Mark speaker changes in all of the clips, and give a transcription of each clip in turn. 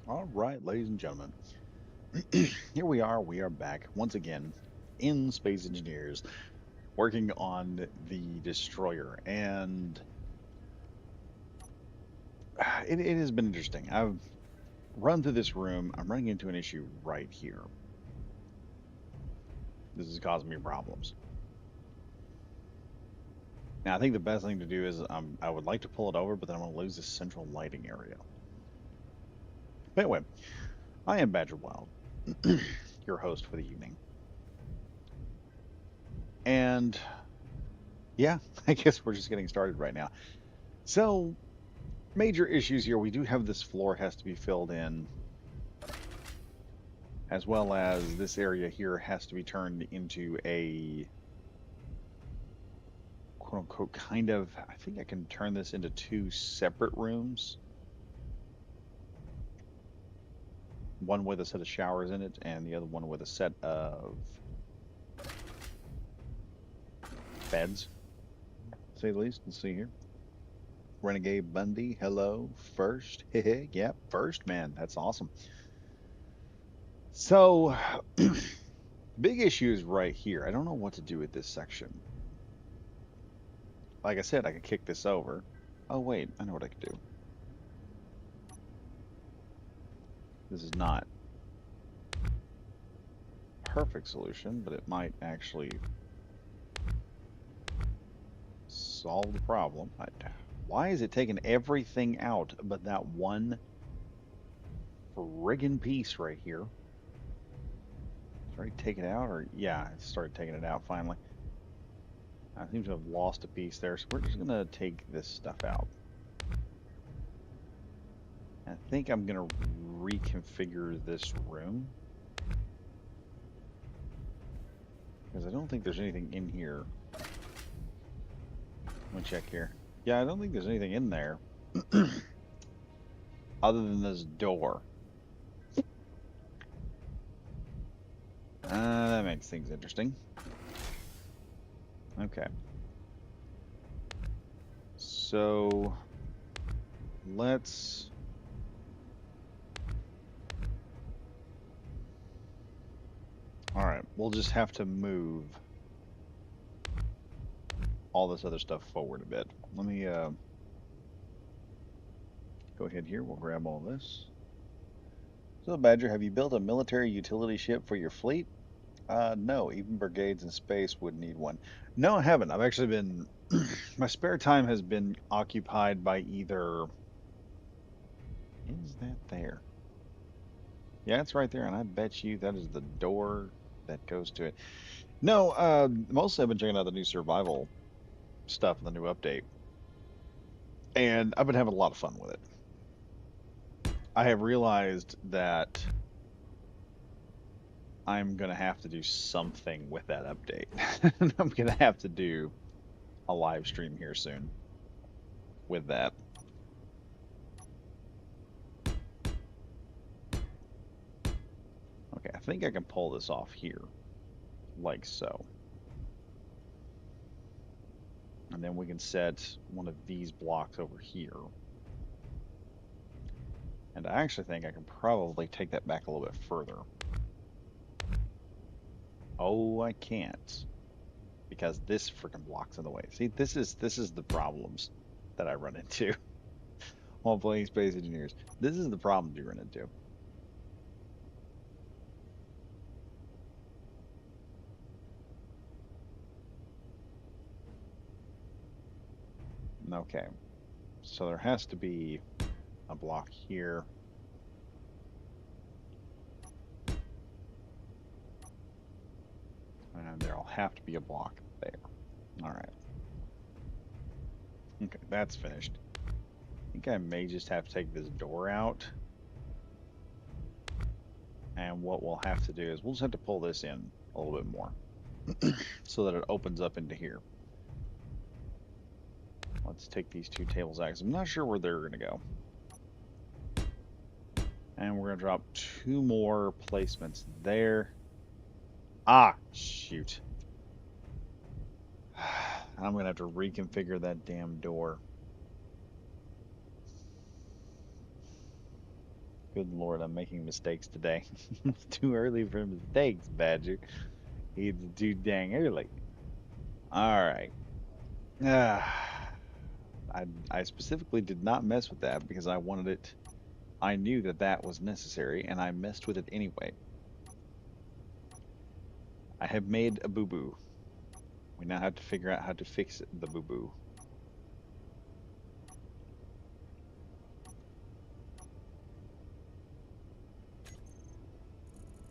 Speaker 1: All right, ladies and gentlemen, here we are. We are back once again in Space Engineers working on the destroyer. And it has been interesting. I've run through this room. I'm running into an issue right here. This is causing me problems. Now, I think the best thing to do is I would like to pull it over, but then I'm going to lose this central lighting area. But anyway, I am Badger Wild, your host for the evening. And yeah, I guess we're just getting started right now. So, major issues here. We do have this floor has to be filled in, as well as this area here has to be turned into a quote unquote kind of, I think I can turn this into two separate rooms. One with a set of showers in it, and the other one with a set of beds, to say the least. Let's see here. Renegade Bundy, hello, first. Yep, first, man. That's awesome. So, big issue is right here. I don't know what to do with this section. Like I said, I could kick this over. Oh, wait, I know what I could do. This is not perfect solution, but it might actually solve the problem. Why is it taking everything out but that one friggin' piece right here? It's already taken it out, or yeah, it started taking it out finally. I seem to have lost a piece there, so we're just gonna take this stuff out. I think I'm gonna reconfigure this room because I don't think there's anything in here. Let me check here. Yeah, I don't think there's anything in there other than this door. That makes things interesting. Okay. So let's all right, we'll just have to move all this other stuff forward a bit. Let me go ahead here. We'll grab all this. So, Badger, have you built a military utility ship for your fleet? No, even brigades in space would need one. No, I haven't. I've actually been, my spare time has been occupied by either, is that there? Yeah, it's right there, and I bet you that is the door that goes to it. No, mostly I've been checking out the new survival stuff in the new update, and I've been having a lot of fun with it. I have realized that I'm gonna have to do something with that update. I'm gonna have to do a live stream here soon with that. Okay, I think I can pull this off here, like so. And then we can set one of these blocks over here. And I actually think I can probably take that back a little bit further. Oh, I can't, because this freaking blocks in the way. See, this is the problems that I run into while playing Space Engineers. This is the problems you run into. Okay, so there has to be a block here. And there'll have to be a block there. All right. Okay, that's finished. I think I may just have to take this door out. And what we'll have to do is we'll just have to pull this in a little bit more so that it opens up into here. Let's take these two tables out. I'm not sure where they're going to go. And we're going to drop two more placements there. Ah, shoot. I'm going to have to reconfigure that damn door. Good Lord, I'm making mistakes today. It's too early for mistakes, Badger. It's too dang early. All right. I specifically did not mess with that because I wanted it. I knew that that was necessary, and I messed with it anyway. I have made a boo-boo. We now have to figure out how to fix the boo-boo.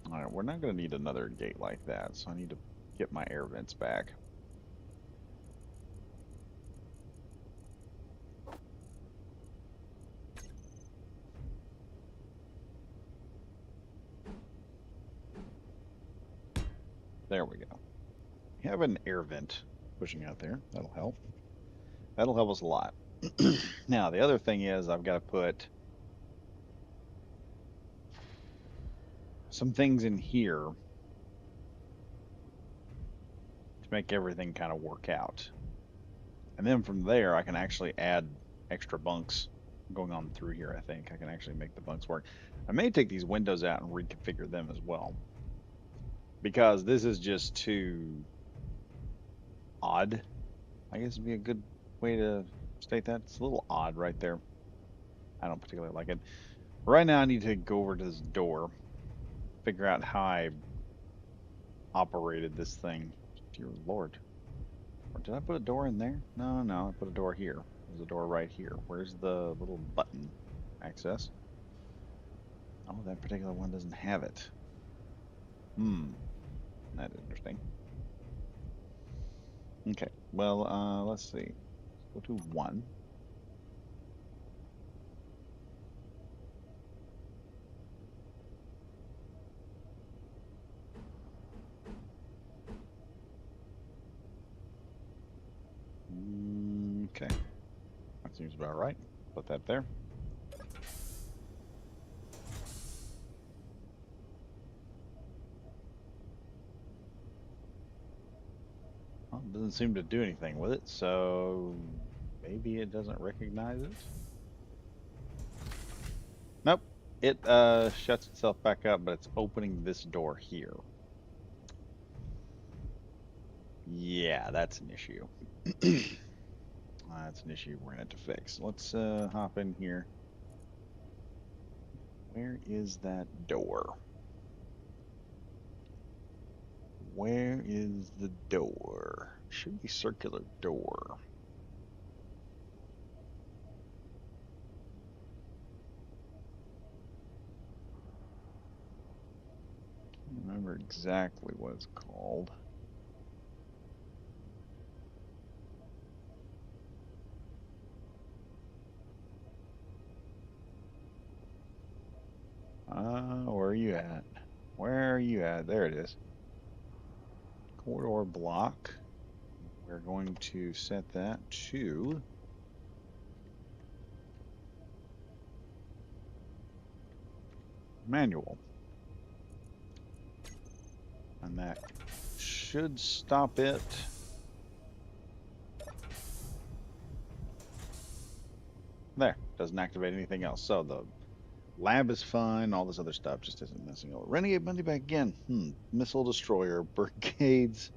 Speaker 1: All right, we're not going to need another gate like that, so I need to get my air vents back. There we go. We have an air vent pushing out there. That'll help. That'll help us a lot. Now, the other thing is I've got to put some things in here to make everything kind of work out. And then from there, I can actually add extra bunks going on through here, I think. I can actually make the bunks work. I may take these windows out and reconfigure them as well. Because this is just too odd. I guess would be a good way to state that. It's a little odd right there. I don't particularly like it. Right now, I need to go over to this door, figure out how I operated this thing. Dear Lord. Or did I put a door in there? No, no, I put a door here. There's a door right here. Where's the little button? Access. Oh, that particular one doesn't have it. That's interesting. Okay, well, let's see. Go to 1. Okay, that seems about right. Put that there. Well, it doesn't seem to do anything with it, so maybe it doesn't recognize it. Nope, it shuts itself back up, but it's opening this door here. Yeah, that's an issue. That's an issue we're gonna have to fix. Let's hop in here. Where is that door? Where is the door? Should be circular door. Can't remember exactly what it's called. Where are you at? Where are you at? There it is. Corridor block. We're going to set that to manual. And that should stop it. There, doesn't activate anything else. So the lab is fine, all this other stuff just isn't messing over. Renegade Money back again. Missile destroyer, Brigades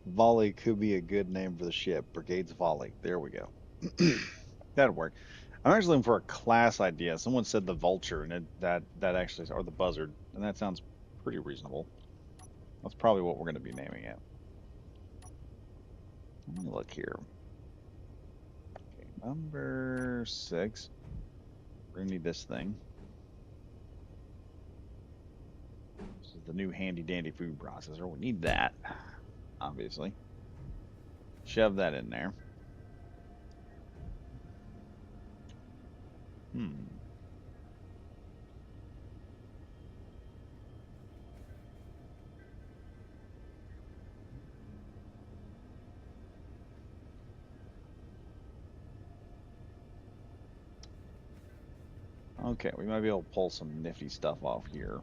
Speaker 1: Volley could be a good name for the ship. Brigades Volley. There we go. That'd work. I'm actually looking for a class idea. Someone said the Vulture, and that actually, or the Buzzard, and that sounds pretty reasonable. That's probably what we're going to be naming it. Let me look here. Okay, number 6. We're going to need this thing. This is the new handy dandy food processor. We need that, obviously. Shove that in there. Okay, we might be able to pull some nifty stuff off here.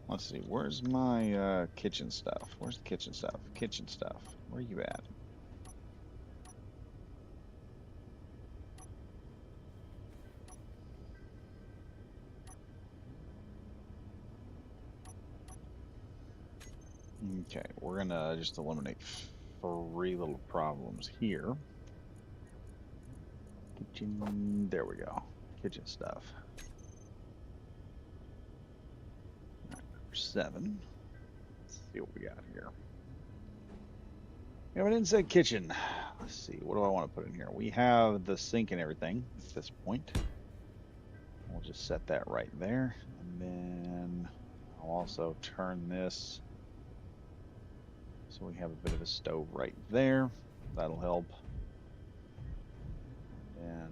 Speaker 1: Let's see, where's my kitchen stuff? Where's the kitchen stuff? Kitchen stuff. Where are you at? Okay, we're gonna just eliminate three little problems here. Kitchen, there we go. Kitchen stuff. All right, number 7. Let's see what we got here. We have an inside kitchen. Let's see, what do I want to put in here? We have the sink and everything at this point. We'll just set that right there. And then I'll also turn this so we have a bit of a stove right there. That'll help. And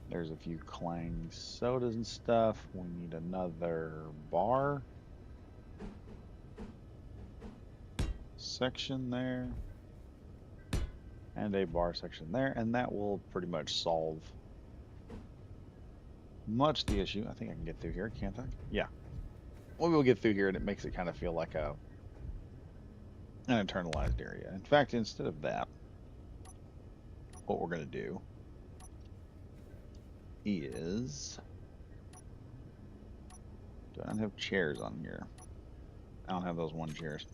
Speaker 1: there's a few Clang sodas and stuff. We need another bar section there. And a bar section there. And that will pretty much solve much the issue. I think I can get through here, can't I? Yeah. Well, we'll get through here and it makes it kind of feel like an internalized area. In fact, instead of that, what we're going to do is, do I not have chairs on here? I don't have those 1 chairs.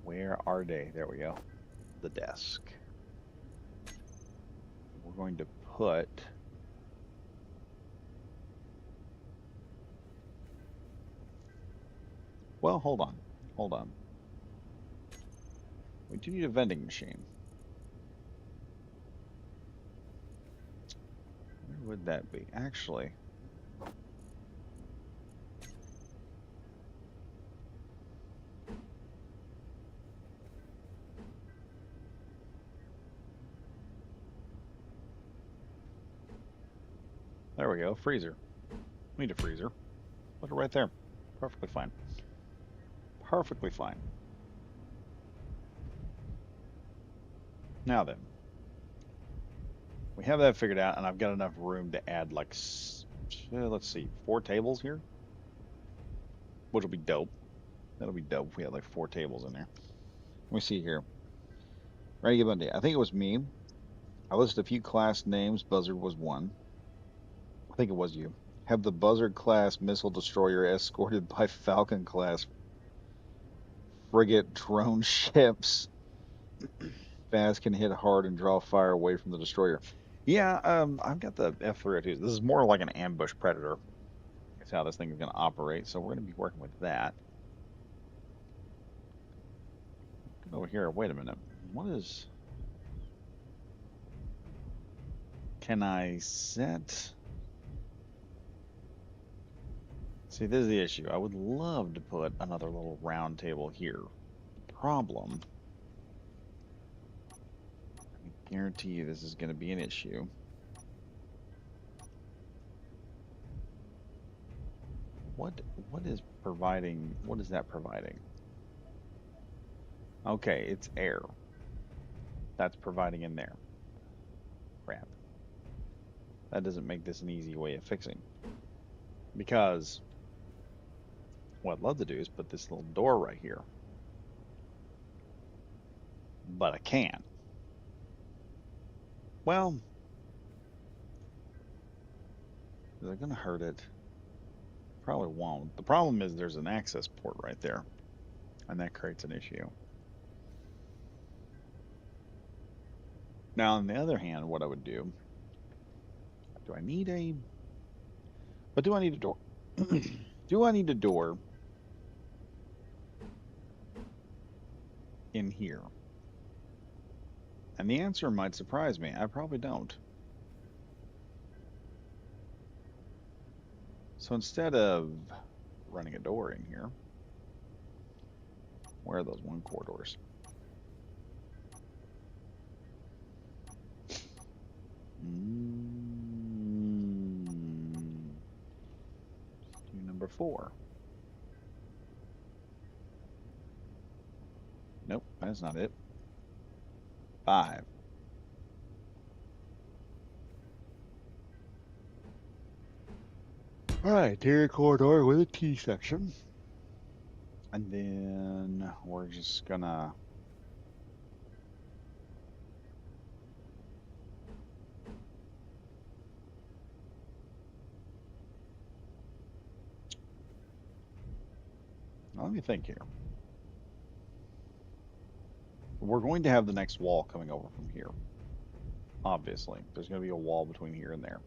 Speaker 1: Where are they? There we go. The desk. We're going to put, well, hold on. Hold on. We do need a vending machine. Where would that be? Actually, there we go. Freezer. We need a freezer. Put it right there. Perfectly fine. Perfectly fine. Now then, we have that figured out, and I've got enough room to add like, let's see, 4 tables here, which will be dope. That'll be dope if we had like 4 tables in there. Let me see here. Ready to give Monday. I think it was me. I listed a few class names. Buzzard was one. I think it was you. Have the Buzzard class missile destroyer escorted by Falcon class frigate drone ships. Fast, can hit hard and draw fire away from the destroyer. Yeah, I've got the F-302. This is more like an ambush predator. That's how this thing is going to operate. So we're going to be working with that. Over here. Wait a minute. What is? Can I set? See, this is the issue. I would love to put another little round table here. Problem. I guarantee you this is going to be an issue. What is providing? What is that providing? Okay, it's air. That's providing in there. Crap. That doesn't make this an easy way of fixing. Because what I'd love to do is put this little door right here. But I can't. Well, is it going to hurt it? Probably won't. The problem is there's an access port right there. And that creates an issue. Now, on the other hand, what I would do, do I need a, but do I need a door? Do I need a door in here? And the answer might surprise me. I probably don't. So instead of running a door in here, where are those 1 corridors? Do number 4. Nope, that's not it. 5. All right, interior corridor with a T section. And then we're just gonna Let me think here. We're going to have the next wall coming over from here. Obviously, there's going to be a wall between here and there.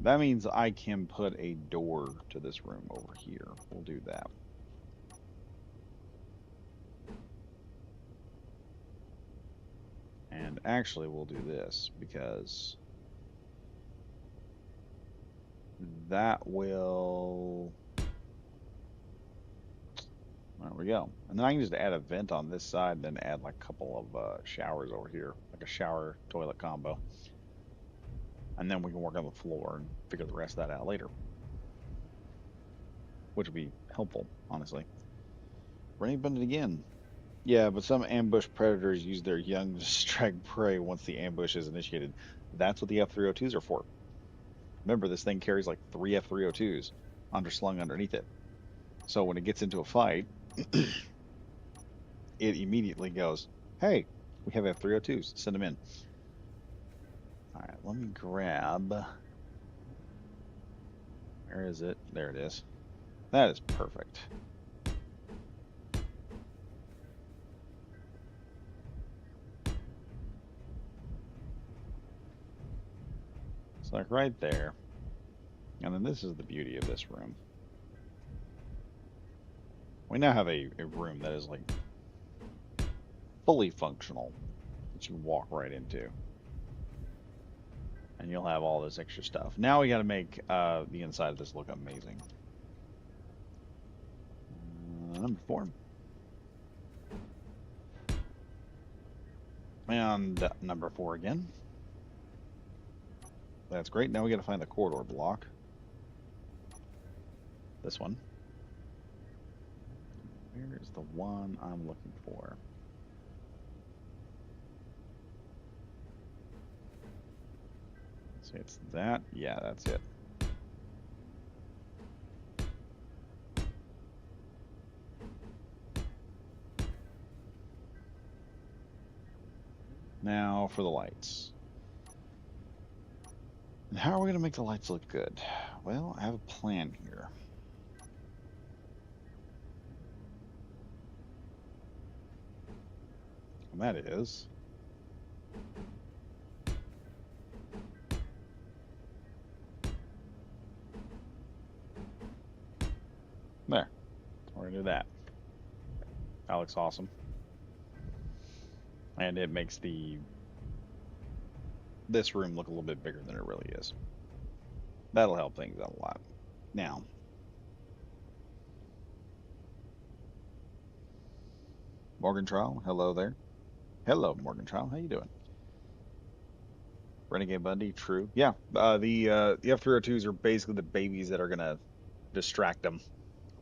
Speaker 1: That means I can put a door to this room over here. We'll do that. And actually, we'll do this because that will... There we go. And then I can just add a vent on this side and then add like a couple of showers over here, like a shower toilet combo. And then we can work on the floor and figure the rest of that out later, which would be helpful, honestly. Running Bandit again. Yeah, but some ambush predators use their young to strike prey once the ambush is initiated. That's what the F-302s are for. Remember, this thing carries like 3 F-302s underslung underneath it. So when it gets into a fight, it immediately goes, hey, we have F-302s. Send them in. All right, let me grab... Where is it? There it is. That is perfect. It's like right there. And then this is the beauty of this room. We now have a room that is like fully functional that you can walk right into. And you'll have all this extra stuff. Now we got to make the inside of this look amazing. Number 4. And number 4 again. That's great. Now we got to find the corridor block. This one. Where is the one I'm looking for? So it's that. Yeah, that's it. Now for the lights. And how are we going to make the lights look good? Well, I have a plan here. And that is... There. We're going to do that. That looks awesome. And it makes this room look a little bit bigger than it really is. That'll help things out a lot. Now, Morgan Trial, hello there. Hello, Morgan Trial, how you doing? Renegade Bundy, true. Yeah, the F-302s are basically the babies that are gonna distract them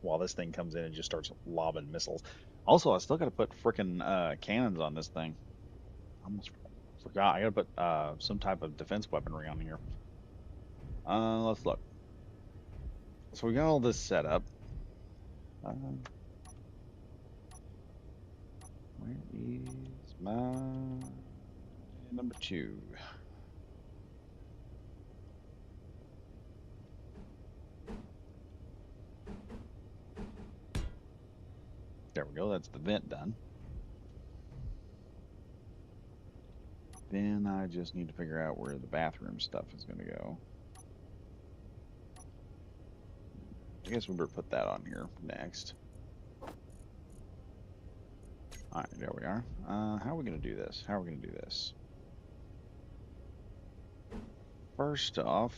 Speaker 1: while this thing comes in and just starts lobbing missiles. Also, I still gotta put frickin' cannons on this thing. Almost forgot. I gotta put some type of defense weaponry on here. Let's look. So we got all this set up. Where is my number 2? There we go. That's the vent done. Then I just need to figure out where the bathroom stuff is going to go. I guess we better put that on here next. Alright, there we are. How are we going to do this? How are we going to do this? First off,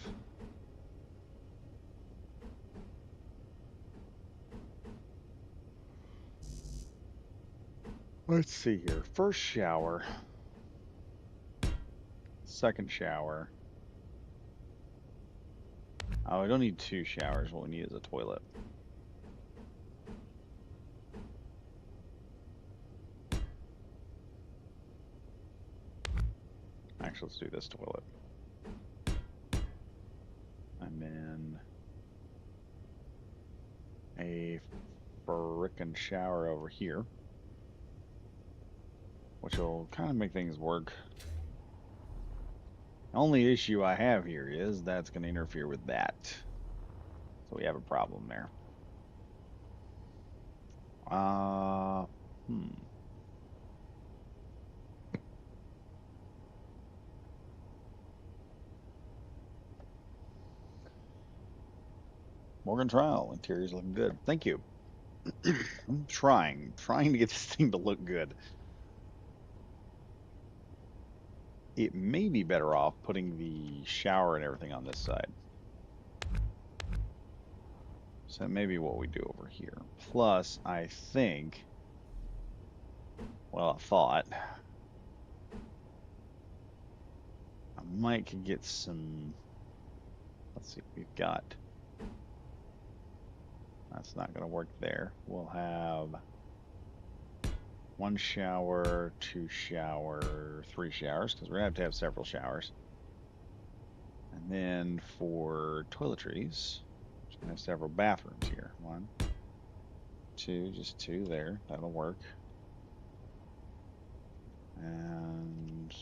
Speaker 1: let's see here. First shower. Second shower. Oh, we don't need 2 showers. What we need is a toilet. Actually, let's do this toilet. And then a frickin' shower over here, which will kind of make things work. The only issue I have here is that's going to interfere with that. So we have a problem there. Uh, hmm. Morgan Trial. Interior's looking good. Thank you. I'm trying to get this thing to look good. It may be better off putting the shower and everything on this side. So that may be what we do over here. Plus, I think, well, I thought I might could get some, let's see, we've got, that's not going to work there. We'll have one shower, two shower, three showers, because we're going to have several showers. And then for toiletries, we're going to have several bathrooms here. One, two, just two there. That'll work. And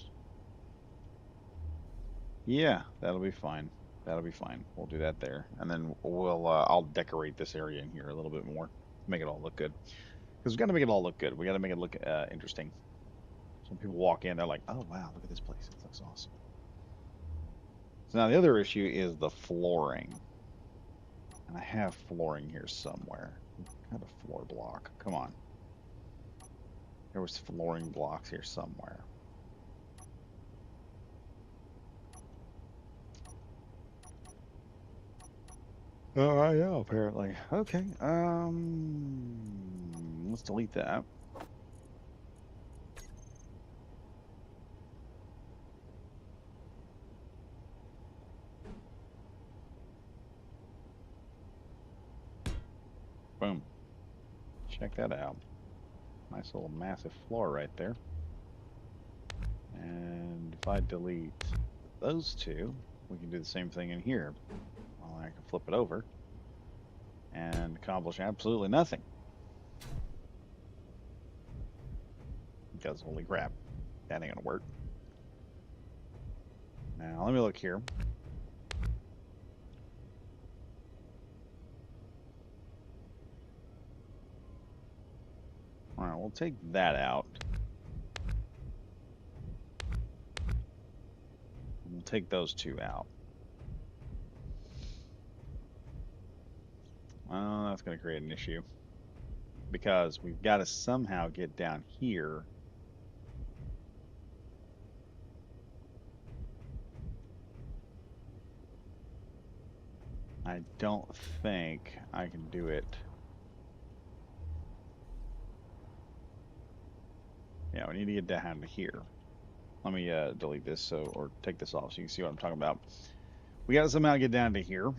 Speaker 1: yeah, that'll be fine. That'll be fine. We'll do that there. And then I'll decorate this area in here a little bit more, make it all look good. Because we got to make it all look good. We got to make it look interesting. So when people walk in, they're like, "Oh wow, look at this place. It looks awesome." So now the other issue is the flooring. And I have flooring here somewhere. Kind of floor block. Come on. There was flooring blocks here somewhere. Oh, I know, apparently. Okay. Let's delete that. Boom. Check that out. Nice little massive floor right there. And if I delete those two, we can do the same thing in here. Well, I can flip it over and accomplish absolutely nothing. Because holy crap, that ain't gonna work. Now let me look here. All right, we'll take that out. We'll take those two out. Well, that's going to create an issue because we've got to somehow get down here. I don't think I can do it. Yeah, we need to get down to here. Let me delete this or take this off so you can see what I'm talking about. We got to somehow get down to here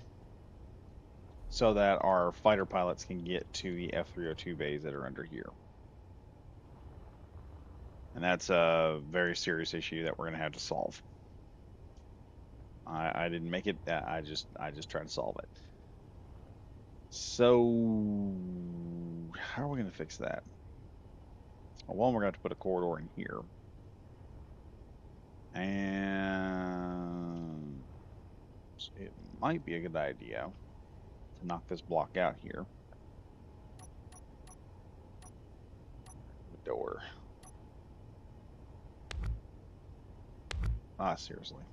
Speaker 1: so that our fighter pilots can get to the F-302 bays that are under here. And that's a very serious issue that we're going to have to solve. I didn't make it. I just tried to solve it. So how are we going to fix that? Well, one, we're going to have to put a corridor in here. And it might be a good idea to knock this block out here. The door. Ah, seriously.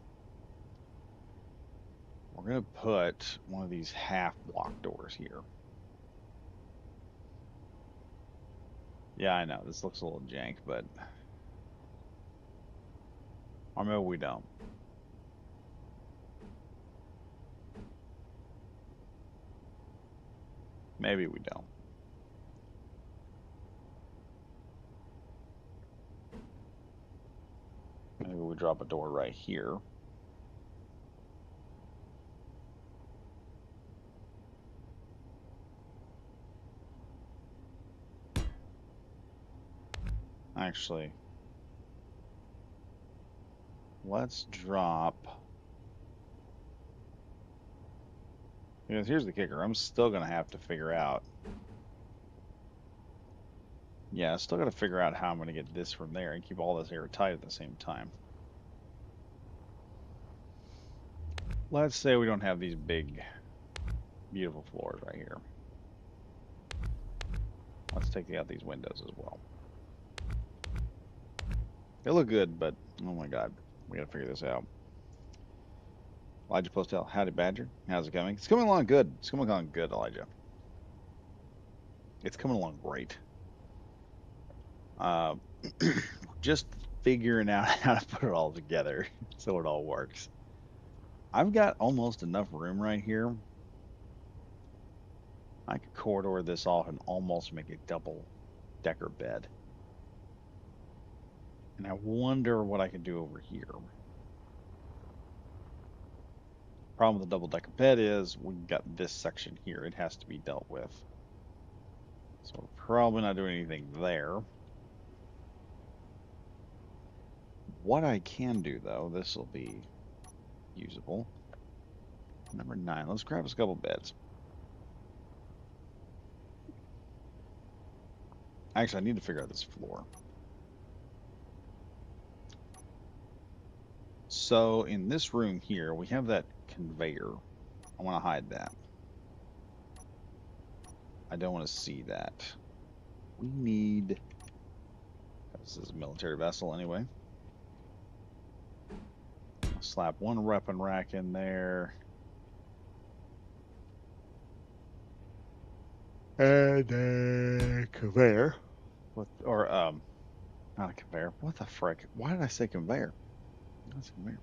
Speaker 1: We're going to put one of these half block doors here. Yeah, I know, this looks a little jank, but... Or maybe we don't. Maybe we don't. Maybe we drop a door right here. Actually, let's drop... Because here's the kicker. I'm still going to have to figure out... Yeah, I still got to figure out how I'm going to get this from there and keep all this airtight at the same time. Let's say we don't have these big, beautiful floors right here. Let's take out these windows as well. They look good, but oh my god, we gotta figure this out. Elijah Postel, howdy Badger. How's it coming? It's coming along good. It's coming along good, Elijah. It's coming along great. Uh, just figuring out how to put it all together so it all works. I've got almost enough room right here. I could corridor this off and almost make a double decker bed. And I wonder what I could do over here. Problem with the double decker bed is we've got this section here. It has to be dealt with. So we're probably not doing anything there. What I can do though, this will be usable. Number 9. Let's grab us a couple beds. Actually, I need to figure out this floor. So in this room here, we have that conveyor. I want to hide that. I don't want to see that. We need... This is a military vessel anyway. I'll slap one weapon rack in there. And a conveyor. Not a conveyor. What the frick? Why did I say conveyor? That's a conveyor.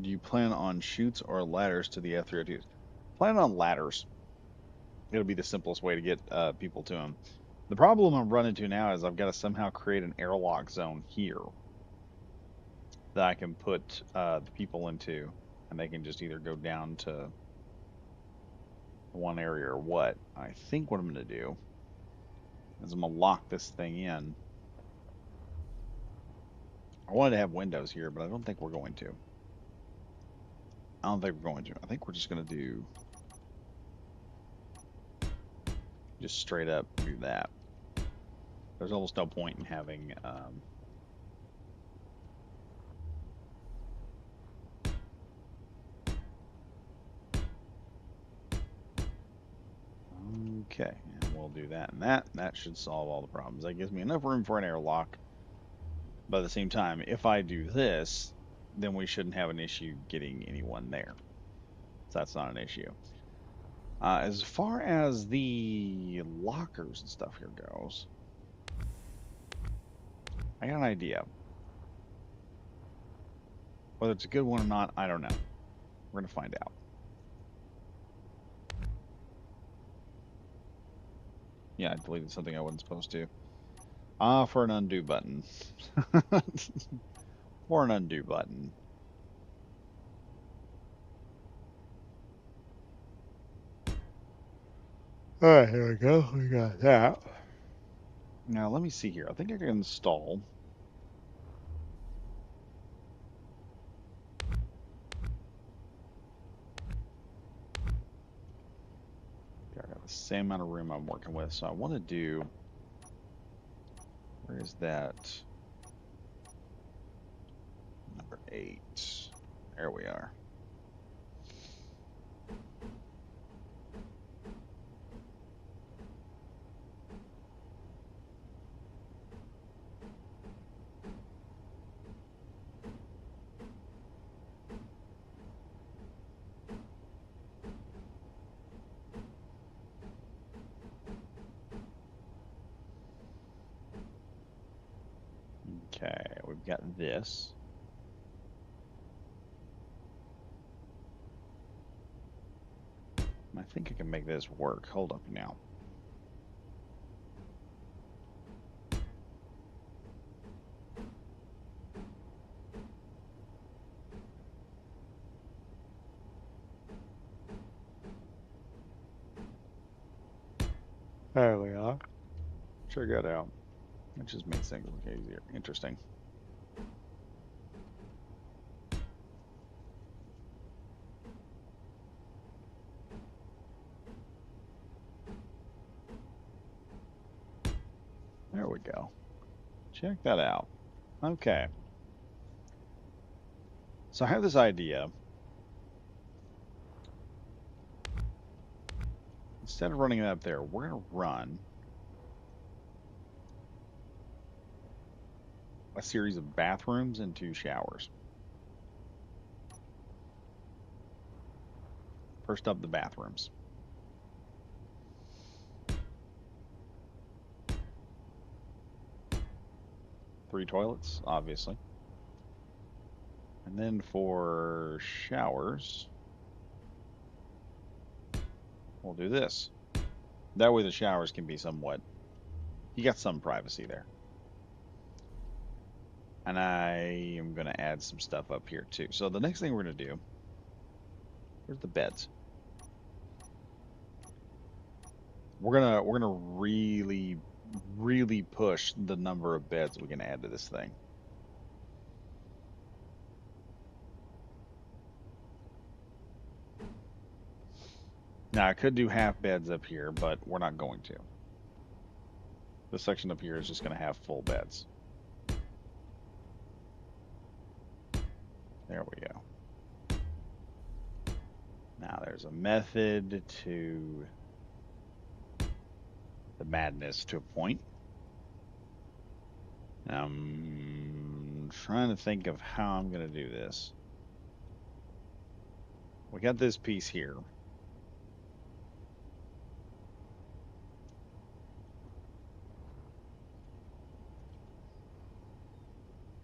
Speaker 1: Do you plan on chutes or ladders to the F-302s? Plan on ladders. It'll be the simplest way to get people to them. The problem I'm running into now is I've got to somehow create an airlock zone here that I can put the people into, and they can just either go down to one area or what. I think what I'm going to do is I'm going to lock this thing in. I wanted to have windows here, but I don't think we're going to. I don't think we're going to. I think we're just going to do just straight up do that. There's almost no point in having okay, and we'll do that and that. That should solve all the problems. That gives me enough room for an airlock. But at the same time, if I do this, then we shouldn't have an issue getting anyone there. So that's not an issue. As far as the lockers and stuff here goes, I got an idea. Whether it's a good one or not, I don't know. We're going to find out. Yeah, I deleted something I wasn't supposed to. For an undo button. For an undo button. Alright, here we go. We got that. Now, let me see here. I think I can install. I got the same amount of room I'm working with, so I want to do. Where is that? Number 8. There we are. Okay, we've got this. I think I can make this work. Hold up now. There we are. Check that out. It just makes things look easier. Interesting. There we go. Check that out. Okay. So I have this idea. instead of running it up there, we're going to run a series of bathrooms and 2 showers. First up, the bathrooms. Three toilets, obviously. And then for showers, we'll do this. That way the showers can be somewhat, you got some privacy there. And I am going to add some stuff up here too. So the next thing we're going to do, here's the beds. We're gonna really push the number of beds we can add to this thing. Now I could do half beds up here, but we're not going to. This section up here is just gonna have full beds. There we go. Now there's a method to the madness to a point. I'm trying to think of how I'm gonna do this. We got this piece here.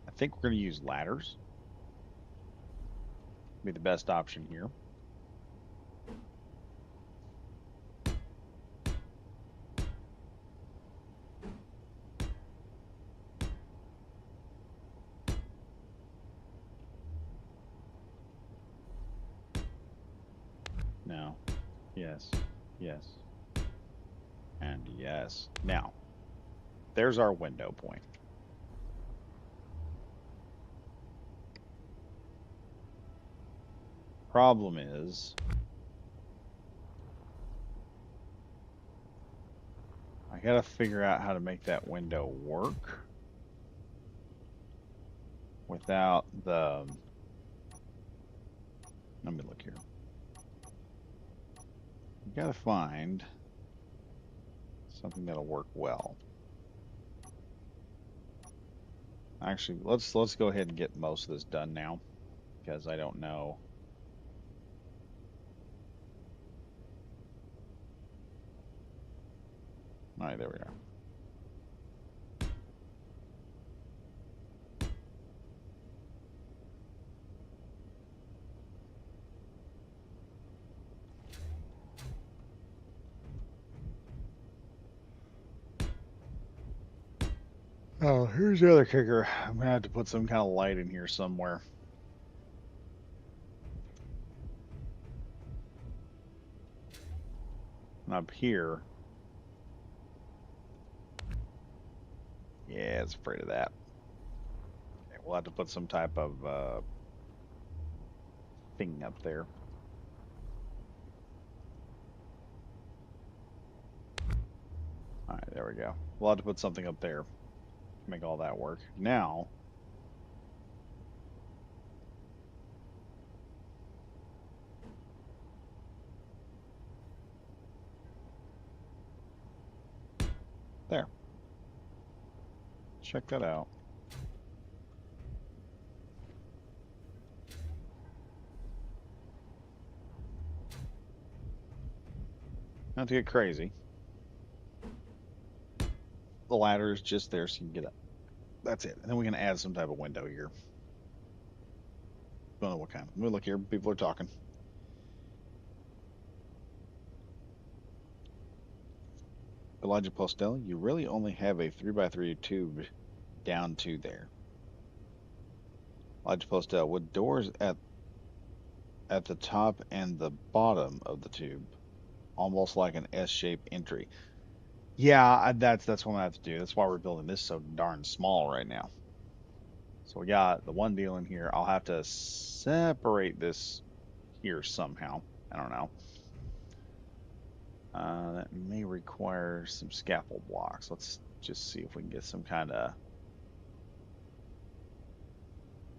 Speaker 1: I think we're going to use ladders. Be the best option here. No. Yes. Yes. And yes. Now, there's our window point. Problem is, I gotta figure out how to make that window work without the, let me look here. You gotta find something that'll work well. Actually, let's go ahead and get most of this done now, because I don't know. All right, there we are. Oh, here's the other kicker. I'm gonna have to put some kind of light in here somewhere. And up here. Yeah, it's afraid of that. Okay, we'll have to put some type of thing up there. All right, there we go. We'll have to put something up there to make all that work. Now, there. Check that out. Not to get crazy. The ladder is just there so you can get up. That's it. And then we can add some type of window here. Don't know what kind. Let me look here. People are talking. Elijah Postel, you really only have a 3x3 tube down to there. Elijah Postel, with doors at the top and the bottom of the tube, almost like an S-shaped entry. Yeah, that's what I have to do. That's why we're building this so darn small right now. So we got the one deal in here. I'll have to separate this here somehow. I don't know. That may require some scaffold blocks. Let's just see if we can get some kind of...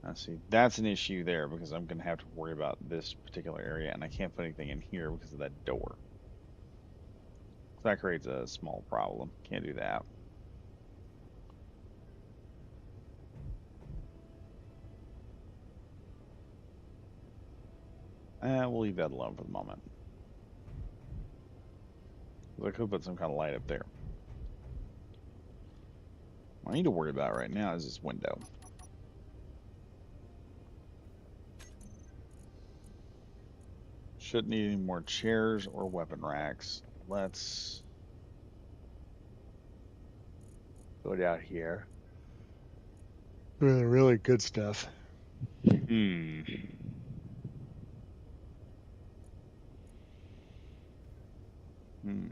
Speaker 1: Let's see. That's an issue there because I'm going to have to worry about this particular area, and I can't put anything in here because of that door. that creates a small problem. Can't do that. We'll leave that alone for the moment. I could put some kind of light up there. What I need to worry about right now is this window. Shouldn't need any more chairs or weapon racks. Let's go down here. Really good stuff. Hmm. Hmm.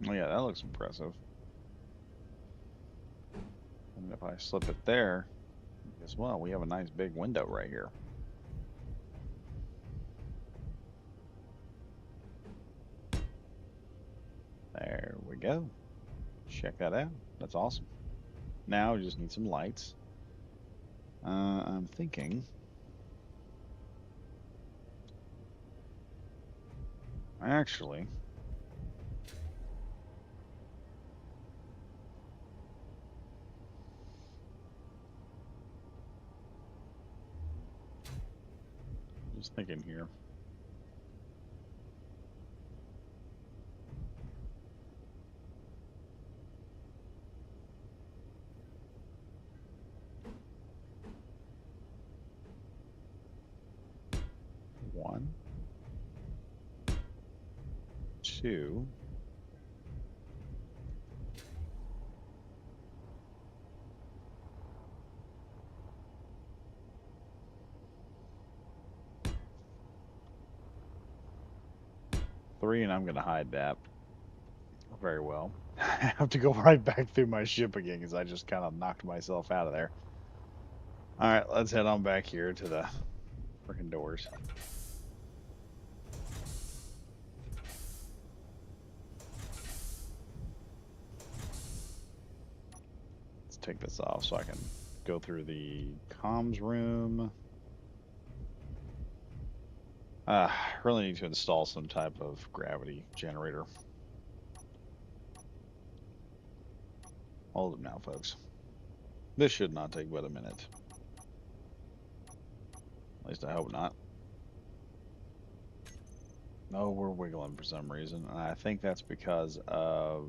Speaker 1: Oh yeah, that looks impressive. And if I slip it there, guess what? We have a nice big window right here. There we go. Check that out. That's awesome. Now we just need some lights. I'm thinking. Actually, just thinking here. One, two. Three, and I'm going to hide that very well. I have to go right back through my ship again because I just kind of knocked myself out of there. All right, let's head on back here to the freaking doors. Let's take this off so I can go through the comms room. Really need to install some type of gravity generator. Hold it now, folks. This should not take but a minute. At least I hope not. No, we're wiggling for some reason. And I think that's because of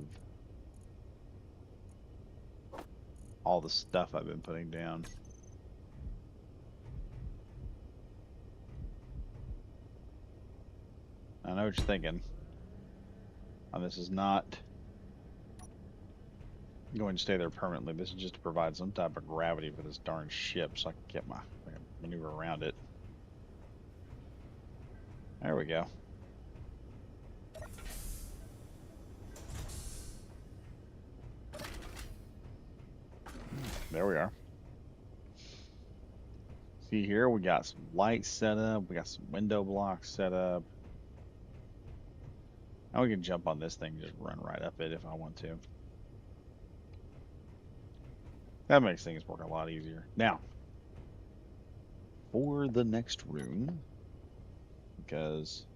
Speaker 1: all the stuff I've been putting down. I know what you're thinking. This is not going to stay there permanently. This is just to provide some type of gravity for this darn ship so I can get I can maneuver around it. There we go. There we are. See here, we got some lights set up. We got some window blocks set up. Now we can jump on this thing, just run right up it if I want to. That makes things work a lot easier. Now, for the next room, because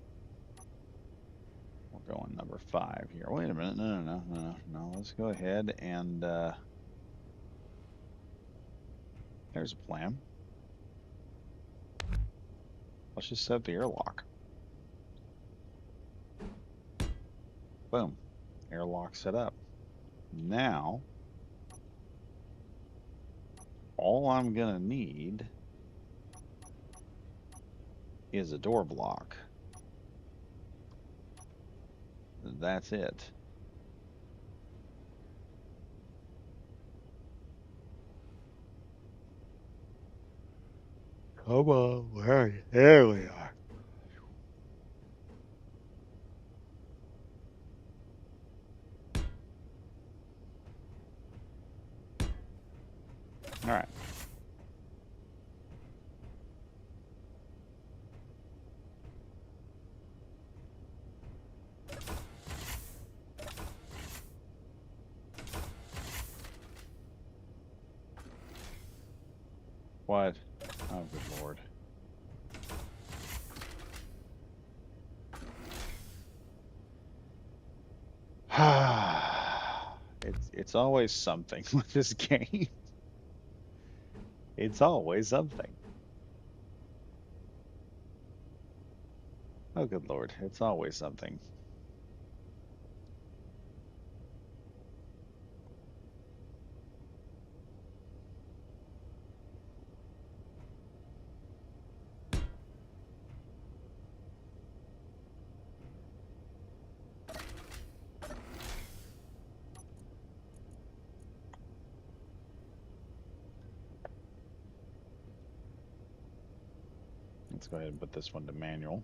Speaker 1: we're going number 5 here. Wait a minute. No. Let's go ahead and there's a plan. Let's just set the airlock. Boom. Airlock set up. Now, all I'm gonna need is a door block. That's it. Come on, where are you? There we are. All right. What? Oh, good lord. It's always something with this game. It's always something. Oh, good lord. It's always something. Let's go ahead and put this one to manual.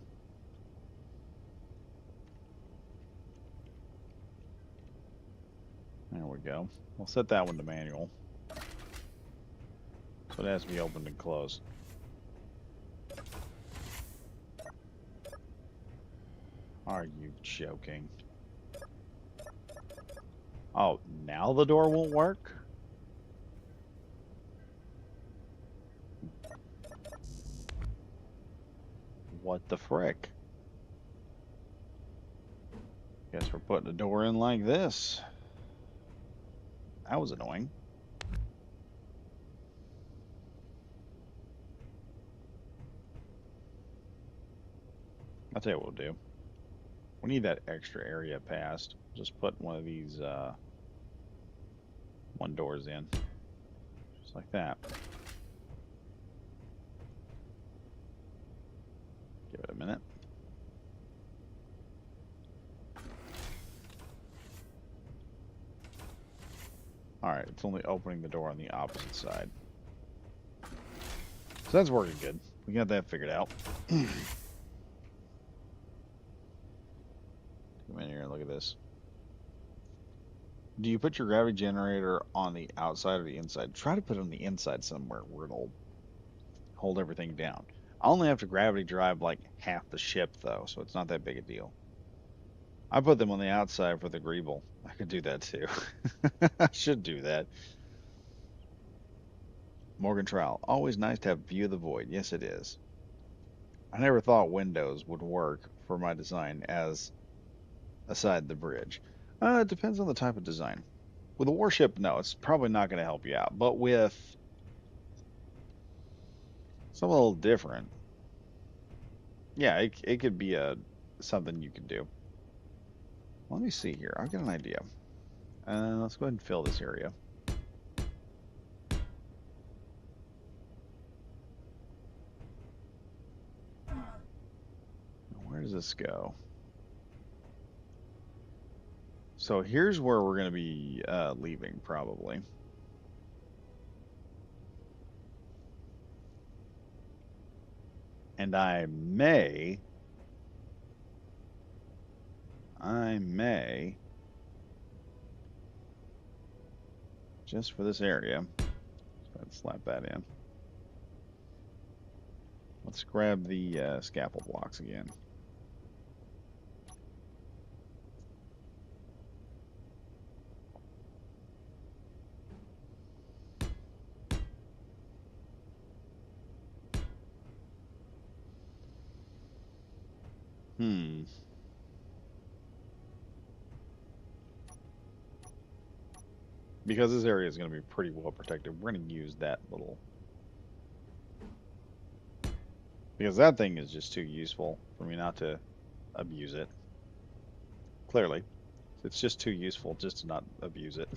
Speaker 1: There we go. We'll set that one to manual. So it has to be opened and closed. Are you joking? Oh, now the door won't work? What the frick? Guess we're putting a door in like this. That was annoying. I'll tell you what we'll do. We need that extra area passed. Just put one of these one doors in. Just like that. Give it a minute. Alright, it's only opening the door on the opposite side. So that's working good. We got that figured out. Come in here and look at this. Do you put your gravity generator on the outside or the inside? Try to put it on the inside somewhere where it'll hold everything down. I only have to gravity drive like half the ship though, so it's not that big a deal. I put them on the outside for the greeble. I could do that too. I should do that. Morgan Trowell. Always nice to have view of the void. Yes, it is. I never thought windows would work for my design as aside the bridge. It depends on the type of design. With a warship, no, it's probably not going to help you out. But with something a little different, yeah, it could be something you could do. Let me see here. I've got an idea. Let's go ahead and fill this area. Where does this go? So here's where we're going to be leaving, probably. And I may, just for this area, let's slap that in. Let's grab the scaffold blocks again. Because this area is going to be pretty well protected, we're going to use that little... Because that thing is just too useful for me not to abuse it. Clearly. It's just too useful just to not abuse it.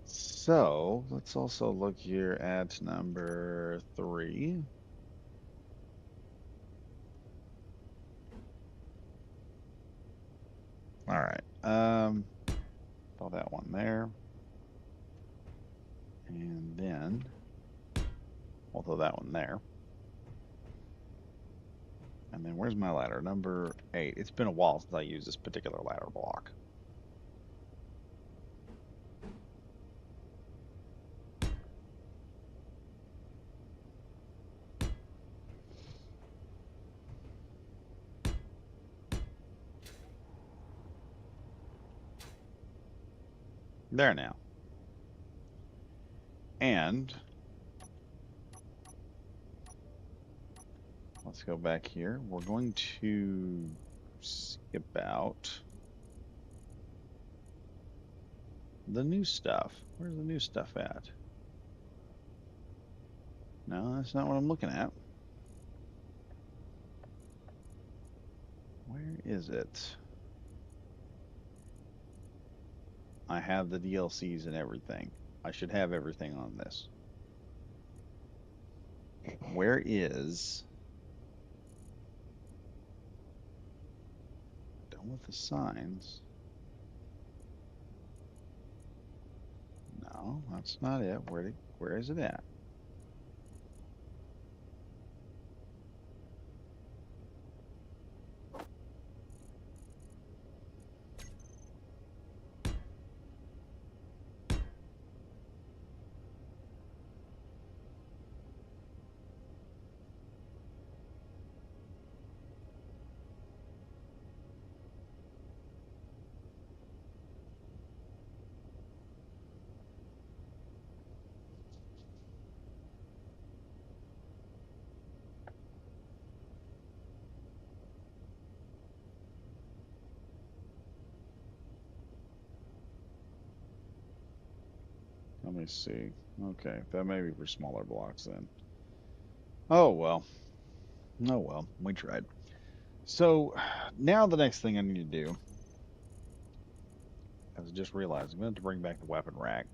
Speaker 1: So, let's also look here at number 3. All right. Throw that one there. And then we'll throw that one there. And then where's my ladder? Number 8. It's been a while since I used this particular ladder block. There now. And let's go back here. We're going to see about the new stuff. Where's the new stuff at? No, that's not what I'm looking at. Where is it? I have the DLCs and everything. I should have everything on this. Where is... Done with the signs. No, that's not it. Where is it at? Let me see. Okay, that may be for smaller blocks then. Oh well. Oh well, we tried. So now the next thing I need to do, as I just realized, I'm going to bring back the weapon rack.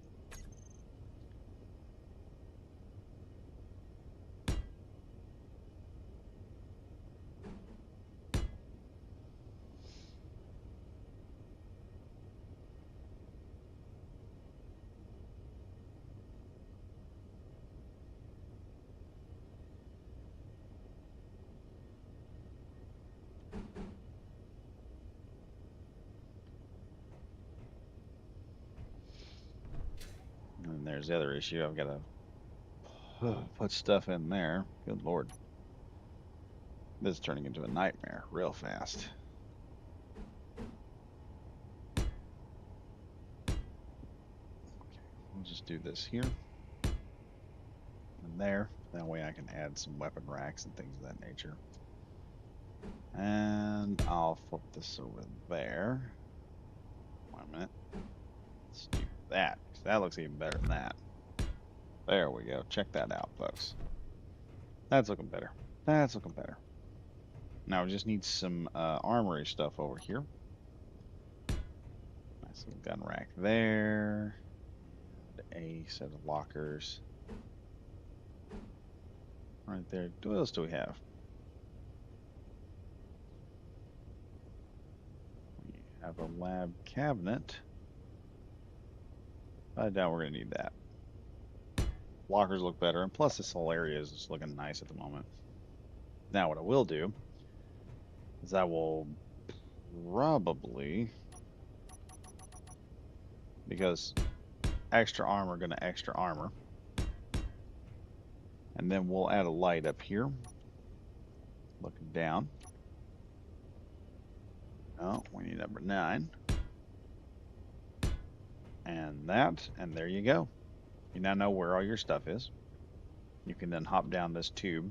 Speaker 1: And there's the other issue. I've got to put stuff in there. Good Lord. This is turning into a nightmare real fast. Okay, we'll just do this here and there. That way I can add some weapon racks and things of that nature. And I'll flip this over there. Wait a minute. Let's do that, because that looks even better than that. There we go. Check that out, folks. That's looking better. That's looking better. Now we just need some armory stuff over here. Nice little gun rack there. A set of lockers. Right there. What else do we have? We have a lab cabinet. I doubt we're going to need that. Lockers look better, and plus this whole area is just looking nice at the moment. Now what I will do is I will probably, because extra armor gonna extra armor, and then we'll add a light up here looking down. Oh, we need number 9 and that, and there you go. You now know where all your stuff is. You can then hop down this tube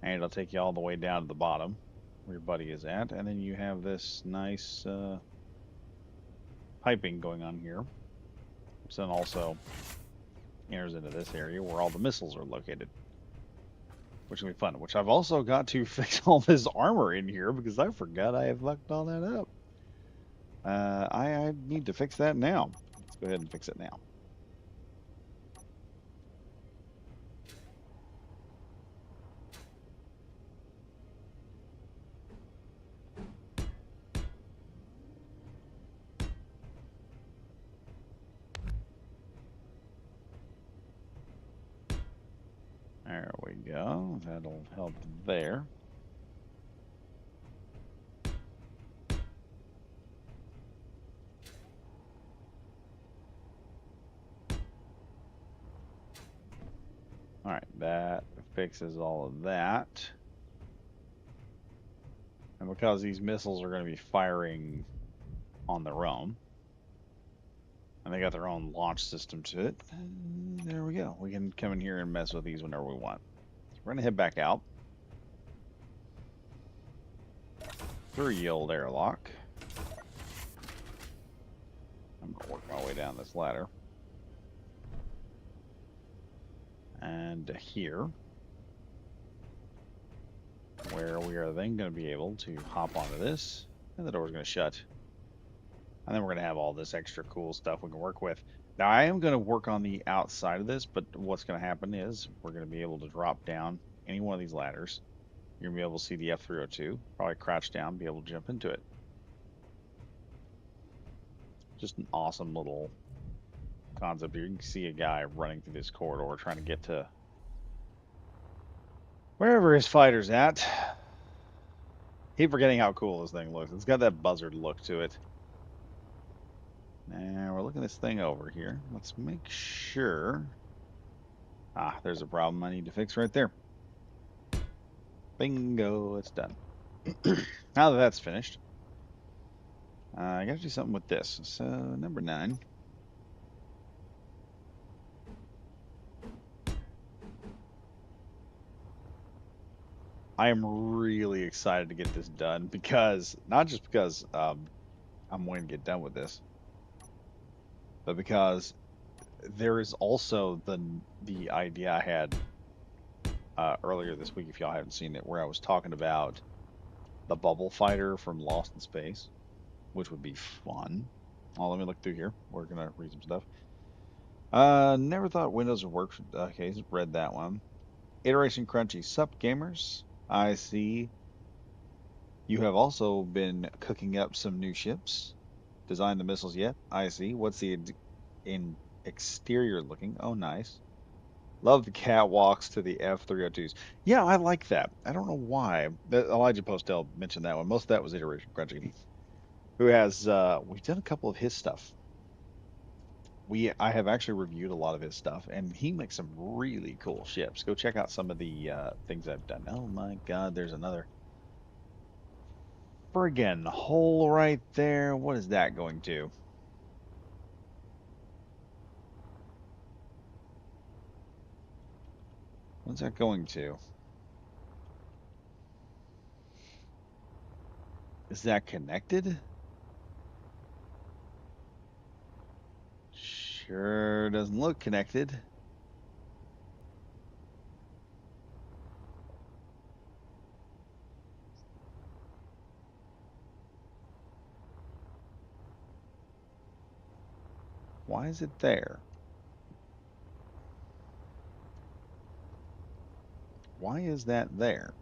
Speaker 1: and it'll take you all the way down to the bottom where your buddy is at, and then you have this nice piping going on here, which then also enters into this area where all the missiles are located, which will be fun. Which I've also got to fix all this armor in here because I forgot I have fucked all that up. I need to fix that now. Let's go ahead and fix it now. There we go. That'll help there. All right, that fixes all of that. And because these missiles are going to be firing on their own, and they got their own launch system to it, there we go. We can come in here and mess with these whenever we want. So we're going to head back out. 3-yield airlock. I'm going to work my way down this ladder. And here, where we are then going to be able to hop onto this, and the door's going to shut. And then we're going to have all this extra cool stuff we can work with. Now, I am going to work on the outside of this, but what's going to happen is we're going to be able to drop down any one of these ladders. You're going to be able to see the F-302, probably crouch down, be able to jump into it. Just an awesome little concept here. You can see a guy running through this corridor trying to get to wherever his fighter's at. Keep forgetting how cool this thing looks. It's got that buzzard look to it. Now we're looking this thing over here. Let's make sure. Ah, there's a problem I need to fix right there. Bingo, it's done. Now that that's finished, I gotta do something with this. So, number 9. I am really excited to get this done because, not just because I'm wanting to get done with this, but because there is also the idea I had earlier this week, if y'all haven't seen it, where I was talking about the bubble fighter from Lost in Space, which would be fun. Oh, let me look through here. We're gonna read some stuff. Never thought Windows would work. Okay, read that one. Iteration Crunchy. Sup, gamers? I see you have also been cooking up some new ships. Designed the missiles yet? I see. What's the in exterior looking? Oh, nice. Love the catwalks to the F-302s. Yeah, I like that. I don't know why. Elijah Postel mentioned that one. Most of that was Iteration Crunchy, who has we've done a couple of his stuff. I have actually reviewed a lot of his stuff, and he makes some really cool ships. Go check out some of the things I've done. Oh my God, there's another friggin' hole right there. What is that going to? What's that going to? Is that connected? Sure doesn't look connected. Why is it there? Why is that there?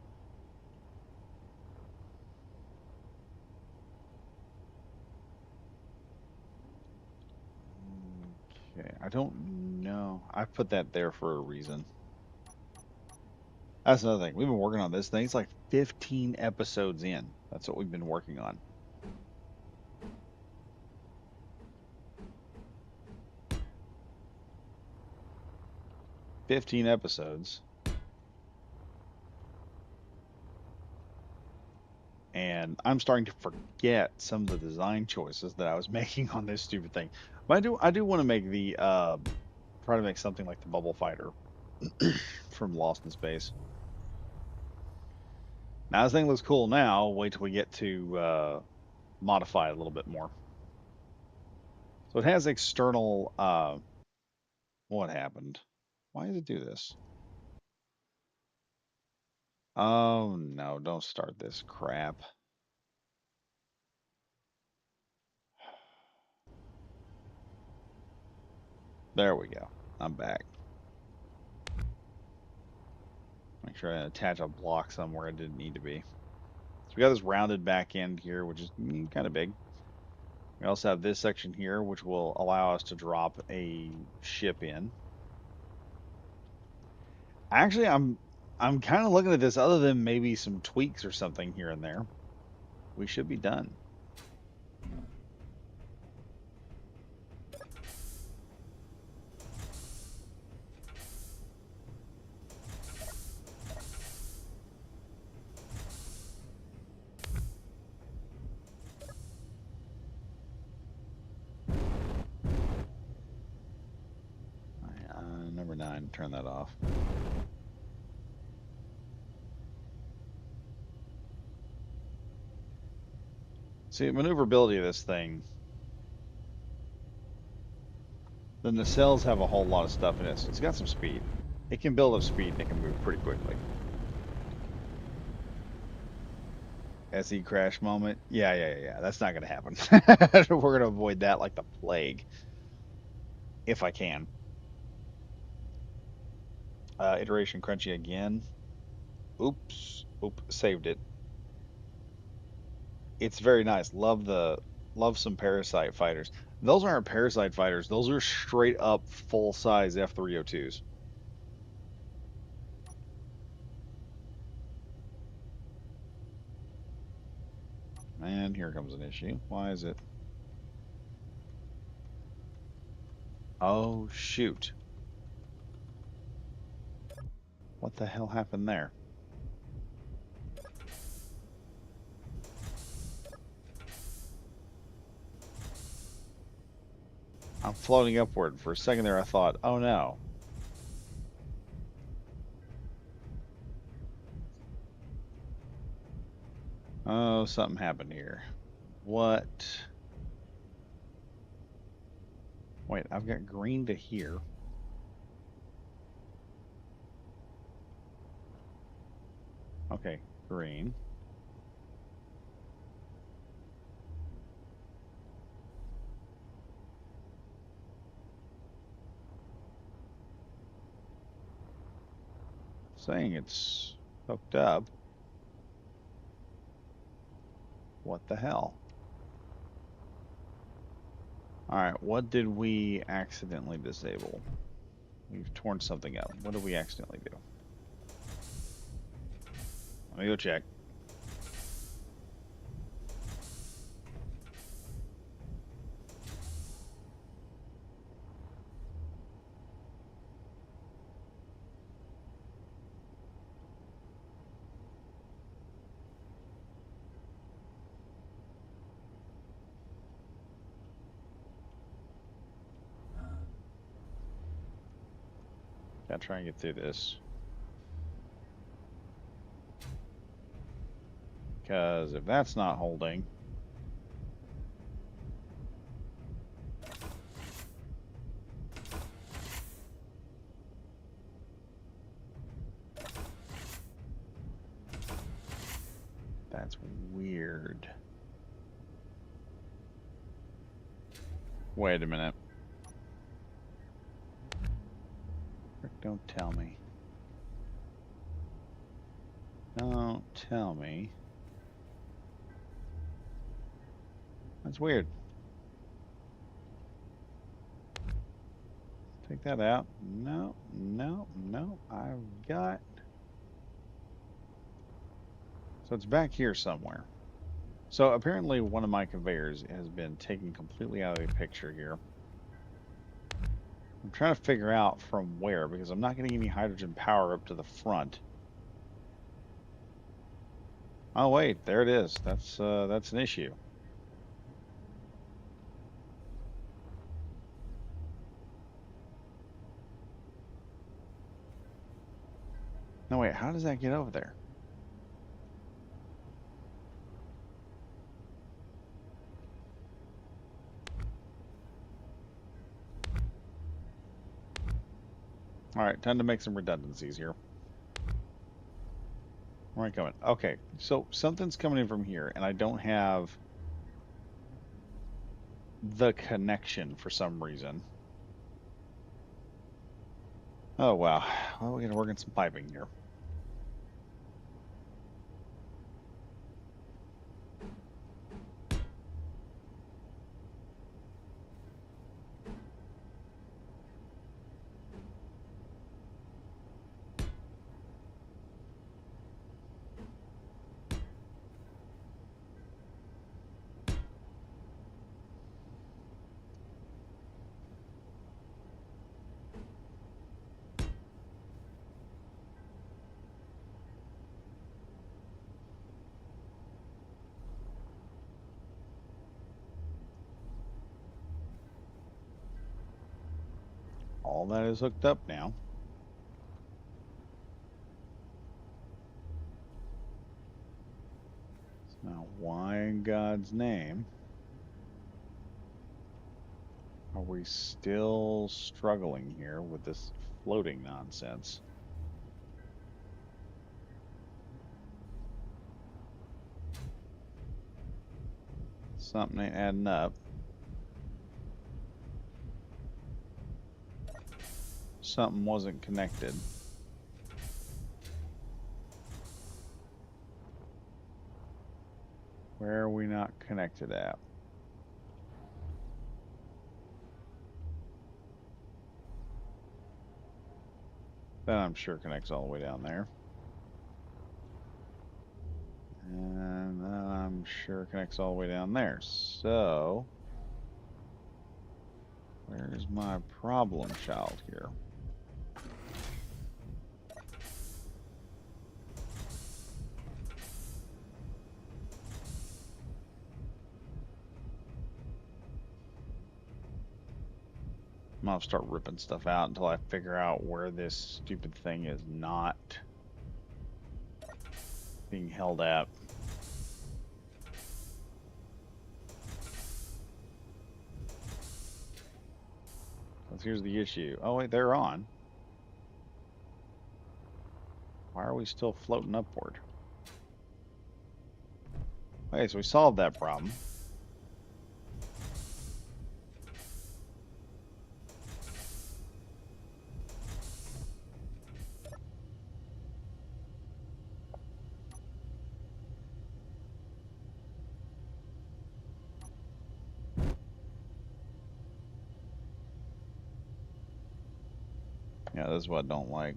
Speaker 1: Okay, I don't know. I put that there for a reason. That's another thing. We've been working on this thing. It's like 15 episodes in. That's what we've been working on. 15 episodes. And I'm starting to forget some of the design choices that I was making on this stupid thing. But I do want to make the try to make something like the Bubble Fighter from Lost in Space. Now this thing looks cool now. Wait till we get to modify it a little bit more. So it has external what happened? Why does it do this? Oh no, don't start this crap. There we go. I'm back. Make sure I attach a block somewhere it didn't need to be. So we got this rounded back end here, which is kind of big. We also have this section here, which will allow us to drop a ship in. Actually, I'm kind of looking at this. Other than maybe some tweaks or something here and there, we should be done. Number 9, turn that off. See, maneuverability of this thing, the nacelles have a whole lot of stuff in it, so it's got some speed. It can build up speed and it can move pretty quickly. SE crash moment. Yeah. That's not going to happen. We're going to avoid that like the plague, if I can. Iteration crunchy again. Oops. Oop. Saved it. It's very nice. Love some parasite fighters. Those aren't parasite fighters. Those are straight up full size F302s. And here comes an issue. Why is it? Oh, shoot. What the hell happened there? I'm floating upward. For a second there, I thought, oh no. Oh, something happened here. What? Wait, I've got green to here. Okay, green. Saying it's hooked up. What the hell? Alright, what did we accidentally disable? We've torn something up. What did we accidentally do? Let me go check. Gotta try and get through this. Because if that's not holding... That's weird. Wait a minute. Don't tell me. Don't tell me. That's weird. Take that out. No. I've got... So it's back here somewhere. So apparently one of my conveyors has been taken completely out of the picture here. I'm trying to figure out from where, because I'm not getting any hydrogen power up to the front. Oh wait, there it is. That's an issue. No wait, how does that get over there? Alright, time to make some redundancies here. Where am I going? Okay, so something's coming in from here, and I don't have the connection for some reason. Oh wow. Well, we're gonna work on some piping here. All that is hooked up now. Now, why in God's name are we still struggling here with this floating nonsense? Something ain't adding up. Something wasn't connected. Where are we not connected at? That I'm sure connects all the way down there. And that I'm sure connects all the way down there. So, where's my problem child here? I'm gonna start ripping stuff out until I figure out where this stupid thing is not being held at. Because here's the issue. Oh wait, they're on. Why are we still floating upward? Okay, so we solved that problem. Yeah, this is what I don't like.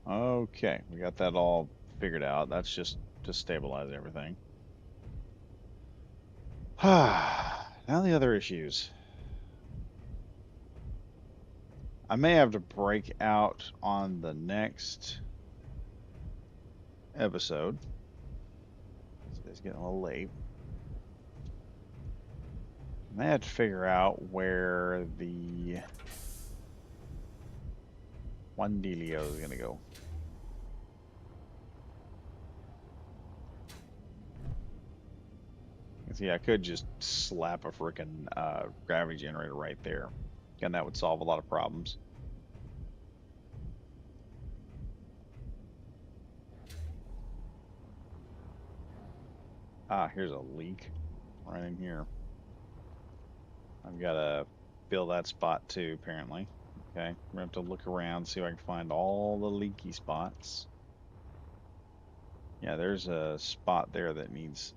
Speaker 1: Okay, we got that all figured out. That's just to stabilize everything. Now the other issues. I may have to break out on the next episode. It's getting a little late. I may have to figure out where the Juan Delio is going to go. See, I could just slap a frickin' gravity generator right there. And that would solve a lot of problems. Ah, here's a leak right in here. I've got to fill that spot too, apparently. Okay, we're going to have to look around, see if I can find all the leaky spots. Yeah, there's a spot there that needs...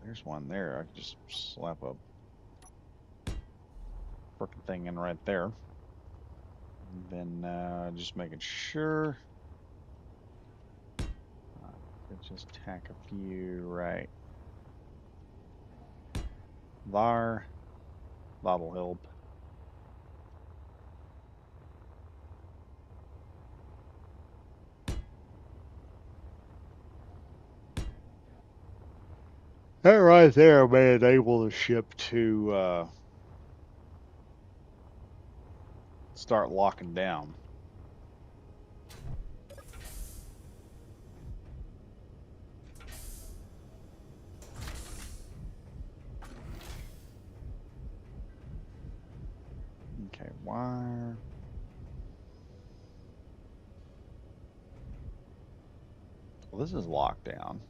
Speaker 1: there's one there. I could just slap a frickin' thing in right there. And then just making sure. Could just tack a few right there. That'll help. That right there may enable the ship to start locking down. Okay, wire. Well, this is locked down.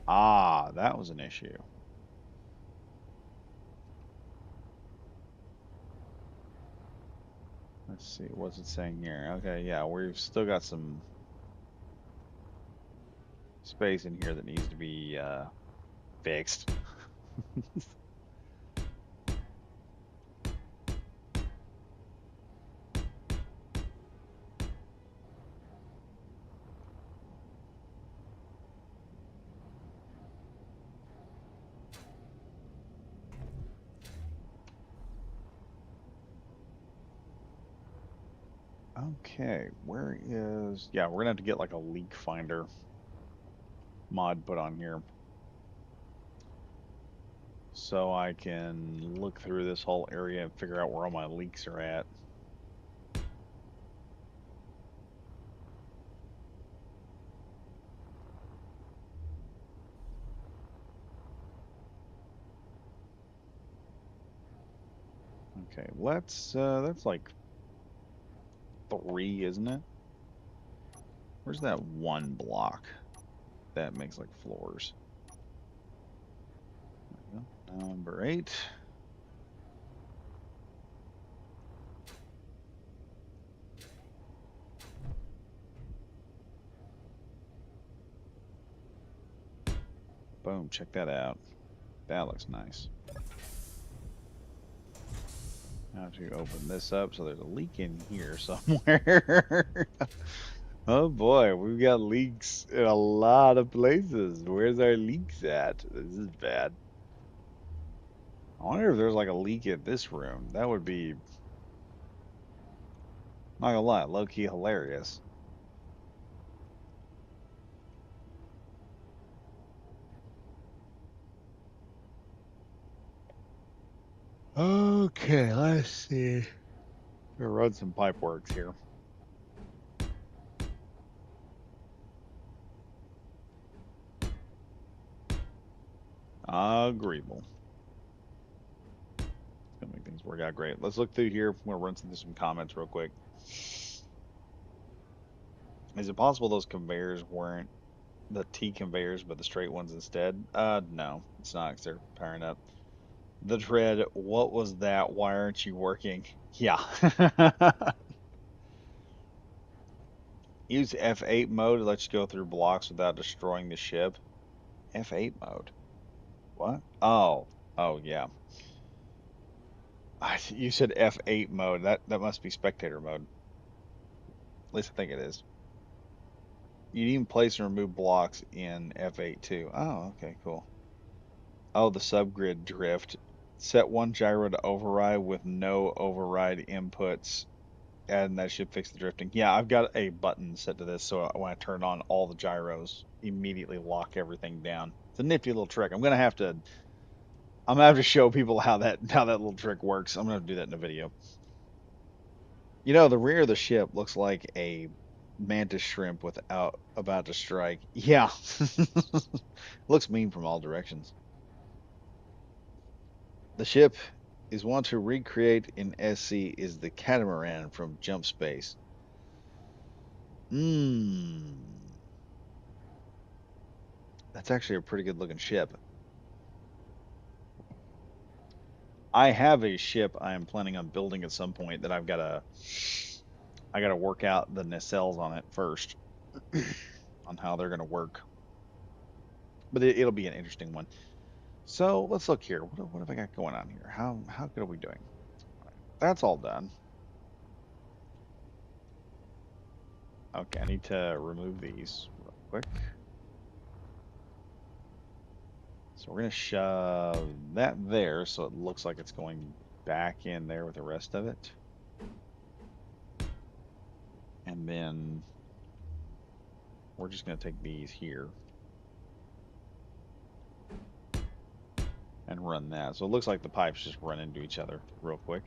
Speaker 1: Ah, that was an issue. Let's see, what's it saying here? Okay, yeah, we've still got some space in here that needs to be fixed. Okay, where is... Yeah, we're gonna have to get like a leak finder mod put on here. so I can look through this whole area and figure out where all my leaks are at. Okay, that's like 3, isn't it? Where's that one block that makes like floors? There we go. Number 8. Boom, check that out. That looks nice. Now to open this up, so there's a leak in here somewhere. Oh boy, we've got leaks in a lot of places. Where's our leaks at? This is bad. I wonder if there's like a leak in this room. That would be, not gonna lie, low-key hilarious. Okay, let's see. We'll run some pipe works here. Agreeable. It's gonna make things work out great. Let's look through here. We'll run through some comments real quick. Is it possible those conveyors weren't the T conveyors, but the straight ones instead? No, it's not, 'cause they're powering up. The dread, what was that? Why aren't you working? Yeah. Use F8 mode to let you go through blocks without destroying the ship. F8 mode? What? Oh. Oh, yeah. You said F8 mode. That must be spectator mode. At least I think it is. You can even place and remove blocks in F8 too. Oh, okay, cool. Oh, the subgrid drift. Set one gyro to override with no override inputs, and that should fix the drifting. Yeah, I've got a button set to this, so when I turn on all the gyros, immediately lock everything down. It's a nifty little trick. I'm gonna have to show people how that little trick works. I'm gonna have to do that in a video. You know, the rear of the ship looks like a mantis shrimp without about to strike. Yeah. Looks mean from all directions. The ship is one to recreate in SC is the catamaran from Jump Space. Mmm. That's actually a pretty good looking ship. I have a ship I am planning on building at some point that I gotta work out the nacelles on it first on how they're gonna work. But it'll be an interesting one. So let's look here. What have I got going on here? How good are we doing? That's all done. Okay, I need to remove these real quick. So we're gonna shove that there so it looks like it's going back in there with the rest of it. And then we're just gonna take these here and run that. So it looks like the pipes just run into each other real quick.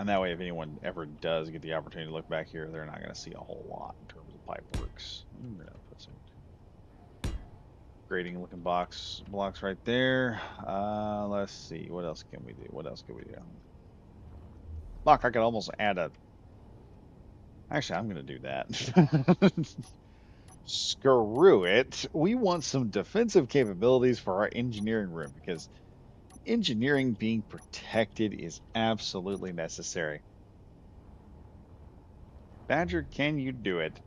Speaker 1: And that way, if anyone ever does get the opportunity to look back here, they're not going to see a whole lot in terms of pipe works. I'm going to put some grading looking blocks right there. Let's see. What else can we do? What else can we do? Look, I could almost add a... Actually, I'm going to do that. Screw it. We want some defensive capabilities for our engineering room because engineering being protected is absolutely necessary. Badger, can you do it?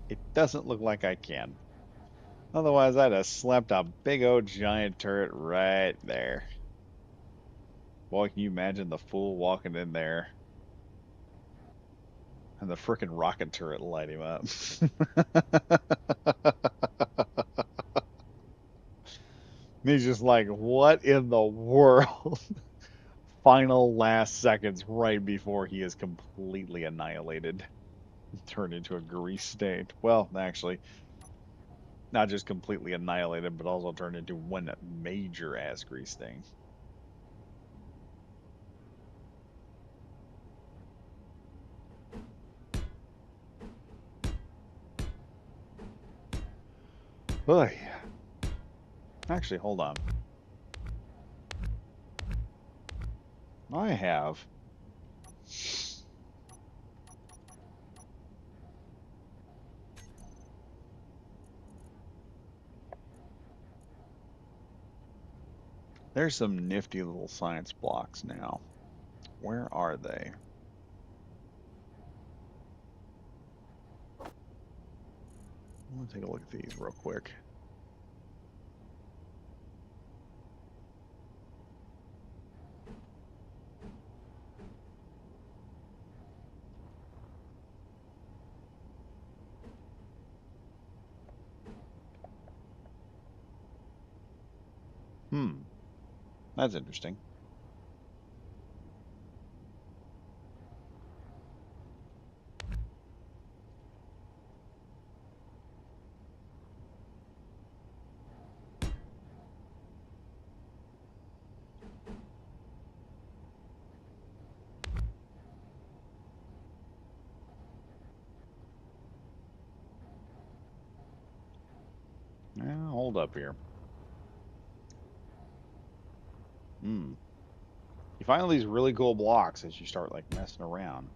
Speaker 1: It doesn't look like I can. Otherwise, I'd have slapped a big old giant turret right there. Boy, can you imagine the fool walking in there and the frickin' rocket turret light him up? He's just like, what in the world? Final last seconds right before he is completely annihilated. Turned into a grease stain. Well, actually, not just completely annihilated, but also turned into one major ass grease thing. Boy. Actually, hold on. I have. There's some nifty little science blocks now. Where are they? I'm gonna take a look at these real quick. That's interesting. Yeah, hold up here. You find all these really cool blocks as you start like messing around.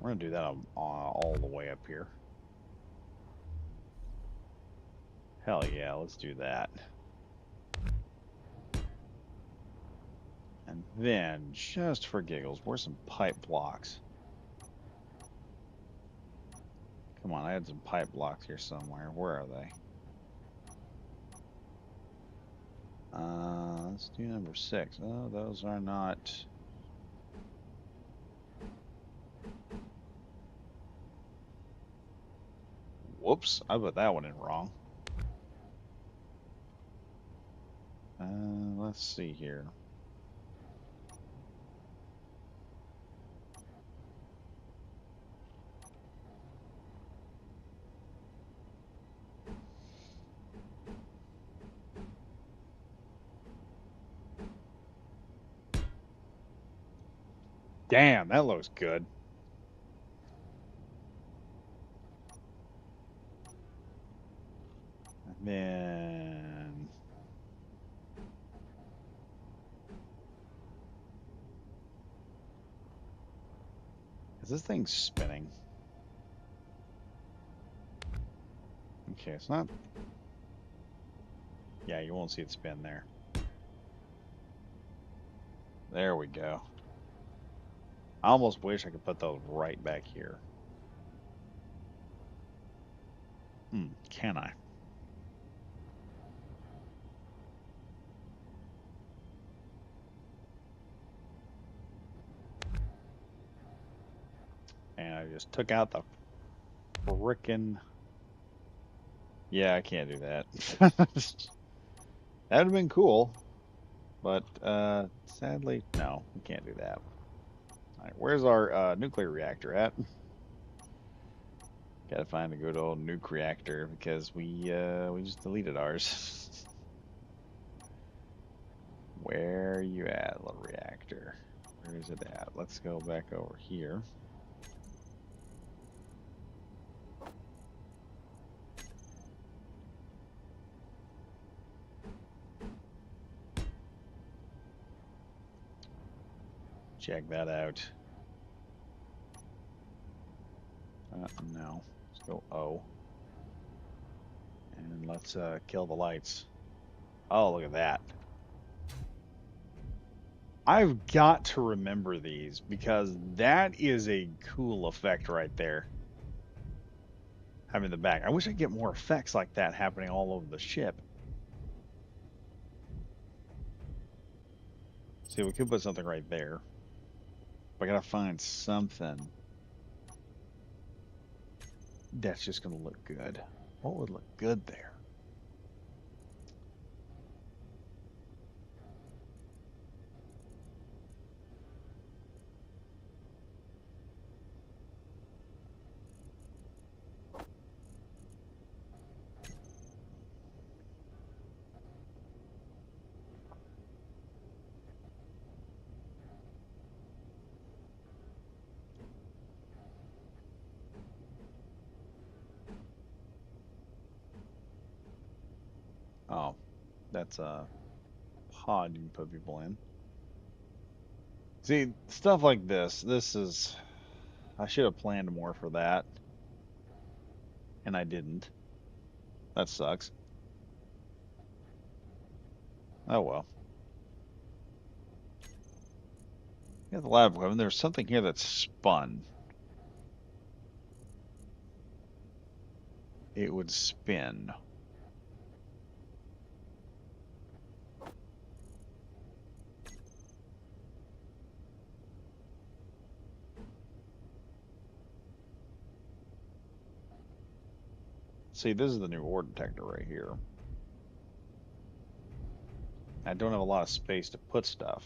Speaker 1: We're gonna do that all the way up here. Hell yeah, let's do that. And then, just for giggles, where's some pipe blocks? Come on, I had some pipe blocks here somewhere. Where are they? Let's do number 6. Oh, those are not. Whoops, I put that one in wrong. Let's see here. Damn, that looks good. And then... Is this thing spinning? Okay, it's not... Yeah, you won't see it spin there. There we go. I almost wish I could put those right back here. Can I? And I just took out the frickin'... Yeah, I can't do that. That would have been cool. But, sadly, no, we can't do that. All right, where's our nuclear reactor at? Gotta find a good old nuke reactor because we just deleted ours. Where are you at, little reactor? Where is it at? Let's go back over here. Check that out. No. Let's go O. And let's kill the lights. Oh, look at that. I've got to remember these because that is a cool effect right there. Having the back. I wish I could get more effects like that happening all over the ship. See, we could put something right there. But I gotta find something that's just gonna look good. What would look good there? That's a pod you can put people in. See, stuff like this. This is. I should have planned more for that, and I didn't. That sucks. Oh well. Yeah, the lab equipment. There's something here that's spun. It would spin. See, this is the new ore detector right here. I don't have a lot of space to put stuff.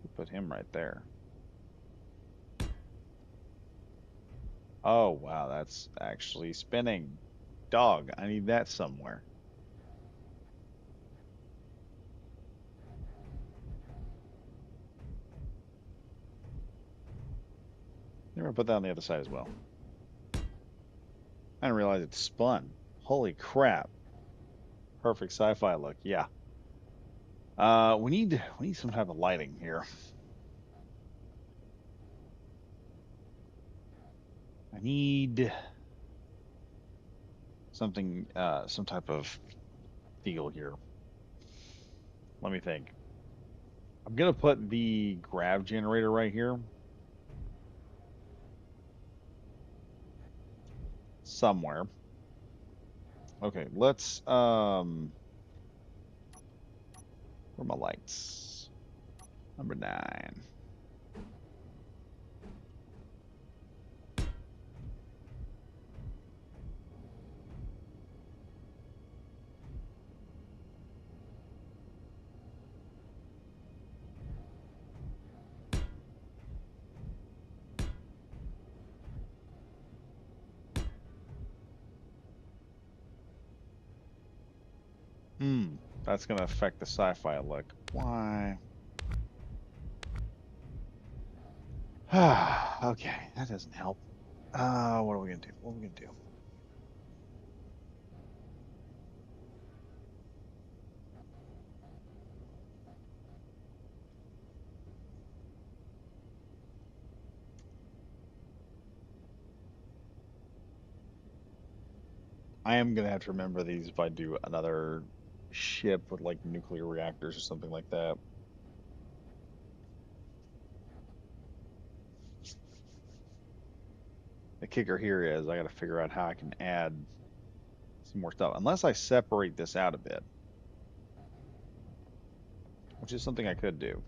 Speaker 1: Could put him right there. Oh, wow, that's actually spinning. Dog, I need that somewhere. Never put that on the other side as well. I didn't realize it spun. Holy crap. Perfect sci-fi look. Yeah. We need some type of lighting here. I need something some type of deal here. Let me think. I'm gonna put the grav generator right here. Somewhere. Okay, let's where are my lights? Number 9. Hmm, that's gonna affect the sci-fi look. Why? Okay, that doesn't help. What are we gonna do? What are we gonna do? I am gonna have to remember these if I do another ship with like nuclear reactors or something like that. The kicker here is I gotta figure out how I can add some more stuff. Unless I separate this out a bit, which is something I could do.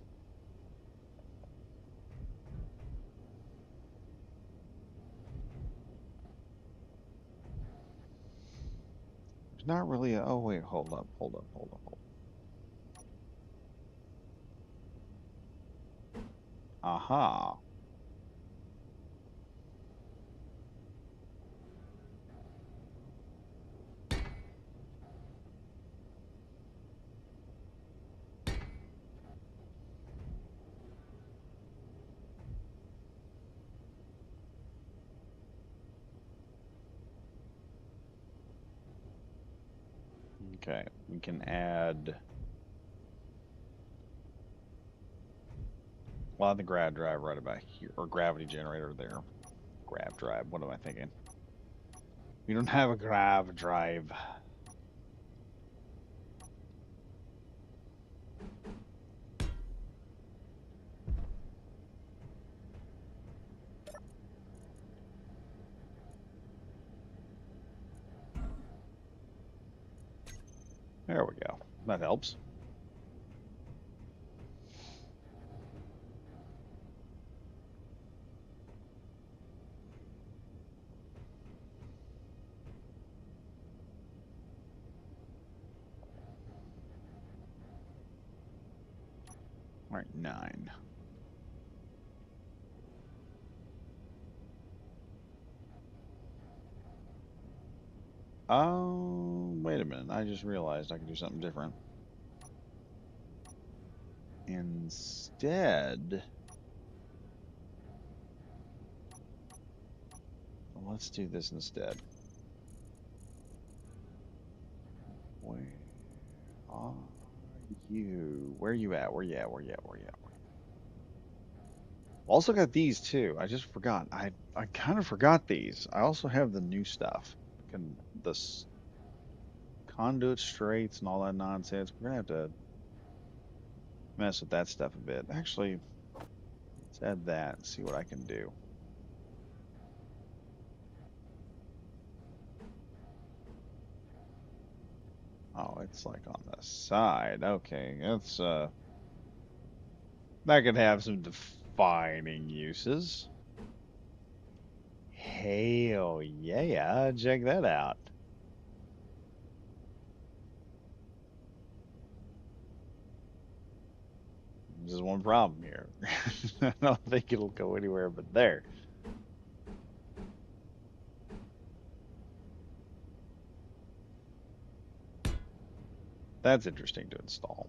Speaker 1: There's not really a, oh wait, hold up, hold up, hold up, hold up. Aha. Okay, we can add well the grav drive right about here, or gravity generator there. Grav drive, what am I thinking? We don't have a grav drive. There we go. That helps. All right, 9. Oh, wait a minute. I just realized I could do something different. Instead, let's do this instead. Where are you? Where you at? Where you at? Where you at? Where you at? Also got these too. I just forgot. I kind of forgot these. I also have the new stuff. Can this conduit straights and all that nonsense. We're gonna have to mess with that stuff a bit. Actually, let's add that and see what I can do. Oh, it's like on the side. Okay, that's that could have some defining uses. Hell yeah, check that out. There's one problem here. I don't think it'll go anywhere but there. That's interesting to install.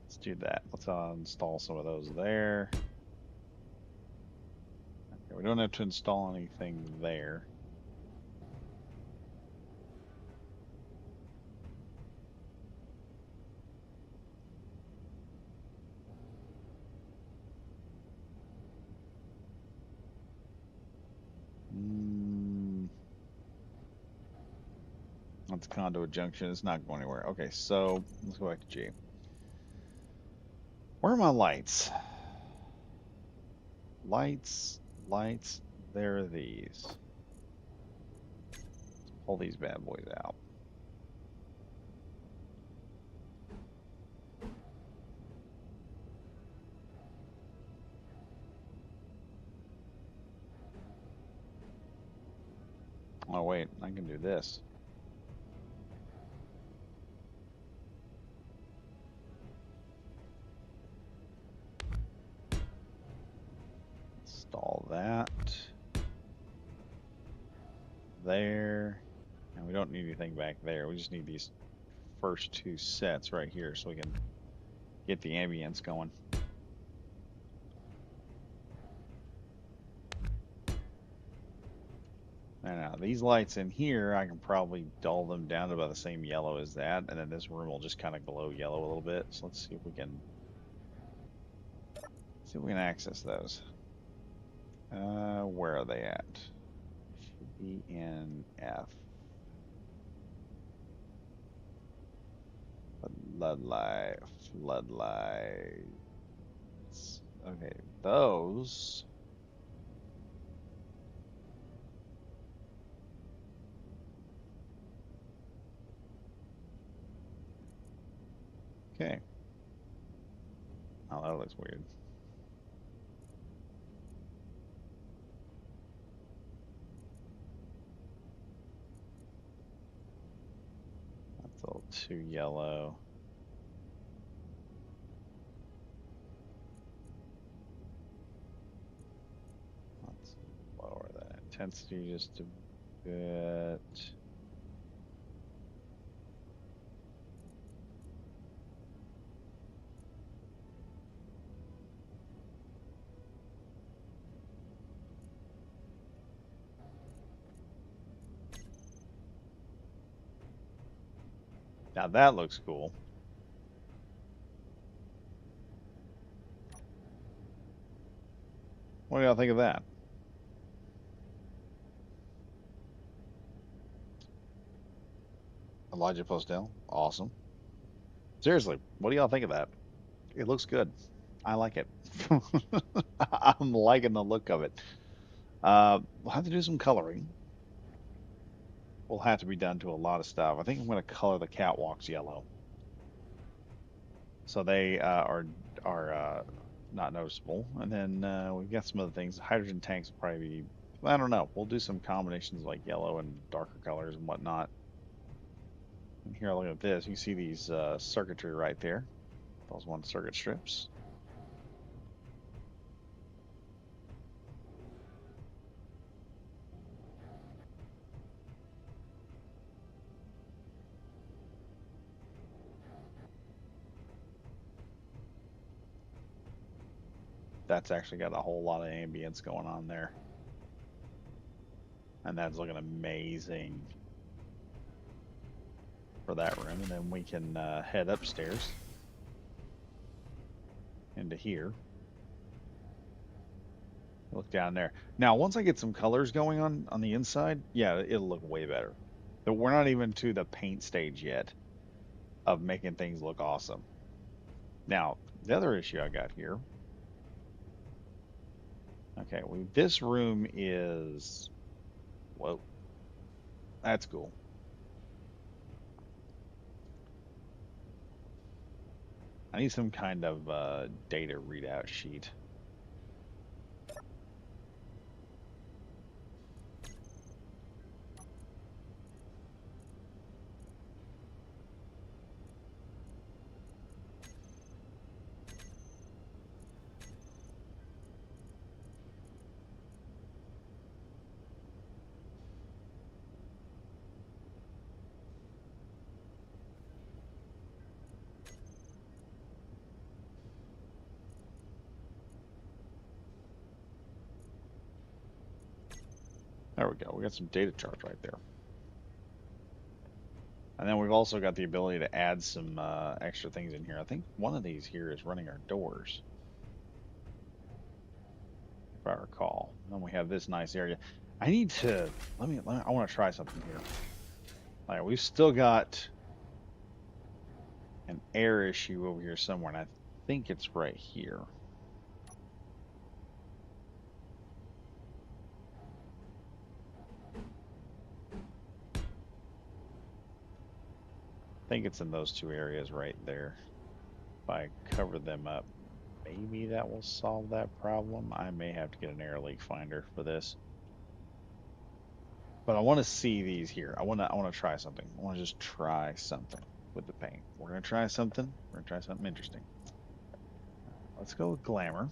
Speaker 1: Let's do that. Let's install some of those there. Okay, we don't have to install anything there. That's conduit junction. It's not going anywhere. Okay, so let's go back to G. Where are my lights? Lights, lights. There are these. Let's pull these bad boys out. Oh wait, I can do this. Install that. There. And we don't need anything back there. We just need these first two sets right here so we can get the ambience going. And now these lights in here, I can probably dull them down to about the same yellow as that, and then this room will just kind of glow yellow a little bit. So let's see if we can access those. Where are they at? Should be in F. Floodlight, floodlights. Okay, those. Okay. Oh, that looks weird. That's a little too yellow. Let's lower that intensity just a bit. Now that looks cool. What do y'all think of that? Elijah Postel, awesome. Seriously, what do y'all think of that? It looks good. I like it. I'm liking the look of it. We'll have to do some coloring. Will have to be done to a lot of stuff. I think I'm going to color the catwalks yellow, so they are not noticeable. And then we've got some other things. Hydrogen tanks will probably be. I don't know. We'll do some combinations like yellow and darker colors and whatnot. And here, look at this. You see these circuitry right there. Those one circuit strips. That's actually got a whole lot of ambience going on there. And that's looking amazing for that room. And then we can head upstairs into here. Look down there. Now, once I get some colors going on the inside, yeah, it'll look way better. But we're not even to the paint stage yet of making things look awesome. Now, the other issue I got here. Okay, this room is, whoa, that's cool. I need some kind of data readout sheet. There we go. We got some data charts right there. And then we've also got the ability to add some extra things in here. I think one of these here is running our doors, if I recall. And then we have this nice area. I need to, I want to try something here. Like, we've still got an air issue over here somewhere, and I think it's right here. I think it's in those two areas right there. If I cover them up, maybe that will solve that problem. I may have to get an air leak finder for this. But I want to see these here. I want to try something. I want to just try something with the paint. We're going to try something. We're going to try something interesting. Let's go with glamour.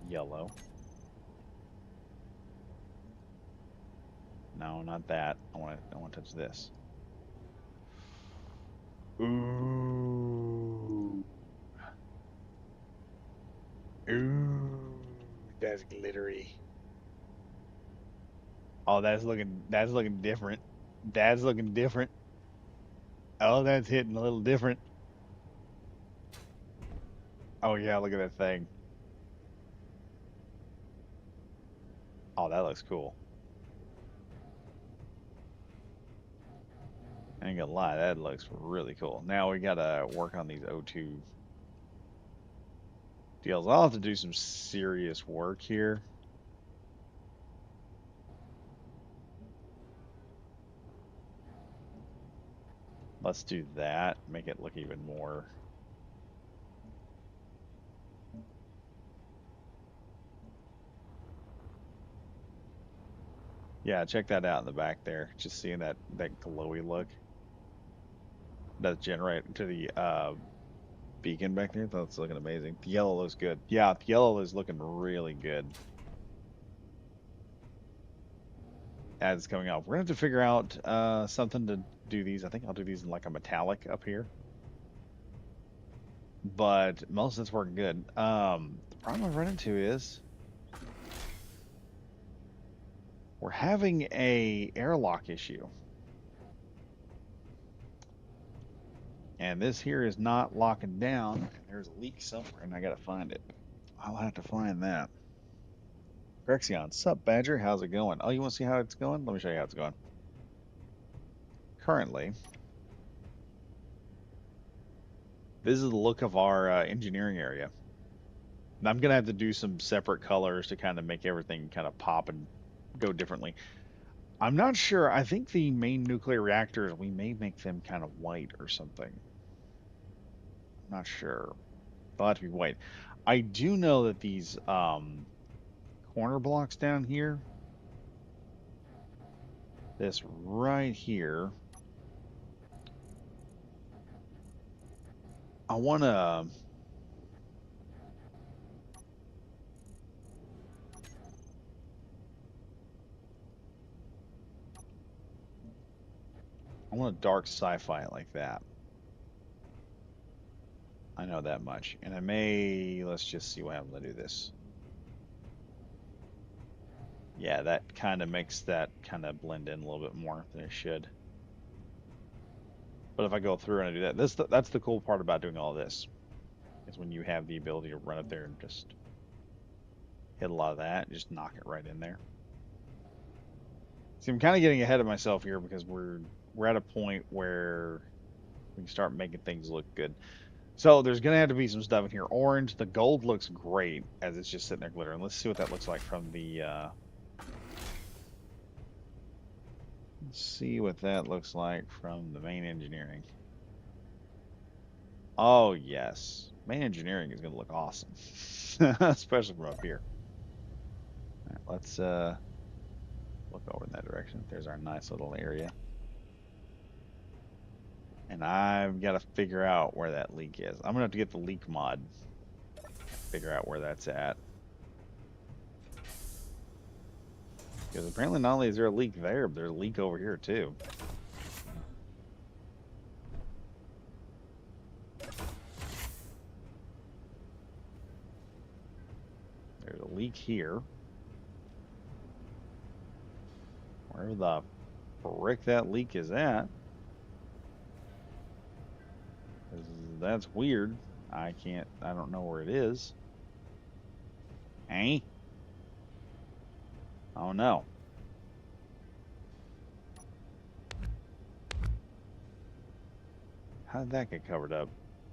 Speaker 1: Yellow. No, not that. I want to touch this. Ooh. Ooh. That's glittery. Oh, that's looking different. That's looking different. Oh, that's hitting a little different. Oh yeah, look at that thing. Oh, that looks cool. I ain't gonna lie, that looks really cool. Now we gotta work on these O2 deals. I'll have to do some serious work here. Let's do that. Make it look even more. Yeah, check that out in the back there. Just seeing that glowy look that generate to the beacon back there. That's looking amazing. The yellow looks good. Yeah, the yellow is looking really good as it's coming up. We're gonna have to figure out something to do these. I think I'll do these in like a metallic up here. But most of it's working good. The problem I run into is we're having a airlock issue. And this here is not locking down. And there's a leak somewhere, and I gotta find it. I'll have to find that. Grexion, sup, Badger? How's it going? Oh, you want to see how it's going? Let me show you how it's going. Currently, this is the look of our engineering area. And I'm gonna have to do some separate colors to kind of make everything kind of pop and go differently. I'm not sure. I think the main nuclear reactors, we may make them kind of white or something. I'm not sure. They'll have to be white. I do know that these corner blocks down here, this right here, I wanna dark sci-fi like that. I know that much. And I may, let's just see what happens when I do this. Yeah, that kind of makes that kind of blend in a little bit more than it should. But if I go through and I do that, that's the cool part about doing all this, is when you have the ability to run up there and just hit a lot of that, just knock it right in there. See, I'm kind of getting ahead of myself here because we're at a point where we can start making things look good. So there's gonna have to be some stuff in here. Orange, the gold looks great as it's just sitting there glittering. Let's see what that looks like from the let's see what that looks like from the main engineering. Oh yes. Main engineering is gonna look awesome. Especially from up here. All right, let's look over in that direction. There's our nice little area. And I've got to figure out where that leak is. I'm gonna have to get the leak mod, figure out where that's at. Because apparently not only is there a leak there, but there's a leak over here too. There's a leak here. Where the frick that leak is at? That's weird. I don't know where it is. Eh? Oh no. How did that get covered up?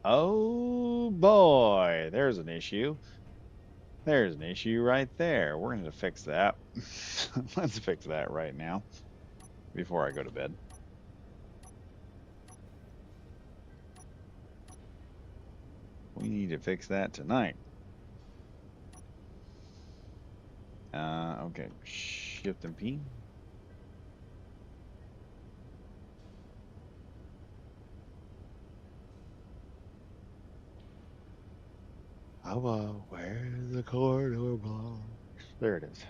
Speaker 1: Oh boy, there's an issue. There's an issue right there. We're going to fix that. Let's fix that right now before I go to bed. We need to fix that tonight. Okay. Shift and P. Oh, where's the corridor blocks? There it is.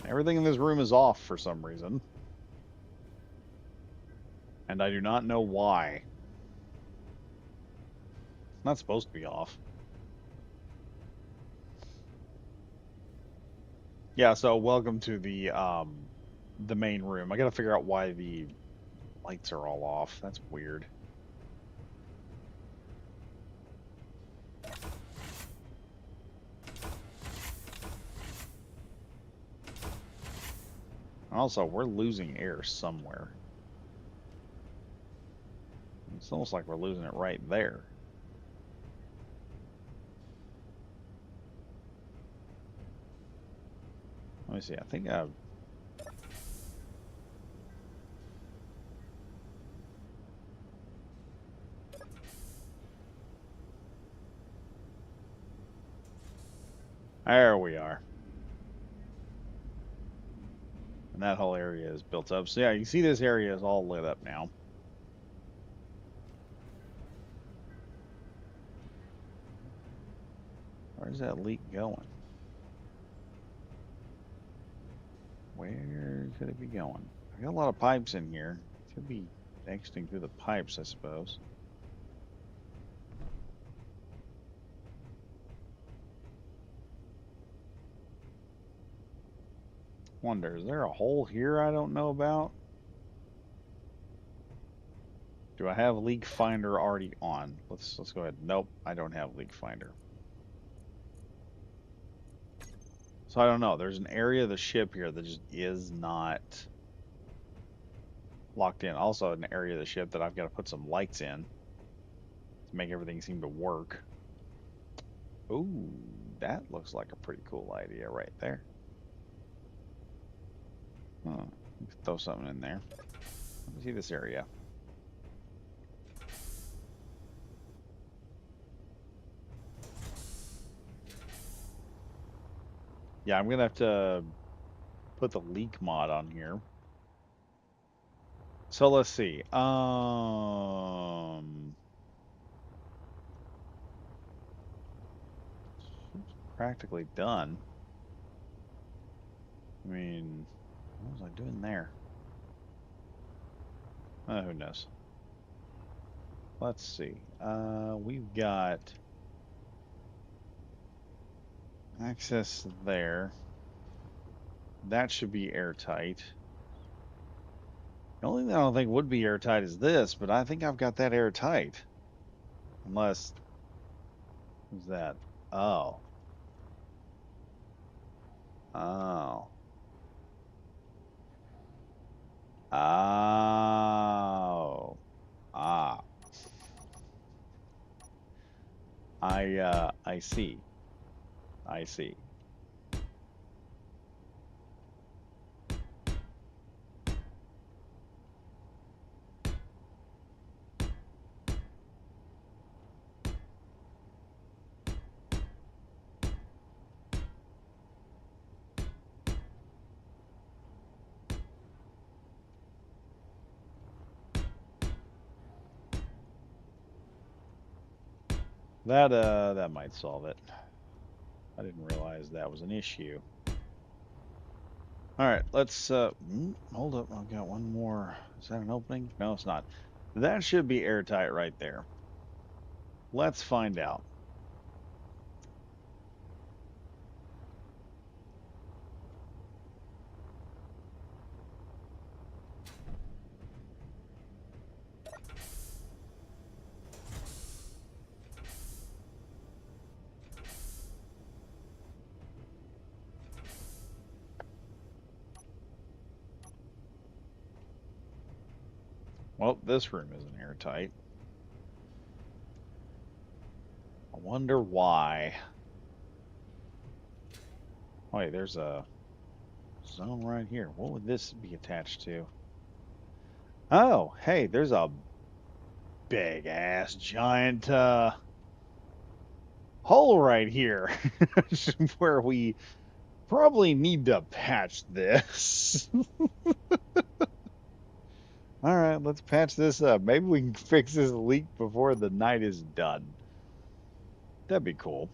Speaker 1: Everything in this room is off for some reason. And I do not know why. It's not supposed to be off. Yeah, so welcome to the main room. I gotta figure out why the lights are all off. That's weird. Also, we're losing air somewhere. It's almost like we're losing it right there. Let me see. I think I've... There we are. And that whole area is built up. So yeah, you see this area is all lit up now. Where's that leak going? Where could it be going? I got a lot of pipes in here. It could be exiting through the pipes, I suppose. Wonder, is there a hole here I don't know about? Do I have leak finder already on? Let's go ahead. Nope, I don't have leak finder. So I don't know. There's an area of the ship here that just is not locked in. Also an area of the ship that I've got to put some lights in to make everything seem to work. Ooh, that looks like a pretty cool idea right there. Huh. Throw something in there. Let me see this area. Yeah, I'm gonna have to put the leak mod on here. So let's see. Practically done. I mean, what was I doing there? Who knows? Let's see. We've got access there. That should be airtight. The only thing I don't think would be airtight is this, but I think I've got that airtight. Unless, who's that? Oh. Oh. Oh. Ah. I see. I see. That might solve it. I didn't realize that was an issue. All right, let's hold up. I've got one more. Is that an opening? No, it's not. That should be airtight right there. Let's find out. Well, this room isn't airtight. I wonder why. Oh, wait, there's a zone right here. What would this be attached to? Oh, hey, there's a big ass giant hole right here where we probably need to patch this. All right, let's patch this up. Maybe we can fix this leak before the night is done. That'd be cool.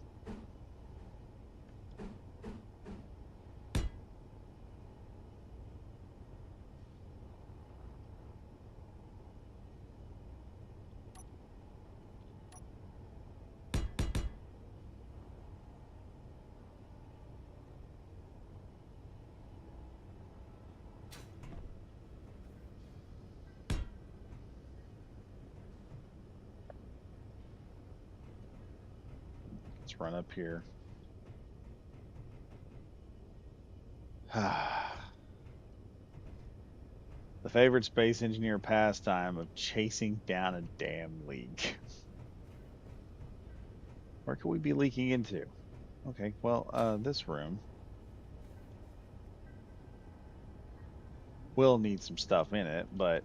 Speaker 1: Let's run up here. The favorite space engineer pastime of chasing down a damn leak. Where could we be leaking into? Okay, well, this room will need some stuff in it, but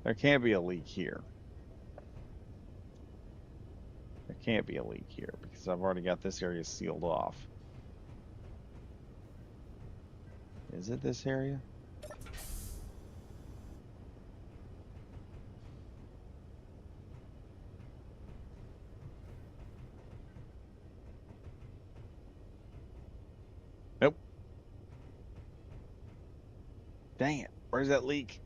Speaker 1: there can't be a leak here. There can't be a leak here because I've already got this area sealed off. Is it this area? Nope. Dang it. Where's that leak?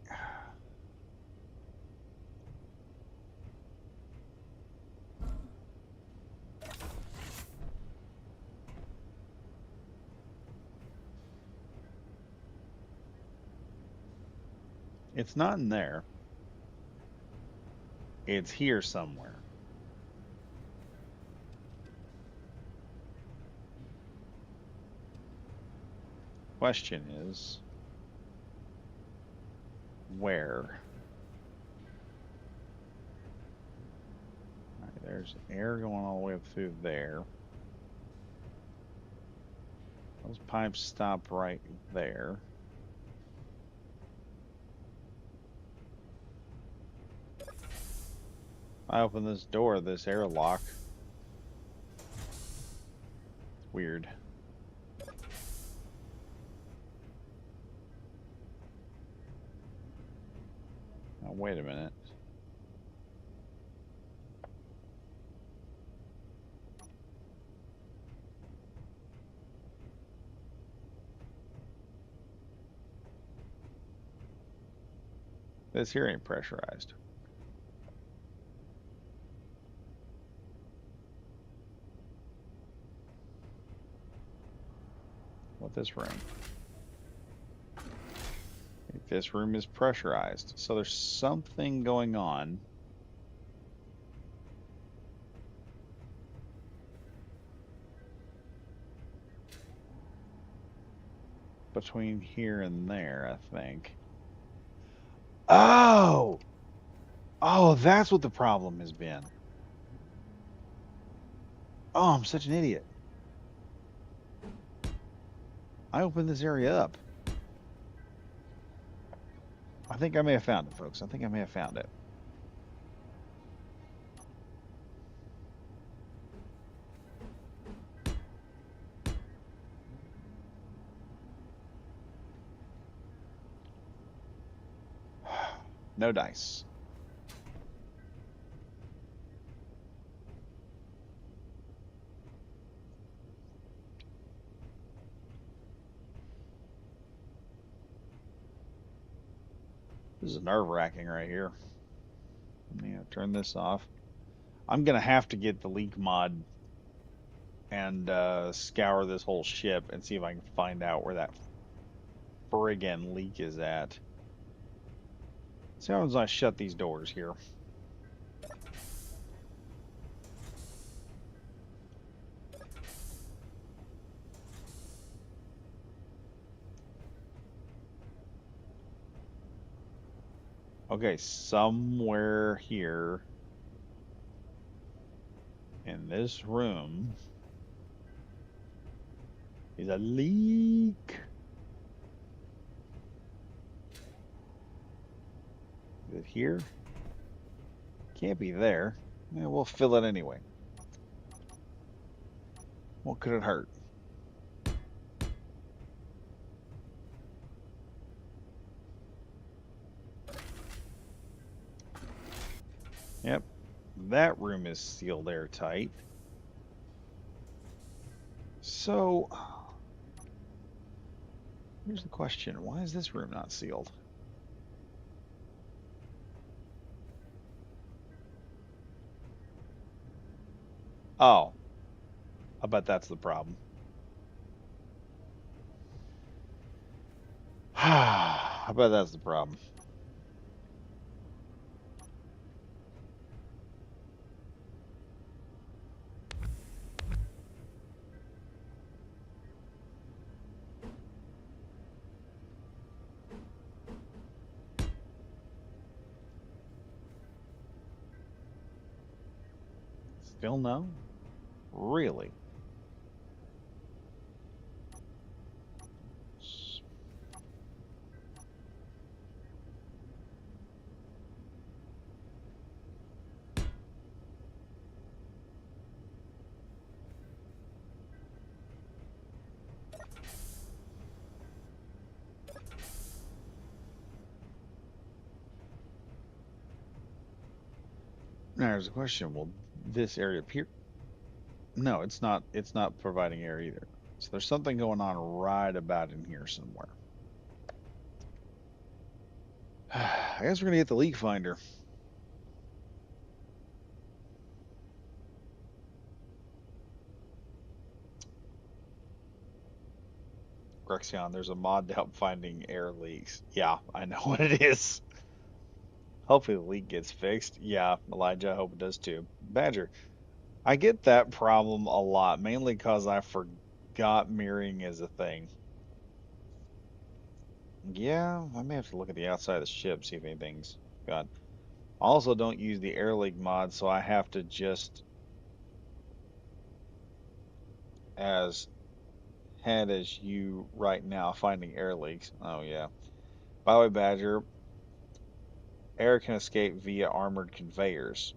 Speaker 1: It's not in there. It's here somewhere. Question is, where? All right, there's air going all the way up through there. Those pipes stop right there. I open this door, this airlock. Weird. Now, wait a minute. This here ain't pressurized. What this room? This room is pressurized. So there's something going on. Between here and there, I think. Oh! Oh, that's what the problem has been. Oh, I'm such an idiot. I opened this area up. I think I may have found it, folks. I think I may have found it. No dice. This is nerve-wracking right here. Yeah, turn this off. I'm gonna have to get the leak mod and scour this whole ship and see if I can find out where that friggin' leak is at. See how I shut these doors here. Okay, somewhere here in this room is a leak. Is it here? Can't be there. Yeah, we'll fill it anyway. What could it hurt? Yep, that room is sealed airtight. So, here's the question. Why is this room not sealed? Oh, I bet that's the problem. I bet that's the problem. Still no? Really? Now there's a question. Will this area appear? No, it's not. It's not providing air either. So there's something going on right about in here somewhere. I guess we're gonna get the leak finder. Grexion, there's a mod to help finding air leaks. Yeah, I know what it is. Hopefully the leak gets fixed. Yeah, Elijah, I hope it does too. Badger, I get that problem a lot, mainly because I forgot mirroring is a thing. Yeah, I may have to look at the outside of the ship, see if anything's got. Also, don't use the air leak mod, so I have to just as head as you right now finding air leaks. Oh yeah. By the way, Badger, air can escape via armored conveyors.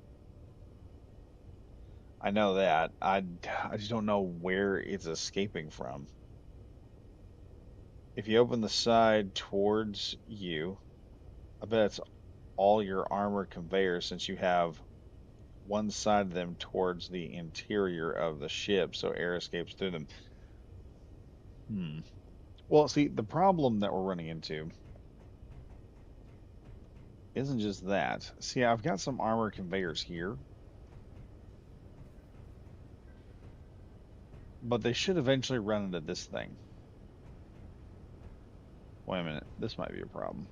Speaker 1: I know that. I just don't know where it's escaping from. If you open the side towards you, I bet it's all your armor conveyors since you have one side of them towards the interior of the ship, so air escapes through them. Hmm. Well, see, the problem that we're running into isn't just that. See, I've got some armor conveyors here, but they should eventually run into this thing. Wait a minute, this might be a problem.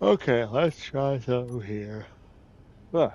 Speaker 1: Okay, let's try something here. Ugh.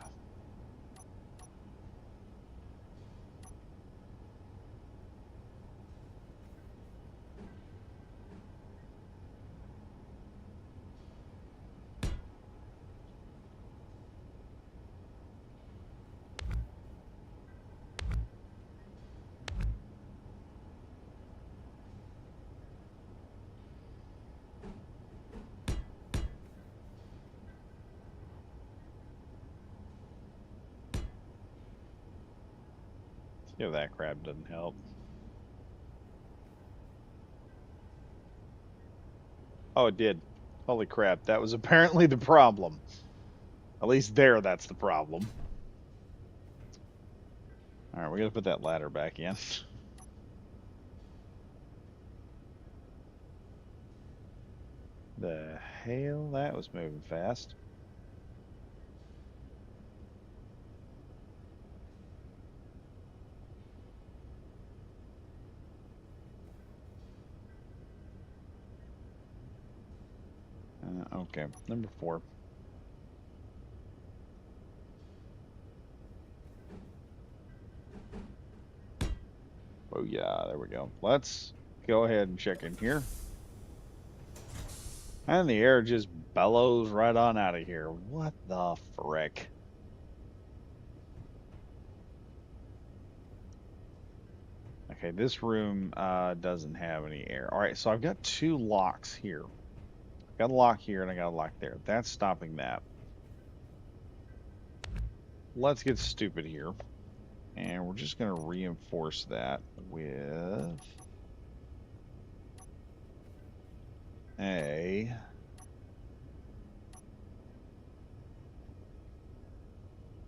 Speaker 1: See if that crap doesn't help. Oh, it did. Holy crap, that was apparently the problem. At least there, that's the problem. All right, we gotta put that ladder back in. The hell? That was moving fast. Okay, number 4. Oh yeah, there we go. Let's go ahead and check in here. And the air just bellows right on out of here. What the frick? Okay, this room doesn't have any air. All right, so I've got 2 locks here. Got a lock here and I got a lock there. That's stopping that. Let's get stupid here. And we're just going to reinforce that with a...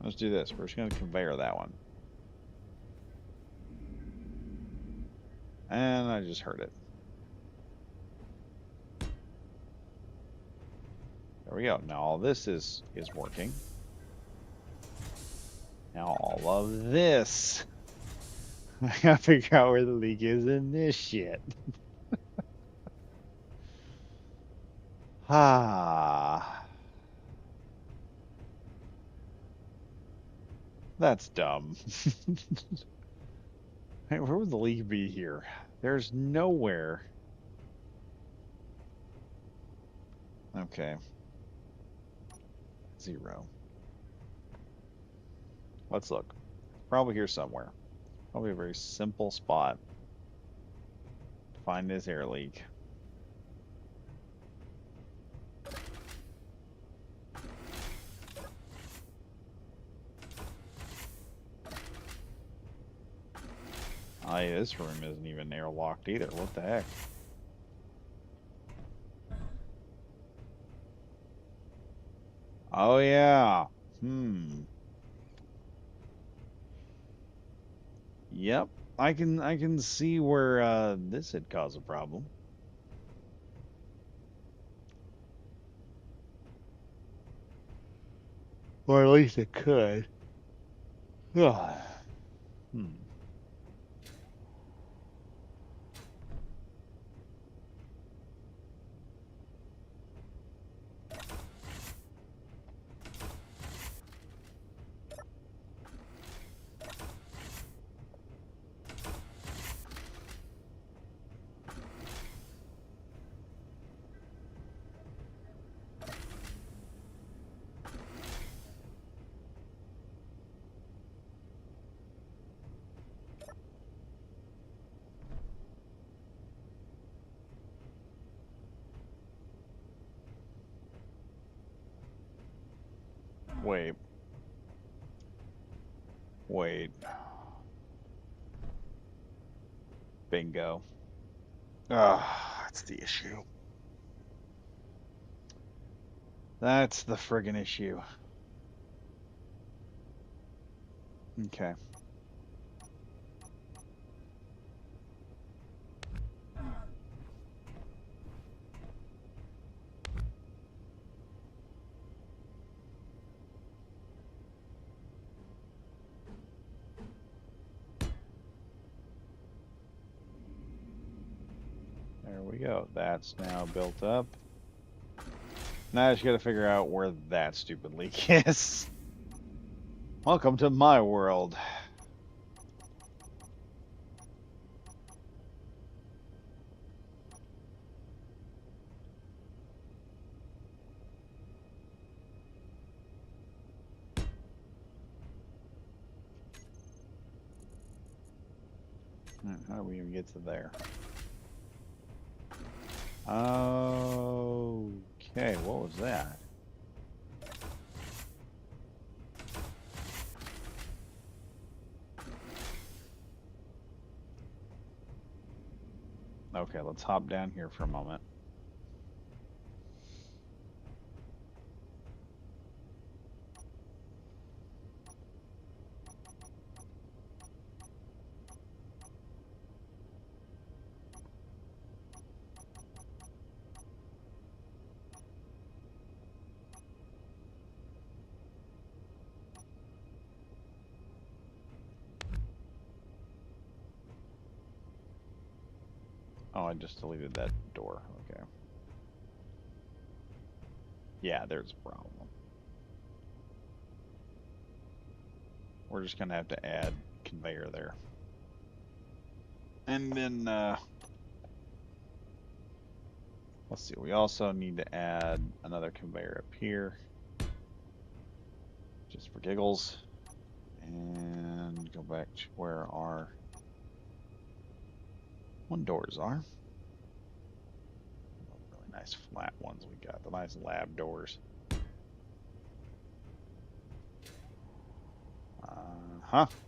Speaker 1: Let's do this. We're just going to conveyor that one. And I just heard it. There we go. Now all this is working. Now all of this. I gotta figure out where the leak is in this shit. Ah. That's dumb. Hey, where would the leak be here? There's nowhere. Okay. 0. Let's look. Probably here somewhere. Probably a very simple spot to find this air leak. Oh, yeah, this room isn't even airlocked either. What the heck? Oh yeah. Yep. I can see where this had caused a problem. Or at least it could. Ugh. Hmm. Wait. Wait. Bingo. Ah, that's the issue. That's the friggin' issue. Okay. There we go. That's now built up. Now I just gotta figure out where that stupid leak is. Welcome to my world. How do we even get to there? Okay, what was that? Okay, let's hop down here for a moment. Oh, I just deleted that door. Okay. Yeah, there's a problem. We're just gonna have to add conveyor there. And then, let's see, we also need to add another conveyor up here. Just for giggles. And go back to where our doors are. Really nice flat ones we got, the nice lab doors.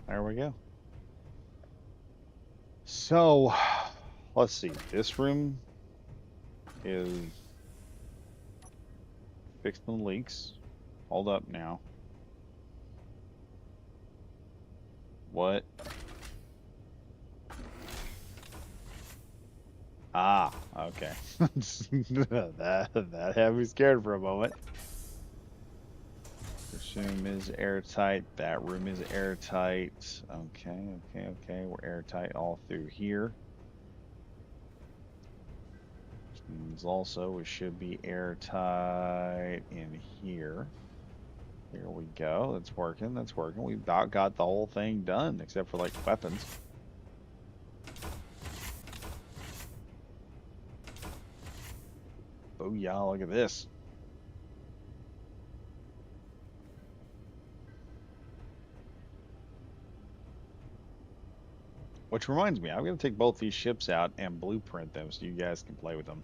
Speaker 1: There we go. So, let's see. This room is fixing the leaks. Hold up now. What? Ah, okay. that had me scared for a moment. Presume is airtight. That room is airtight. Okay. We're airtight all through here. Which means also we should be airtight in here. Here we go. That's working. We've about got the whole thing done, except for like weapons. Oh yeah, look at this. Which reminds me, I'm gonna take both these ships out and blueprint them so you guys can play with them.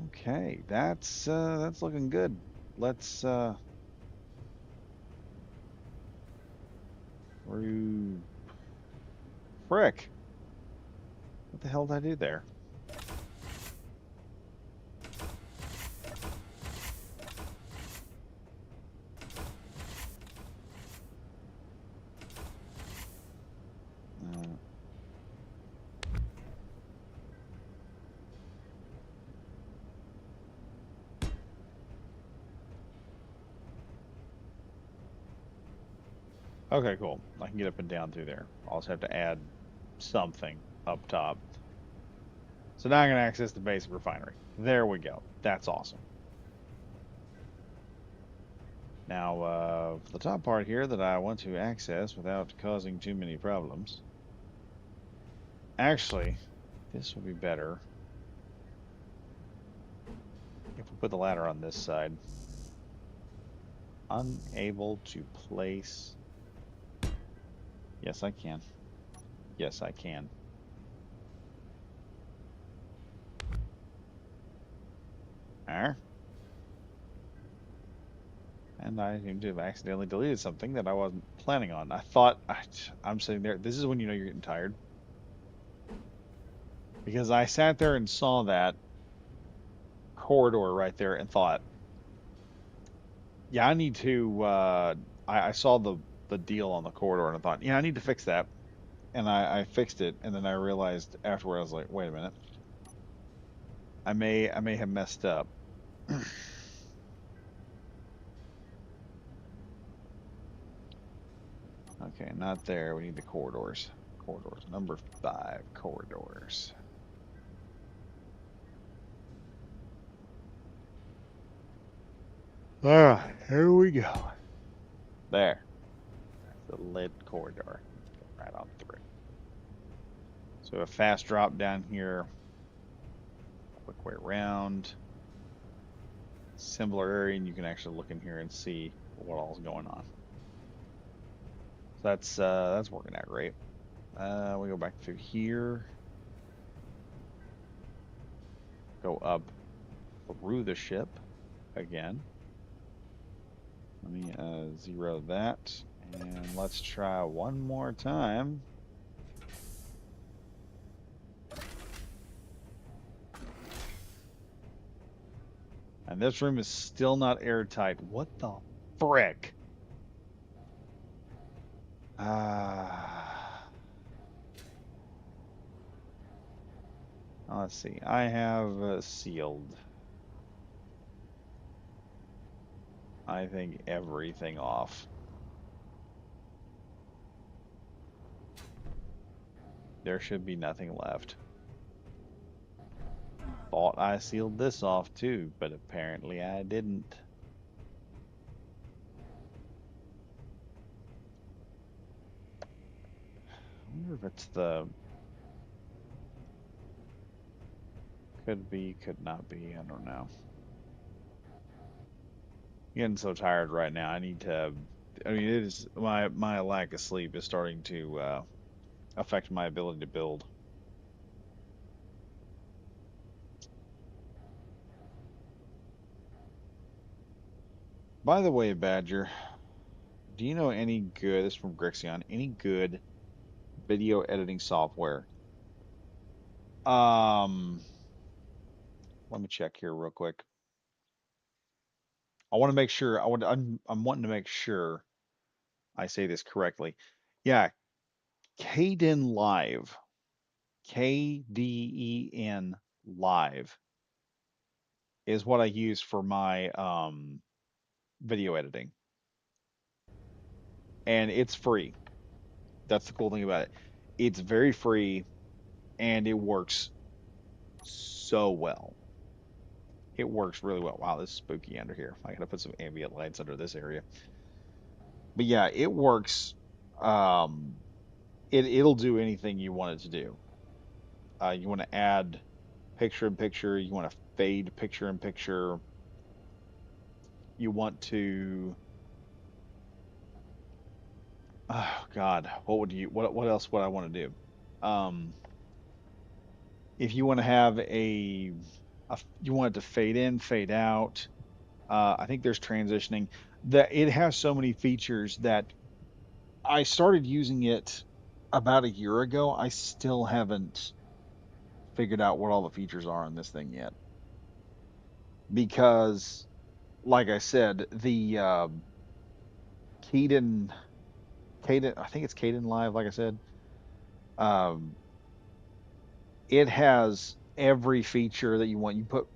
Speaker 1: Okay, that's looking good. Let's frick. What the hell did I do there? Okay, cool. I can get up and down through there. I'll also have to add something up top. So now I can access the basic refinery. There we go. That's awesome. Now, for the top part here that I want to access without causing too many problems. Actually, this will be better if we put the ladder on this side. Unable to place. Yes, I can. Yes, I can. There. And I seem to have accidentally deleted something that I wasn't planning on. I thought I'm sitting there. This is when you know you're getting tired. Because I sat there and saw that corridor right there and thought, yeah, I need to I saw the deal on the corridor and I thought, yeah, I need to fix that. And I fixed it, and then I realized afterward I was like, wait a minute. I may have messed up. Okay, not there. We need the corridors. Corridors. Number 5, corridors. All right, here we go. There. That's the lit corridor. Go right on through. So a fast drop down here. Quick way around. Similar area, and you can actually look in here and see what all's going on. So that's working out great. We go back through here. Go up through the ship again. Let me zero that, and let's try one more time. And this room is still not airtight. What the frick? Let's see. I have sealed, I think, everything off. There should be nothing left. Thought I sealed this off too, but apparently I didn't. I wonder if it's the... Could be, could not be, I don't know. Getting so tired right now. I need to... I mean, it is... My lack of sleep is starting to affect my ability to build. By the way, Badger, do you know any good... This is from Grixion. Any good video editing software? Um... Let me check here real quick. I want to make sure. I'm wanting to make sure I say this correctly. Yeah, Kdenlive, KDEN Live is what I use for my video editing, and it's free. That's the cool thing about it. It's very free, and it works so well. It works really well. Wow, this is spooky under here. I gotta put some ambient lights under this area. But yeah, it works. Um, it'll do anything you want it to do. You want to add picture in picture. You want to fade picture in picture. You want to, oh God, what else would I want to do? If you want to have you want it to fade in, fade out. I think there's transitioning. That it has so many features that I started using it about a year ago. I still haven't figured out what all the features are on this thing yet because, like I said, the Kden, I think it's Kdenlive, like I said. Um, it has every feature that you want. You put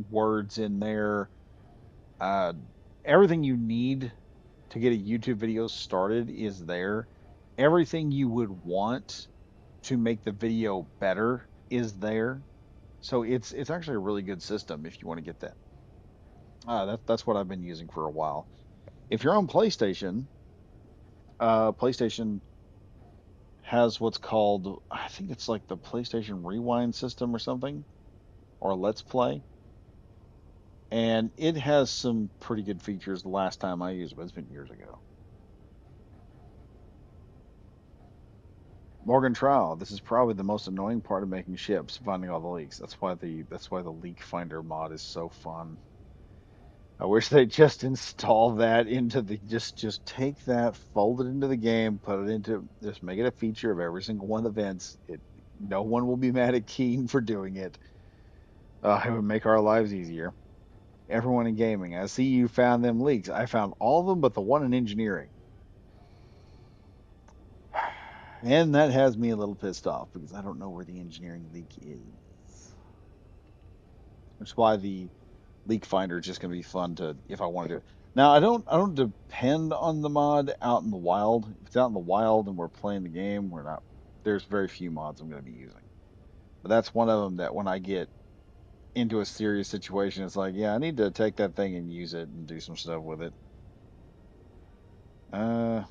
Speaker 1: words in there, uh, everything you need to get a YouTube video started is there. Everything you would want to make the video better is there. So it's actually a really good system if you want to get that. That's what I've been using for a while. If you're on PlayStation, PlayStation has what's called, I think it's like the PlayStation Rewind system or something, or Let's Play. And it has some pretty good features the last time I used it, but it's been years ago. Morgan Trial, this is probably the most annoying part of making ships, finding all the leaks. That's why the leak finder mod is so fun. I wish they just install that into the just take that, fold it into the game, put it into just make it a feature of every single one of the events. No one will be mad at Keen for doing it. It would make our lives easier. Everyone in gaming. I see you found them leaks. I found all of them but the one in engineering. And that has me a little pissed off because I don't know where the engineering leak is. Which is why the leak finder is just going to be fun to if I want to do it. Now I don't depend on the mod out in the wild. If it's out in the wild and we're playing the game, we're not. There's very few mods I'm going to be using. But that's one of them that when I get into a serious situation, it's like, yeah, I need to take that thing and use it and do some stuff with it. Uh,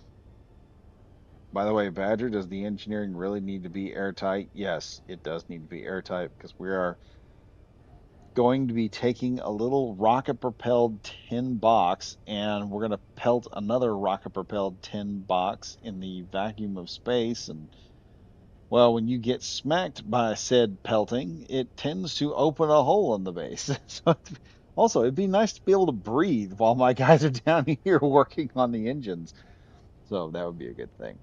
Speaker 1: by the way, Badger, does the engineering really need to be airtight? Yes, it does need to be airtight because we are going to be taking a little rocket propelled tin box and we're going to pelt another rocket propelled tin box in the vacuum of space. And well, when you get smacked by said pelting, it tends to open a hole in the base. So also, it'd be nice to be able to breathe while my guys are down here working on the engines. So that would be a good thing.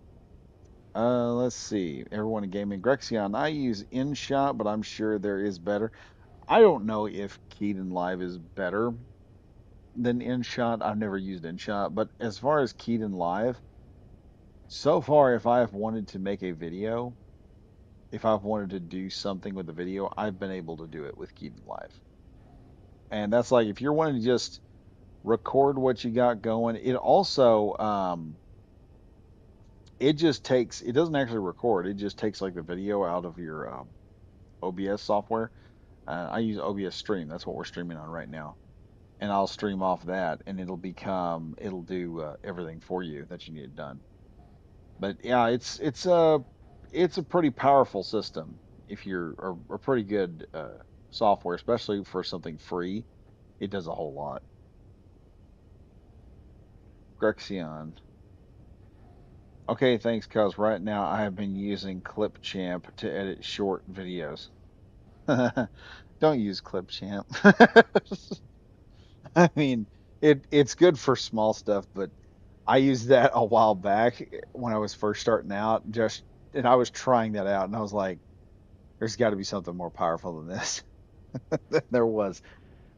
Speaker 1: Let's see. Everyone in gaming, Grexion. I use InShot, but I'm sure there is better. I don't know if Keyed Live is better than InShot. I've never used InShot, but as far as Keyed Live, so far, if I have wanted to make a video, if I've wanted to do something with the video, I've been able to do it with Keyed Live. And that's like if you're wanting to just record what you got going, it also it just takes it doesn't actually record. It just takes like the video out of your OBS software. I use OBS Stream. That's what we're streaming on right now. And I'll stream off that, and it'll do everything for you that you need done. But yeah, it's a pretty powerful system if you're a pretty good software, especially for something free. It does a whole lot. Grexion. Okay, thanks, cuz right now I have been using Clipchamp to edit short videos. Don't use Clipchamp. I mean, it's good for small stuff, but I used that a while back when I was first starting out, just and I was trying that out, and I was like, "There's got to be something more powerful than this." There was,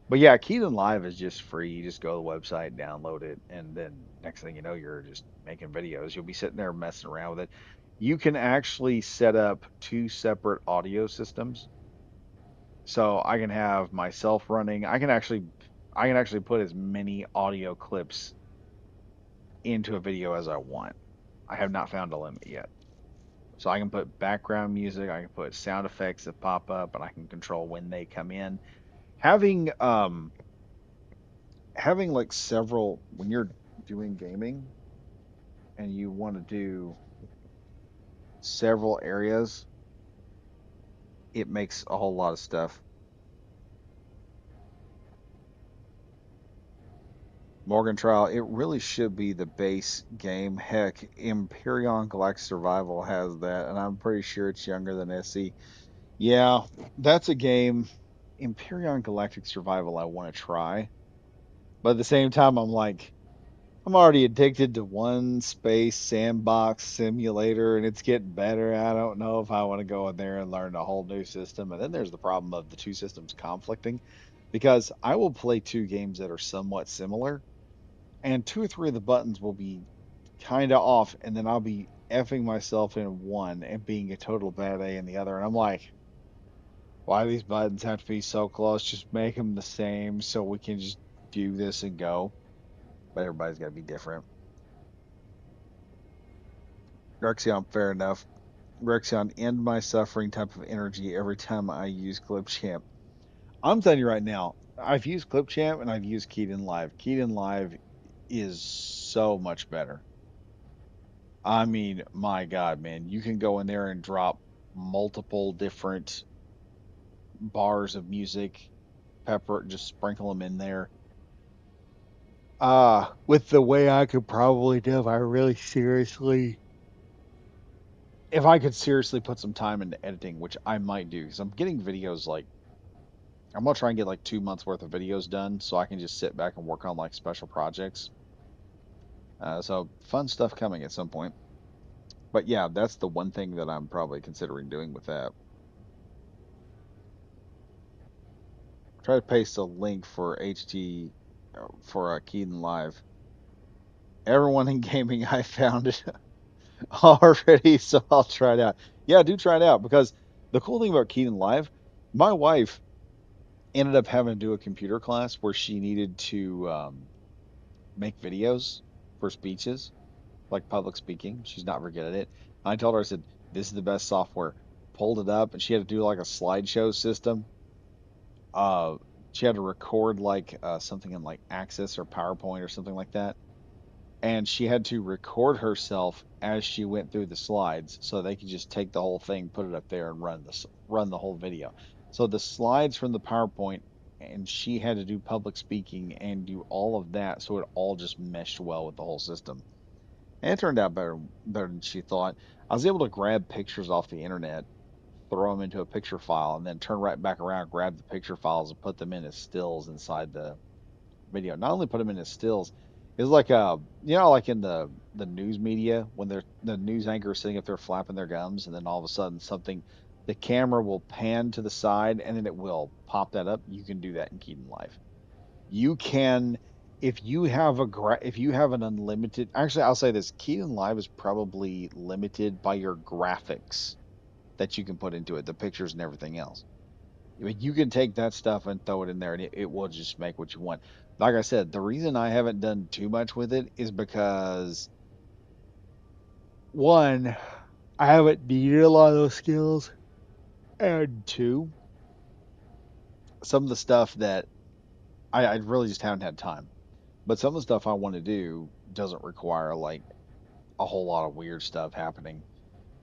Speaker 1: but yeah, Keyden Live is just free. You just go to the website, download it, and then next thing you know, you're just making videos. You'll be sitting there messing around with it. You can actually set up two separate audio systems, so I can have myself running. I can actually put as many audio clips into a video as I want. I have not found a limit yet. So I can put background music, I can put sound effects that pop up, and I can control when they come in. Having having like several when you're doing gaming and you want to do several areas, it makes a whole lot of stuff. Morgan Trial, it really should be the base game. Heck, Empyrean Galactic Survival has that, and I'm pretty sure it's younger than SE. Yeah, that's a game. Empyrean Galactic Survival I want to try. But at the same time, I'm like, I'm already addicted to one space sandbox simulator and it's getting better. I don't know if I want to go in there and learn a whole new system. And then there's the problem of the two systems conflicting because I will play two games that are somewhat similar and two or three of the buttons will be kind of off and then I'll be effing myself in one and being a total bad A in the other. And I'm like, why do these buttons have to be so close? Just make them the same so we can just do this and go. But everybody's got to be different. Rexion, fair enough. Rexion, end my suffering type of energy every time I use Clipchamp. I'm telling you right now, I've used Clipchamp and I've used Keaton Live. Keaton Live is so much better. I mean, my God, man, you can go in there and drop multiple different bars of music, pepper, just sprinkle them in there. With the way I could probably do if I really seriously, if I could seriously put some time into editing, which I might do, because I'm getting videos like I'm gonna try and get like 2 months worth of videos done so I can just sit back and work on like special projects. So fun stuff coming at some point. But yeah, that's the one thing that I'm probably considering doing with that. Try to paste a link for HT for Keaton Live. Everyone in gaming, I found it already, so I'll try it out. Yeah, do try it out because the cool thing about Keaton Live, my wife ended up having to do a computer class where she needed to make videos for speeches, like public speaking. She's not very good at it. I told her, I said, this is the best software. Pulled it up, and she had to do like a slideshow system. Uh, she had to record like something in like Access or PowerPoint or something like that, and she had to record herself as she went through the slides so they could just take the whole thing, put it up there, and run the whole video. So the slides from the PowerPoint, and she had to do public speaking and do all of that, so it all just meshed well with the whole system. And it turned out better than she thought. I was able to grab pictures off the internet, throw them into a picture file, and then turn right back around, grab the picture files, and put them in as stills inside the video. Not only put them in as stills, it's like like in the news media when the news anchor is sitting up there flapping their gums, and then all of a sudden the camera will pan to the side, and then it will pop that up. You can do that in Keaton Live. You can if you have an unlimited. Actually, I'll say this: Keaton Live is probably limited by your graphics that you can put into it, the pictures and everything else. I mean, you can take that stuff and throw it in there, and it will just make what you want. Like I said, the reason I haven't done too much with it is because one, I haven't needed a lot of those skills, and two, some of the stuff that I really just haven't had time. But some of the stuff I want to do doesn't require like a whole lot of weird stuff happening,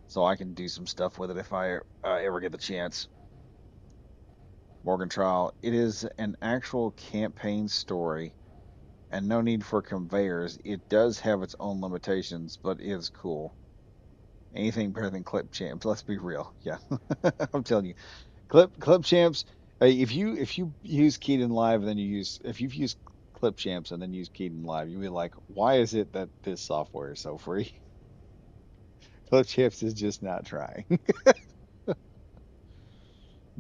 Speaker 1: so I can do some stuff with it if I ever get the chance. Morgan Trial. It is an actual campaign story and no need for conveyors. It does have its own limitations, but is cool. Anything better than Clip Champs. Let's be real. Yeah, I'm telling you, Clip Champs. If you use Keaton Live and then you use if you've used Clip Champs and then use Keaton Live, you'll be like, why is it that this software is so free? Clip Champs is just not trying.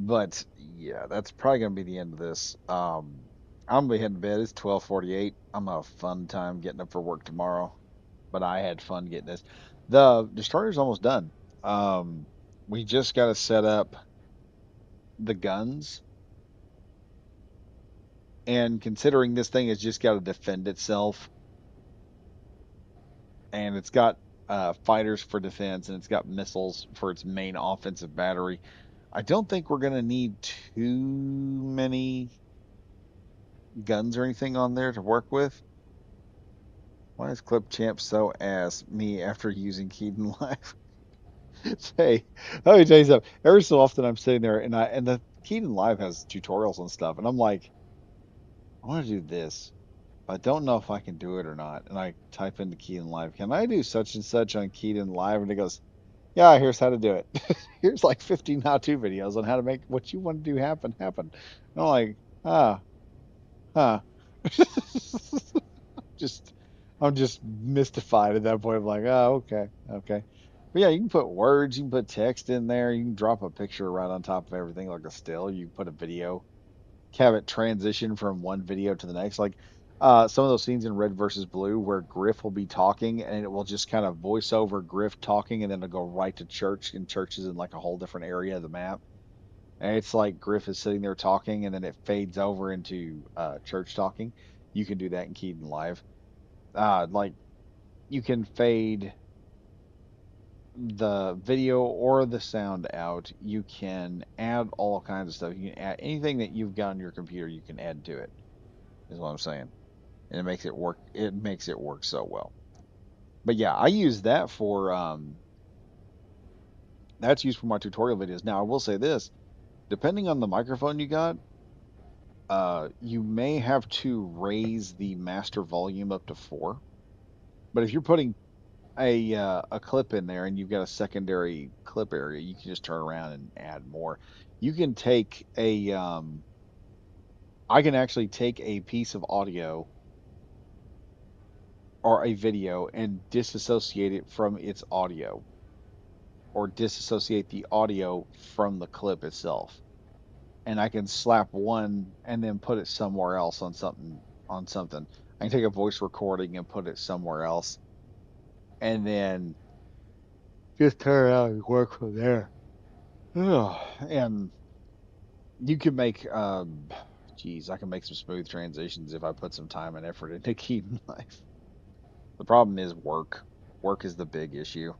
Speaker 1: But yeah, that's probably gonna be the end of this. I'm gonna be heading to bed. It's 12:48. I'm gonna have a fun time getting up for work tomorrow. But I had fun getting this. The destroyer's almost done. Um, we just got to set up the guns, and considering this thing has just got to defend itself, and it's got fighters for defense, and it's got missiles for its main offensive battery. I don't think we're gonna need too many guns or anything on there to work with. Why is Clip Champ so ass me after using Keaton Live? Hey, let me tell you something. Every so often I'm sitting there and the Keaton Live has tutorials and stuff, and I'm like, I want to do this, but I don't know if I can do it or not. And I type into Keaton Live, can I do such and such on Keaton Live? And it goes, yeah, here's how to do it. Here's like 15 how-to videos on how to make what you want to do happen. And I'm like, ah, huh. Just I'm just mystified at that point. I'm like, oh, okay. But yeah, you can put words, you can put text in there, you can drop a picture right on top of everything like a still. You can put a video, have it transition from one video to the next. Like some of those scenes in Red versus Blue where Griff will be talking and it will just kind of voice over Griff talking and then it'll go right to church and church is in like a whole different area of the map. And it's like Griff is sitting there talking and then it fades over into church talking. You can do that in Keaton Live. Like you can fade the video or the sound out. You can add all kinds of stuff. You can add anything that you've got on your computer, you can add to it, is what I'm saying. And it makes it work. It makes it work so well. But yeah, I use that for that's used for my tutorial videos. Now I will say this, depending on the microphone you got, you may have to raise the master volume up to 4. But if you're putting a clip in there and you've got a secondary clip area, you can just turn around and add more. You can take a I can actually take a piece of audio or a video and disassociate it from its audio, or disassociate the audio from the clip itself. And I can slap one and then put it somewhere else on something. I can take a voice recording and put it somewhere else and then just turn it out and work from there. And you can make geez, I can make some smooth transitions if I put some time and effort into Keaton Life. The problem is work. Work is the big issue.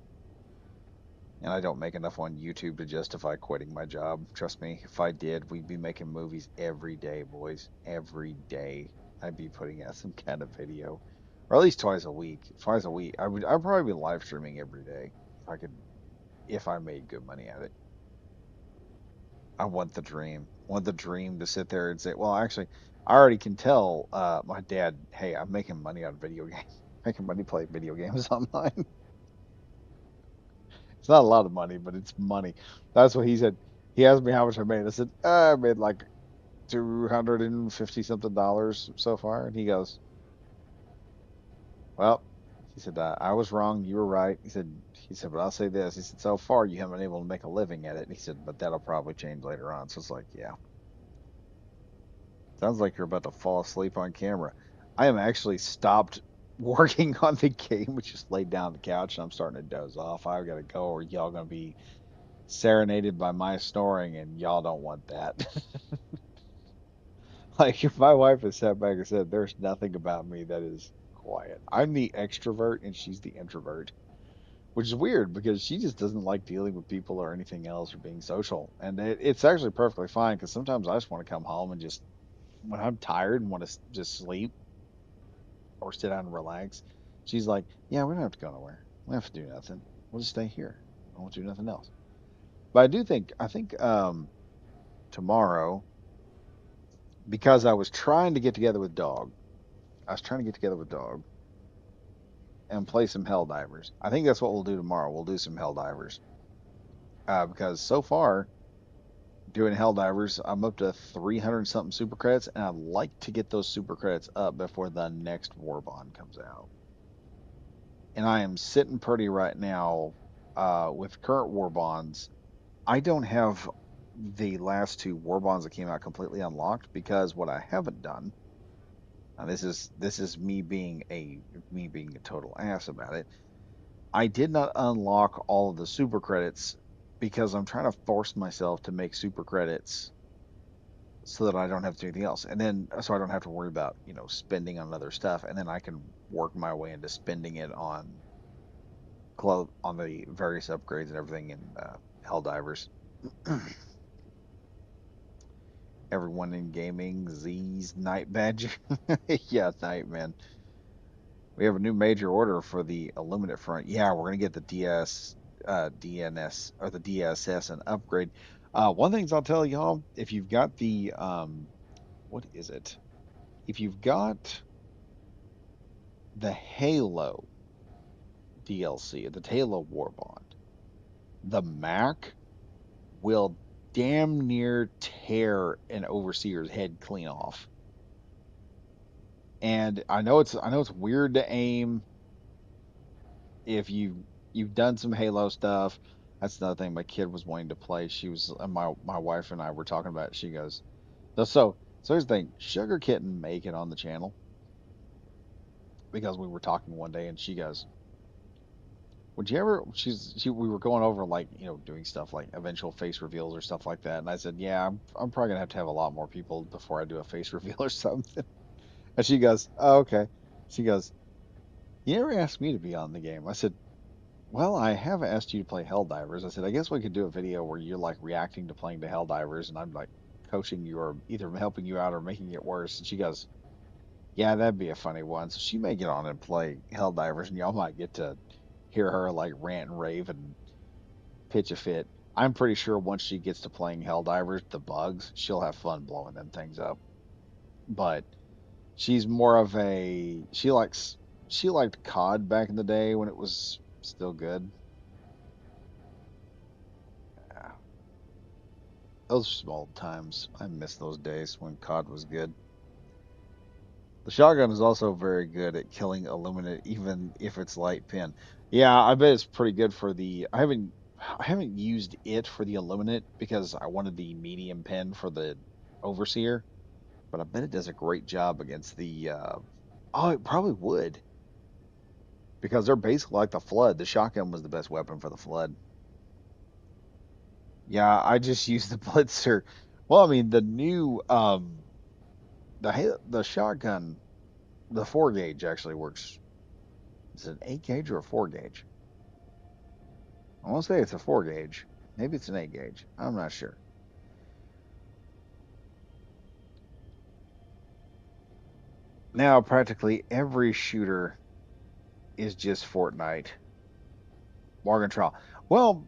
Speaker 1: And I don't make enough on YouTube to justify quitting my job. Trust me, if I did, we'd be making movies every day, boys. Every day. I'd be putting out some kind of video. Or at least twice a week. Twice a week. I'd probably be live streaming every day if I made good money at it. I want the dream. I want the dream to sit there and say, well, actually, I already can tell my dad, hey, I'm making money on video games. Making money playing video games online. It's not a lot of money, but it's money. That's what he said. He asked me how much I made. I said, I made like 250 something dollars so far. And he goes, well, he said, I was wrong. You were right. He said, but I'll say this. He said, so far you haven't been able to make a living at it. And he said, but that'll probably change later on. So it's like, yeah, sounds like you're about to fall asleep on camera. I am actually stopped working on the game, which just laid down on the couch and I'm starting to doze off. I've got to go or y'all going to be serenaded by my snoring, and y'all don't want that. Like if my wife has sat back and said, "There's nothing about me that is quiet. I'm the extrovert, and she's the introvert," which is weird because she just doesn't like dealing with people or anything else or being social, and it's actually perfectly fine because sometimes I just want to come home and just when I'm tired and want to just sleep or sit down and relax. She's like, "Yeah, we don't have to go nowhere. We don't have to do nothing. We'll just stay here. I won't do nothing else." But I think tomorrow, because I was trying to get together with Dog. I was trying to get together with Dog and play some Helldivers. I think that's what we'll do tomorrow. We'll do some Helldivers. Because so far, doing Helldivers, I'm up to 300 something super credits, and I'd like to get those super credits up before the next War Bond comes out. And I am sitting pretty right now with current War Bonds. I don't have the last two War Bonds that came out completely unlocked because what I haven't done. Now this is me being a total ass about it. I did not unlock all of the super credits because I'm trying to force myself to make super credits so that I don't have to do anything else. And then so I don't have to worry about, spending on other stuff. And then I can work my way into spending it on the various upgrades and everything in Helldivers. Everyone in gaming, Z's Night Badger. Yeah, Nightman. We have a new major order for the Illuminate front. Yeah, we're gonna get the DNS or the DSS and upgrade. One thing I'll tell y'all, if you've got the what is it? If you've got the Halo DLC, the Halo Warbond, the Mac will damn near tear an overseer's head clean off. And I know it's weird to aim if you've done some Halo stuff. That's another thing my kid was wanting to play. She was my wife and I were talking about it. She goes, so here's the thing. Sugar Kitten make it on the channel because we were talking one day and she goes, would you ever we were going over like, doing stuff like eventual face reveals or stuff like that. And I said, yeah, I'm probably gonna have a lot more people before I do a face reveal or something. And she goes, oh, okay. She goes, you never asked me to be on the game. I said, well, I have asked you to play Helldivers. I said, I guess we could do a video where you're like reacting to playing the Helldivers and I'm like coaching you or either helping you out or making it worse. And she goes, yeah, that'd be a funny one. So she may get on and play Helldivers and y'all might get to hear her like rant and rave and pitch a fit. I'm pretty sure once she gets to playing Helldivers, the bugs, she'll have fun blowing them things up. But she's more of she liked COD back in the day when it was still good. Yeah. Those old times. I miss those days when COD was good. The shotgun is also very good at killing Illuminate, even if it's light pin. Yeah, I bet it's pretty good for the. I haven't used it for the Illuminate because I wanted the medium pin for the Overseer, but I bet it does a great job against the. Oh, it probably would because they're basically like the Flood. The shotgun was the best weapon for the Flood. Yeah, I just used the Blitzer. Well, I mean the new the shotgun, the 4 gauge actually works. Is it an 8 gauge or a 4 gauge? I want to say it's a 4 gauge. Maybe it's an 8 gauge. I'm not sure. Now, practically every shooter is just Fortnite. Morgan Trial. Well,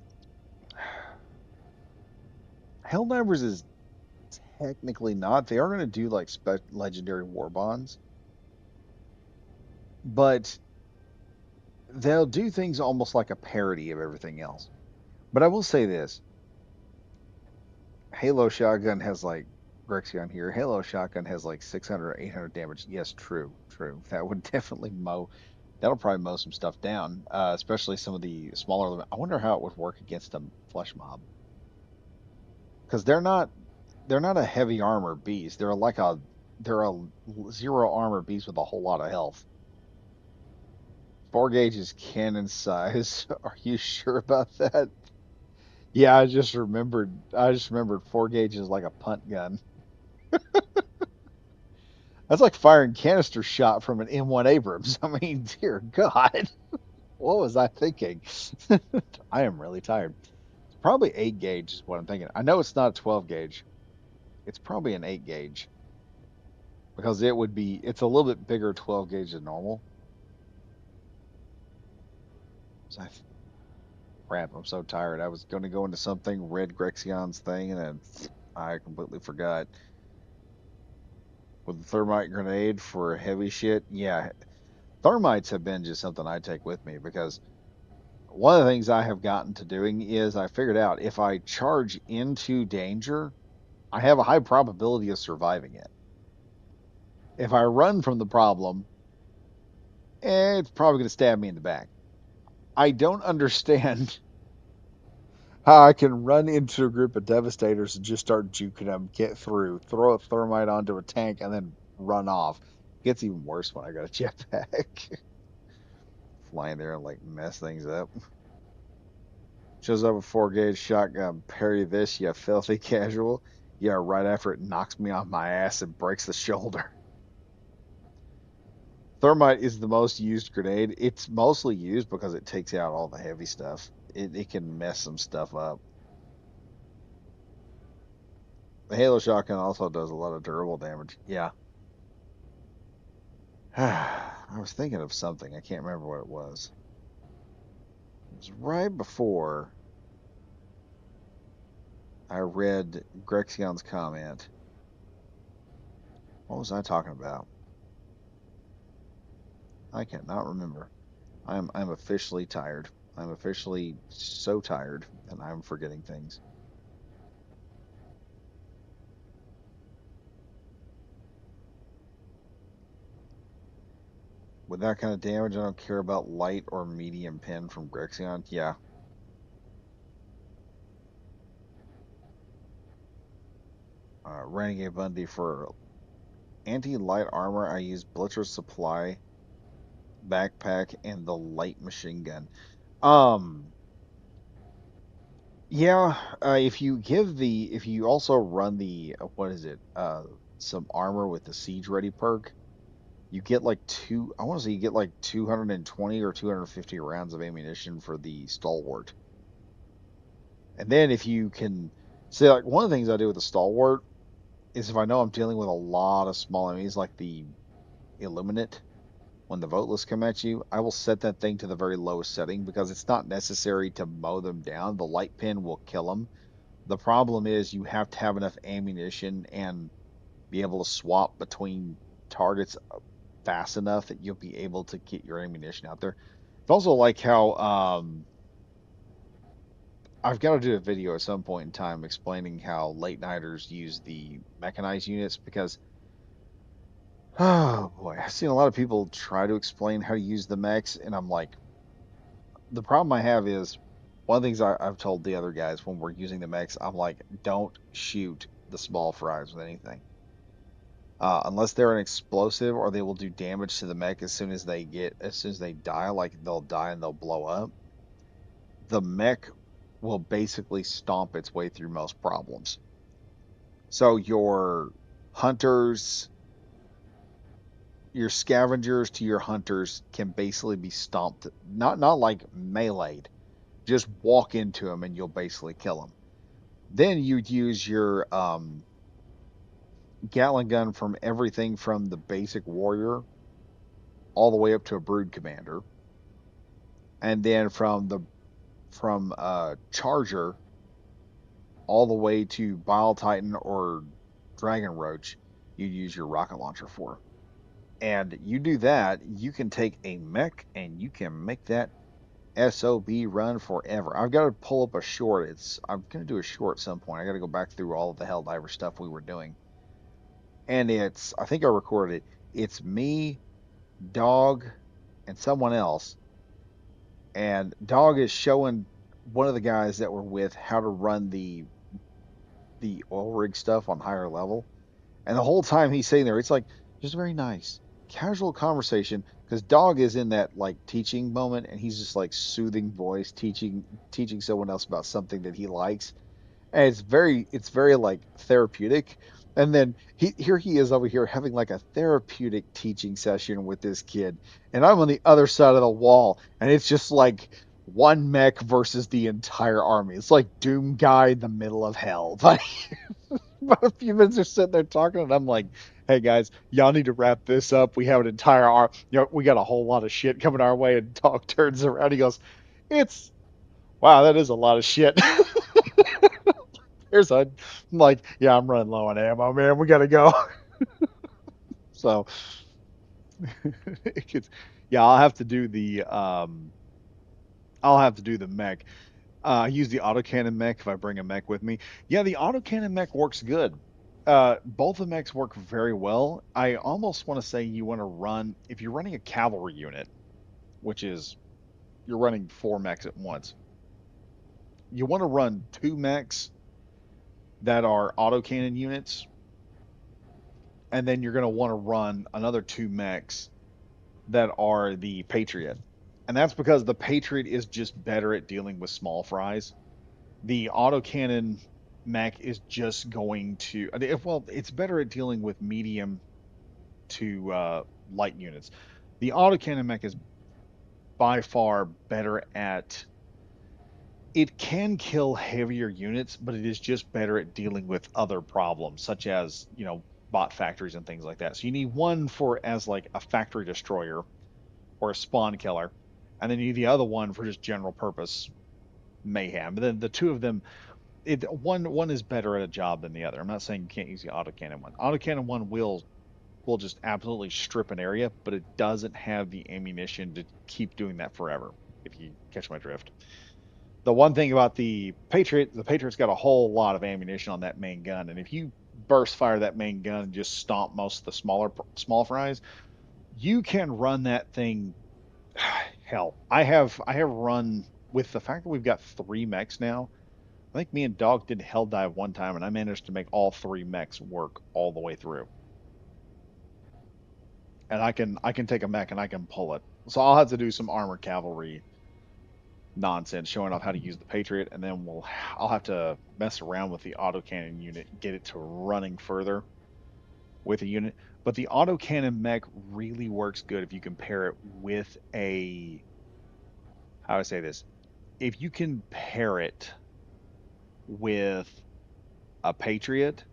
Speaker 1: Helldivers is technically not. They are going to do like legendary war bonds, but they'll do things almost like a parody of everything else. But I will say this: Halo Shotgun has like Grexion here. Halo Shotgun has like 600 or 800 damage. Yes, true, true. That would definitely mow. That'll probably mow some stuff down, especially some of the smaller. I wonder how it would work against a flesh mob because they're not a heavy armor beast. They're a zero armor beast with a whole lot of health. 4 gauge is cannon size. Are you sure about that? Yeah, I just remembered 4 gauge is like a punt gun. That's like firing canister shot from an M1 Abrams. I mean, dear God, what was I thinking? I am really tired. It's probably 8 gauge is what I'm thinking. I know it's not a 12 gauge. It's probably an 8 gauge because it's a little bit bigger 12 gauge than normal. So crap, I'm so tired. I was going to go into something, read Grexion's thing, and then I completely forgot. With the thermite grenade for heavy shit, yeah, thermites have been just something I take with me because one of the things I have gotten to doing is I figured out if I charge into danger, I have a high probability of surviving it. If I run from the problem, it's probably going to stab me in the back. I don't understand how I can run into a group of devastators and just start juking them, get through, throw a thermite onto a tank, and then run off. It gets even worse when I got a jetpack. Flying there and like mess things up. Shows up a 4 gauge shotgun. Parry this, you filthy casual. Yeah, right after it knocks me off my ass and breaks the shoulder. Thermite is the most used grenade. It's mostly used because it takes out all the heavy stuff. It can mess some stuff up. The Halo shotgun also does a lot of durable damage. Yeah. I was thinking of something. I can't remember what it was. It was right before I read Grexion's comment. What was I talking about? I cannot remember. I'm officially tired. I'm officially so tired and I'm forgetting things. With that kind of damage, I don't care about light or medium pen from Grexion. Yeah. Renegade Bundy for anti-light armor. I use Blitzer Supply, backpack, and the light machine gun. Um, yeah. If you also run the what is it? Some armor with the Siege Ready perk, you get like two. I want to say you get like 220 or 250 rounds of ammunition for the Stalwart. And then if you can say like one of the things I do with the Stalwart is if I know I'm dealing with a lot of small enemies like the Illuminate, when the voteless come at you, I will set that thing to the very lowest setting because it's not necessary to mow them down. The light pin will kill them. The problem is you have to have enough ammunition and be able to swap between targets fast enough that you'll be able to get your ammunition out there. It's also like how I've got to do a video at some point in time explaining how late nighters use the mechanized units because, oh boy, I've seen a lot of people try to explain how to use the mechs, and I'm like, the problem I have is one of the things I've told the other guys when we're using the mechs, I'm like, don't shoot the small fries with anything. Unless they're an explosive or they will do damage to the mech as soon as they die, like they'll die and they'll blow up. The mech will basically stomp its way through most problems. So hunters, your scavengers to your hunters can basically be stomped, not like meleeed. Just walk into them and you'll basically kill them. Then you'd use your Gatling gun from everything from the basic warrior all the way up to a brood commander, and then from charger all the way to Bile Titan or Dragon Roach, you'd use your rocket launcher for. And you do that, you can take a mech and you can make that SOB run forever. I've got to pull up a short. I'm gonna do a short at some point. I got to go back through all of the Helldiver stuff we were doing, and I think I recorded it. It's me, Dog, and someone else, and Dog is showing one of the guys that we're with how to run the oil rig stuff on higher level. And the whole time he's sitting there, it's like just very nice, casual conversation. Because Dog is in that like teaching moment, and he's just like soothing voice, teaching someone else about something that he likes, and it's very like therapeutic. And then he is over here having like a therapeutic teaching session with this kid, and I'm on the other side of the wall, and it's just like one mech versus the entire army. It's like Doom guy in the middle of hell. But a few minutes are sitting there talking, and I'm like, "Hey guys, y'all need to wrap this up. We have an entire we got a whole lot of shit coming our way." And Dog turns around, he goes, "It's wow, that is a lot of shit." I'm like, "Yeah, I'm running low on ammo, man. We gotta go." So, it's, yeah, I'll have to do the mech. I use the autocannon mech if I bring a mech with me. Yeah, the autocannon mech works good. Both the mechs work very well. I almost want to say you want to run, if you're running a cavalry unit, which is you're running four mechs at once, you want to run two mechs that are autocannon units, and then you're going to want to run another two mechs that are the Patriot. And that's because the Patriot is just better at dealing with small fries. The autocannon mech is just going to, well, it's better at dealing with medium to light units. The autocannon mech is by far better at, it can kill heavier units, but it is just better at dealing with other problems, such as, bot factories and things like that. So you need one for as like a factory destroyer or a spawn killer, and then you need the other one for just general purpose mayhem. But then the two of them, one is better at a job than the other. I'm not saying you can't use the autocannon one. Autocannon one will just absolutely strip an area, but it doesn't have the ammunition to keep doing that forever, if you catch my drift. The one thing about the Patriot's got a whole lot of ammunition on that main gun, and if you burst fire that main gun and just stomp most of the small fries, you can run that thing. Hell, I have run with the fact that we've got three mechs now. I think me and Dog did hell dive one time, and I managed to make all three mechs work all the way through. And I can take a mech and I can pull it. So I'll have to do some armored cavalry nonsense, showing off how to use the Patriot, and then I'll have to mess around with the autocannon unit, get it to running further with a unit. But the autocannon mech really works good if you compare it with how do I say this? If you can pair it with a Patriot,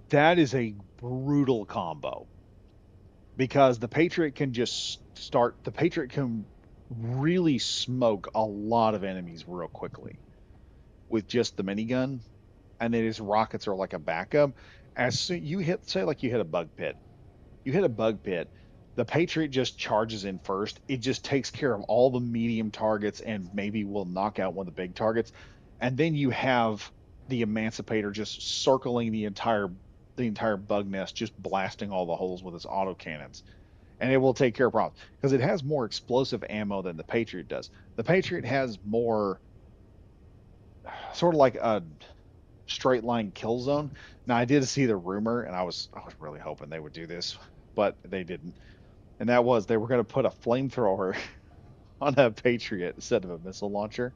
Speaker 1: that is a brutal combo because the Patriot can really smoke a lot of enemies real quickly with just the minigun, and then his rockets are like a backup. As soon you hit, say, like you hit a bug pit, you hit a bug pit, The Patriot just charges in first. It just takes care of all the medium targets and maybe will knock out one of the big targets. And then you have the Emancipator just circling the entire bug nest, just blasting all the holes with its autocannons. And it will take care of problems because it has more explosive ammo than the Patriot does. The Patriot has more sort of like a straight line kill zone. Now I did see the rumor, and I was really hoping they would do this, but they didn't. And that was they were going to put a flamethrower on a Patriot instead of a missile launcher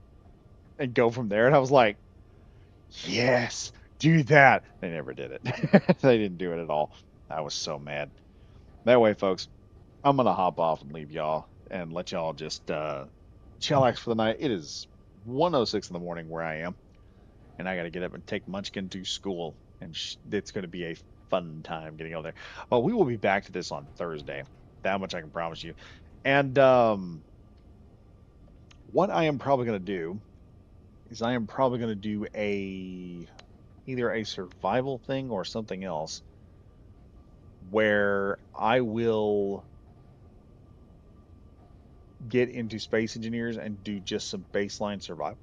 Speaker 1: and go from there. And I was like, yes, do that. They never did it. They didn't do it at all. I was so mad. That way, folks, I'm gonna hop off and leave y'all and let y'all just chillax for the night. It is 1:06 in the morning where I am, and I got to get up and take Munchkin to school, and it's going to be a fun time getting over there. Well, we will be back to this on Thursday. That much I can promise you. And what I am probably going to do is I am probably going to do either a survival thing or something else where I will get into Space Engineers and do just some baseline survival,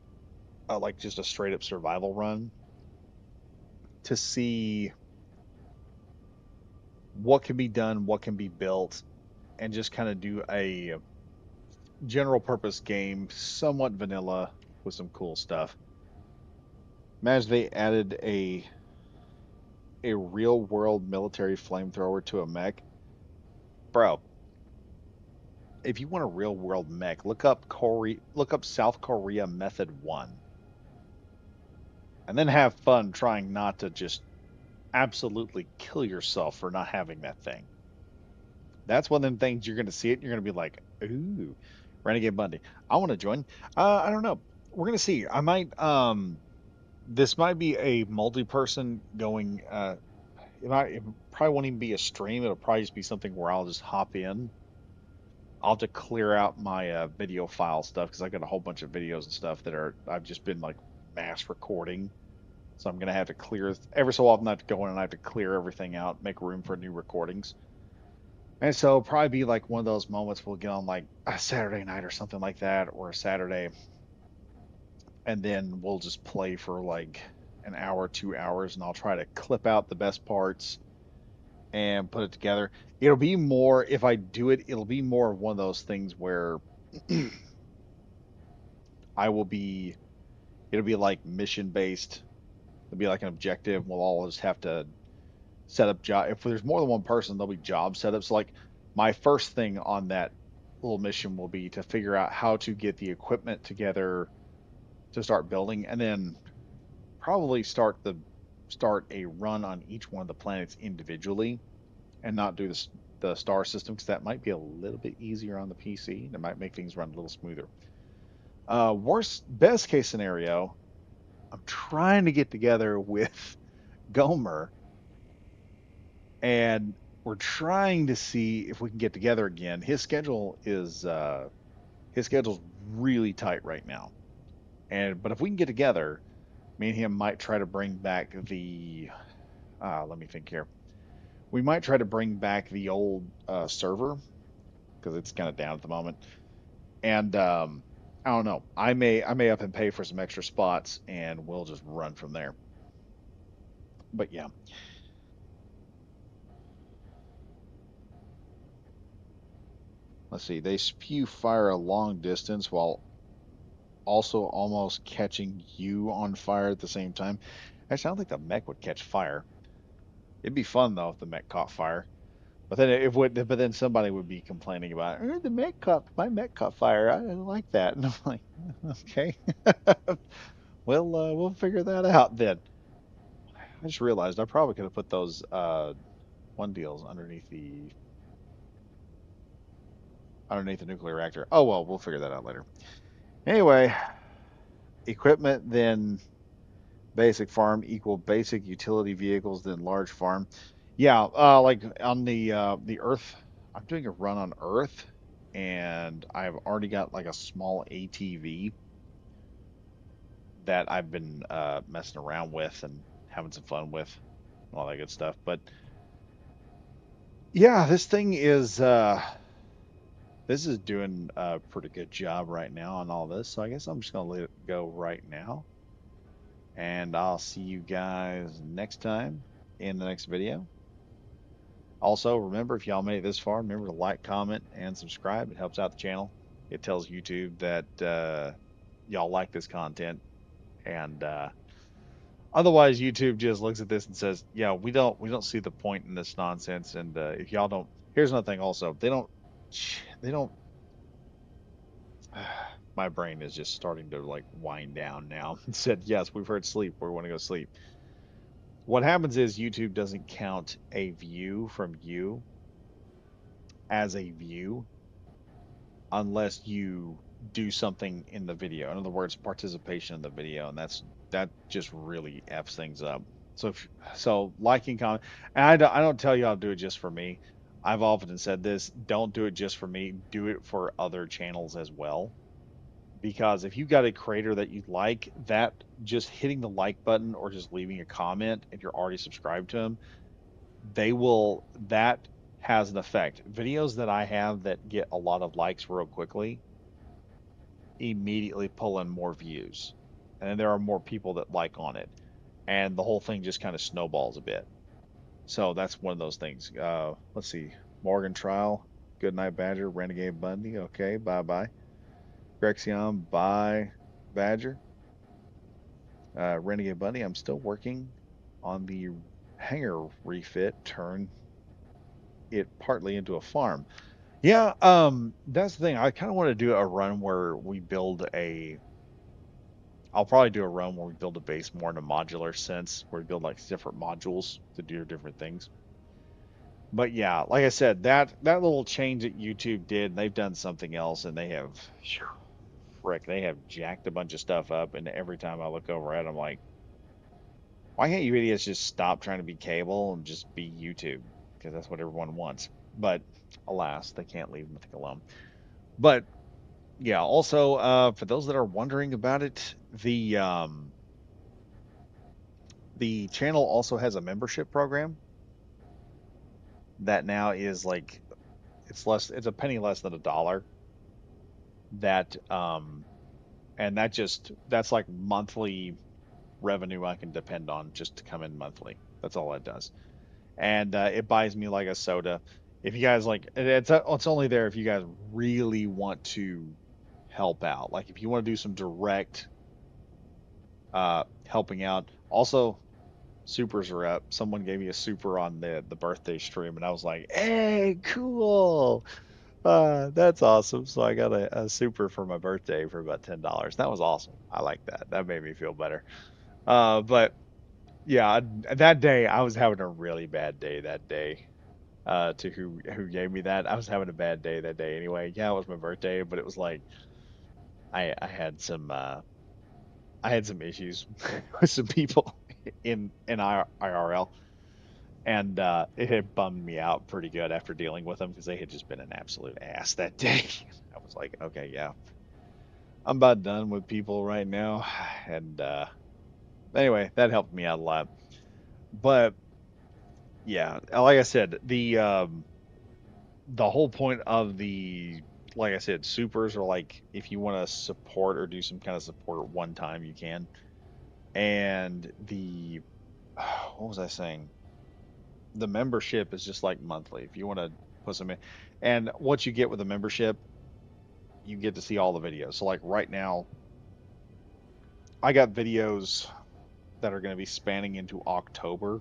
Speaker 1: like just a straight up survival run to see what can be done, what can be built, and just kind of do a general purpose game, somewhat vanilla with some cool stuff. Imagine they added a real world military flamethrower to a mech. Bro, if you want a real world mech, look up South Korea Method 1 and then have fun trying not to just absolutely kill yourself for not having that thing. That's one of them things you're going to see it and you're going to be like, "Ooh, Renegade Bundy. I want to join." I don't know. We're going to see. I might this might be a multi-person going it probably won't even be a stream. It'll probably just be something where I'll just hop in. I'll have to clear out my video file stuff because I've got a whole bunch of videos and stuff that I've just been like mass recording. So I'm gonna have to clear every so often. I have to go in and I have to clear everything out, make room for new recordings. And so it'll probably be like one of those moments we'll get on like a Saturday night or something like that, or a Saturday, and then we'll just play for like an hour, 2 hours, and I'll try to clip out the best parts and put it together. It'll be more, if I do it, it'll be more of one of those things where I will be, it'll be like mission based. It'll be like an objective. We'll all just have to set up job. If there's more than one person, there'll be job setups. So like my first thing on that little mission will be to figure out how to get the equipment together to start building, and then probably start a run on each one of the planets individually and not do the star system because that might be a little bit easier on the PC. That might make things run a little smoother. Best case scenario, I'm trying to get together with Gomer and we're trying to see if we can get together again. His schedule's really tight right now. But if we can get together, me and him might try to bring back the let me think here. We might try to bring back the old server because it's kind of down at the moment. And I don't know. I may up and pay for some extra spots, and we'll just run from there. But yeah, let's see. They spew fire a long distance while also almost catching you on fire at the same time. I sound like the mech would catch fire. It'd be fun though if the mech caught fire. But then it would. But then somebody would be complaining about the mech caught fire. I didn't like that. And I'm like, okay, we'll figure that out then. I just realized I probably could have put those one deals underneath the nuclear reactor. Oh well, we'll figure that out later. Anyway, equipment then basic farm equal basic utility vehicles then large farm. Yeah, like on the Earth, I'm doing a run on Earth, and I've already got like a small ATV that I've been messing around with and having some fun with, all that good stuff. But Yeah, this is doing a pretty good job right now on all this. So I guess I'm just gonna let it go right now. And I'll see you guys next time in the next video. Also, remember if y'all made it this far, remember to like, comment, and subscribe. It helps out the channel. It tells YouTube that y'all like this content. And otherwise, YouTube just looks at this and says, "Yeah, we don't see the point in this nonsense." And if y'all don't, here's another thing. Also, they don't. My brain is just starting to like wind down now. It said, "Yes, we've heard sleep. We want to go sleep." What happens is YouTube doesn't count a view from you as a view unless you do something in the video. In other words, participation in the video, and that just really f's things up. So liking, comment, and I don't tell you I'll do it just for me. I've often said this: don't do it just for me. Do it for other channels as well. Because if you got a creator that you like, that just hitting the like button or just leaving a comment if you're already subscribed to them, that has an effect. Videos that I have that get a lot of likes real quickly immediately pull in more views. And then there are more people that like on it. And the whole thing just kind of snowballs a bit. So that's one of those things. Let's see. Morgan Trial, Good Night Badger, Renegade Bundy. Okay, bye bye. Grexion, bye Badger. Renegade Bundy, I'm still working on the hangar refit, turn it partly into a farm. Yeah, that's the thing. I kind of want to do a run where we build a I'll probably do a run where we build a base more in a modular sense, where we build like different modules to do different things. But yeah, like I said, that little change that YouTube did, they've done something else, and they have, frick, they have jacked a bunch of stuff up. And every time I look over at them, like, why can't you idiots just stop trying to be cable and just be YouTube? Because that's what everyone wants. But alas, they can't leave Mythic alone. But yeah, also for those that are wondering about it, the channel also has a membership program that now is like it's a penny less than a dollar. That and that's like monthly revenue I can depend on just to come in monthly. That's all it does. And it buys me like a soda. If you guys like, it's only there if you guys really want to help out. Like if you want to do some direct helping out. Also, supers are up. Someone gave me a super on the birthday stream, and I was like, "Hey, cool! That's awesome!" So I got a super for my birthday for about $10. That was awesome. I like that. That made me feel better. But yeah, that day I was having a really bad day that day. To who gave me that, I was having a bad day that day anyway. Yeah, it was my birthday, but it was like I had some issues with some people in IRL, and it had bummed me out pretty good after dealing with them because they had just been an absolute ass that day. I was like, okay, yeah, I'm about done with people right now, and anyway, that helped me out a lot. But yeah, like I said, the whole point of like I said, supers are like if you want to support or do some kind of support one time, you can. And what was I saying? The membership is just like monthly. If you want to put some in, and what you get with a membership, you get to see all the videos. So like right now, I got videos that are going to be spanning into October.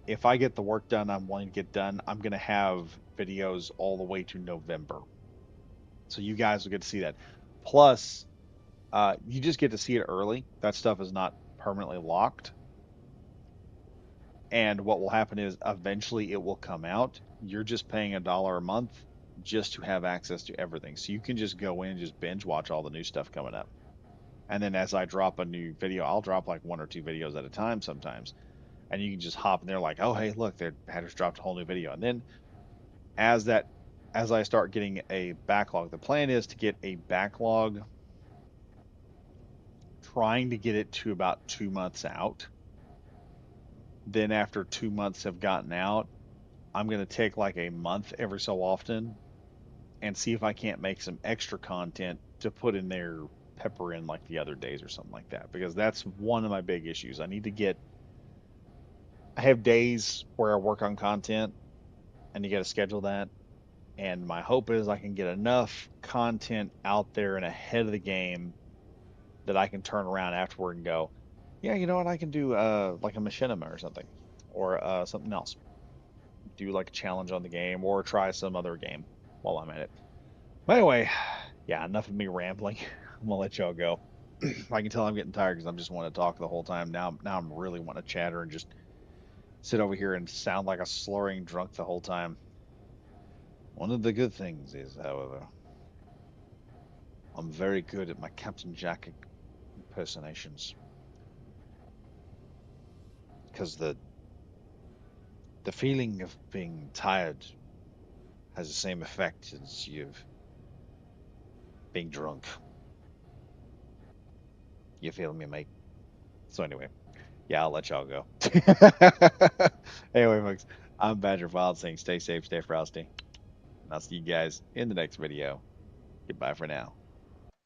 Speaker 1: If I get the work done I'm wanting to get done, I'm going to have videos all the way to November. So you guys will get to see that. Plus, you just get to see it early. That stuff is not permanently locked. And what will happen is eventually it will come out. You're just paying $1 a month just to have access to everything. So you can just go in and just binge watch all the new stuff coming up. And then as I drop a new video, I'll drop like one or two videos at a time sometimes. And you can just hop in there like, oh hey, look, their Hatters dropped a whole new video. And then as that as I start getting a backlog, the plan is to get a backlog, trying to get it to about 2 months out. Then after 2 months have gotten out, I'm going to take like a month every so often and see if I can't make some extra content to put in there, pepper in like the other days or something like that. Because that's one of my big issues. I have days where I work on content and you got to schedule that. And my hope is I can get enough content out there and ahead of the game that I can turn around afterward and go, yeah, you know what, I can do like a machinima or something, or something else. Do like a challenge on the game or try some other game while I'm at it. But anyway, yeah, enough of me rambling. I'm gonna let y'all go. I can tell I'm getting tired because I'm just want to talk the whole time. Now I'm really want to chatter and just sit over here and sound like a slurring drunk the whole time. One of the good things is, however, I'm very good at my Captain Jack impersonations because the feeling of being tired has the same effect as you being drunk. You feel me, mate? So anyway, yeah, I'll let y'all go. Anyway, folks, I'm Badger Wild saying stay safe, stay frosty, and I'll see you guys in the next video. Goodbye for now.